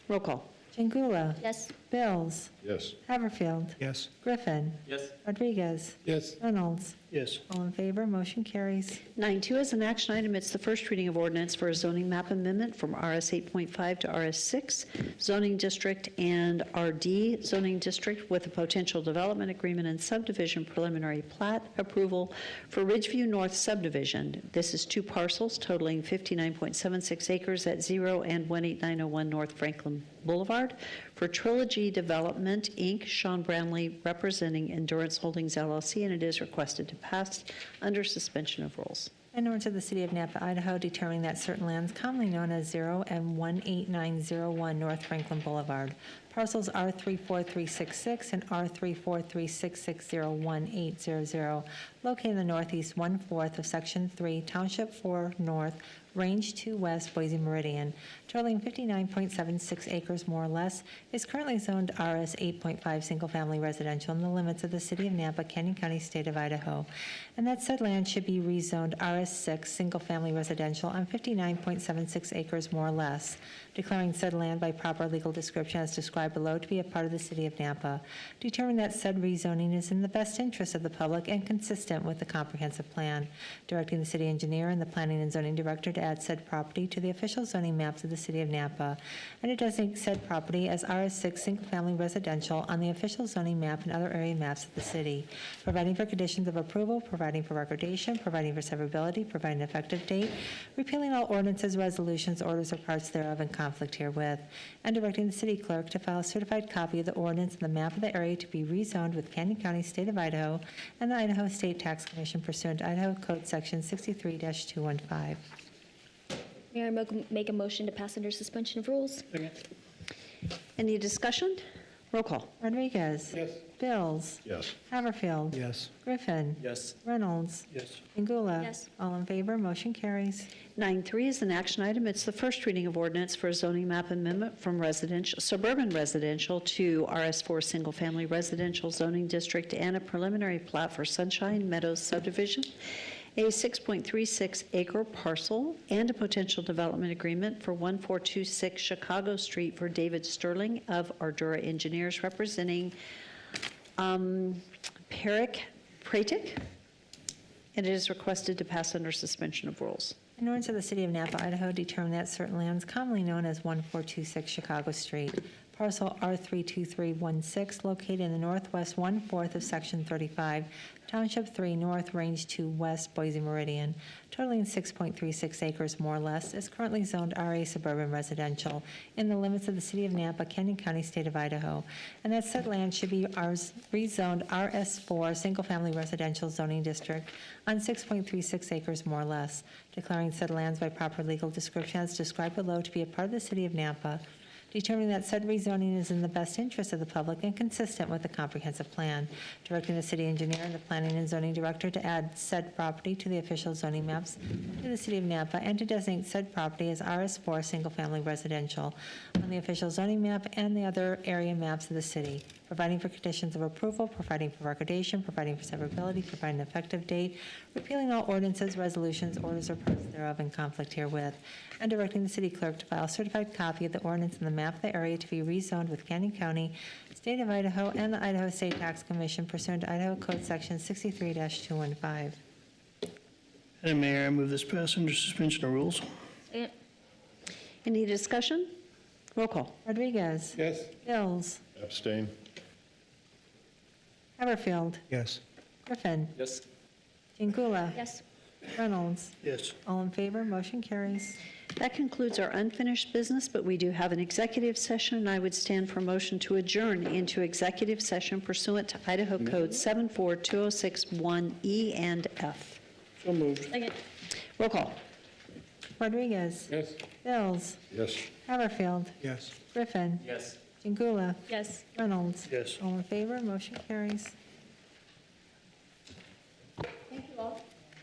Roll call. Jingula. Yes. Bills. Yes. Haverfield. Yes. Griffin. Yes. Rodriguez. Yes. Reynolds. Yes. All in favor, motion carries. 9.2 is an action item. It's the first reading of ordinance for a zoning map amendment from RS 8.5 to RS 6 zoning district and RD zoning district with a potential development agreement and subdivision preliminary plat approval for Ridgeview North subdivision. This is 2 parcels totaling 59.76 acres at 0 and 18901 North Franklin Boulevard for Trilogy Development, Inc., Sean Brownlee representing Endurance Holdings, LLC, and it is requested to pass under suspension of rules. An ordinance of the City of Napa, Idaho, determining that certain lands commonly known as 0 and 18901 North Franklin Boulevard, parcels R34366 and R343660180, located in the northeast 1/4 of Section 3, Township 4 North, Range 2 West, Boise Meridian, totaling 59.76 acres more or less, is currently zoned RS 8.5 single-family residential in the limits of the City of Napa, Canyon County, State of Idaho, and that said land should be rezoned RS 6 single-family residential on 59.76 acres more or less, declaring said land by proper legal description as described below to be a part of the City of Napa, determining that said rezoning is in the best interest of the public and consistent with the comprehensive plan, directing the city engineer and the planning and zoning director to add said property to the official zoning maps of the City of Napa, and to designate said property as RS6 single-family residential on the official zoning map and other area maps of the city, providing for conditions of approval, providing for recordation, providing for severability, providing an effective date, repealing all ordinances, resolutions, orders, or parts thereof in conflict herewith, and directing the city clerk to file a certified copy of the ordinance and the map of the area to be rezoned with Canyon County, State of Idaho, and the Idaho State Tax Commission pursuant to Idaho Code Section 63-215. Mayor, I make a motion to pass under suspension of rules. Any discussion? Roll call. Rodriguez. Yes. Bills. Yes. Haverfield. Yes. Griffin. Yes. Reynolds. Yes. Jingula. Yes. All in favor, motion carries. 9.3 is an action item. It's the first reading of ordinance for a zoning map amendment from suburban residential to RS4 single-family residential zoning district and a preliminary plat for Sunshine Meadows subdivision, a 6.36 acre parcel, and a potential development agreement for 1426 Chicago Street for David Sterling of Ardura Engineers representing Peric Pratic, and it is requested to pass under suspension of rules. An ordinance of the City of Napa, Idaho, determining that certain lands commonly known as 1426 Chicago Street, parcel R32316, located in the northwest 1/4 of Section 35, Township 3 North, Range 2 West, Boise Meridian, totaling 6.36 acres more or less, is currently zoned RA Suburban Residential in the limits of the City of Nampa, Canyon County, State of Idaho, and that said land should be rezoned RS4 Single Family Residential Zoning District on 6.36 acres more or less, declaring said lands by proper legal description as described below to be a part of the City of Nampa, determining that said rezoning is in the best interest of the public and consistent with the comprehensive plan, directing the city engineer and the planning and zoning director to add said property to the official zoning maps to the City of Nampa and to designate said property as RS4 Single Family Residential on the official zoning map and the other area maps of the city, providing for conditions of approval, providing for recordation, providing for severability, providing an effective date, repealing all ordinances, resolutions, orders, or parts thereof in conflict herewith, and directing the city clerk to file a certified copy of the ordinance and the map of the area to be rezoned with Canyon County, State of Idaho, and the Idaho State Tax Commission pursuant to Idaho Code Section 63-215. Madam Mayor, I move this pass under suspension of rules. Second. Any discussion? Roll call. Rodriguez. Yes. Bills. Abstain? Haverfield. Yes. Griffin. Yes. Jingula. Yes. Reynolds. Yes. All in favor, motion carries. That concludes our unfinished business, but we do have an executive session, and I would stand for motion to adjourn into executive session pursuant to Idaho Code 74206(1)E and F. So moved. Second. Roll call. Rodriguez. Yes. Bills. Yes. Haverfield. Yes. Griffin. Yes. Jingula. Yes. Reynolds. Yes. All in favor, motion carries.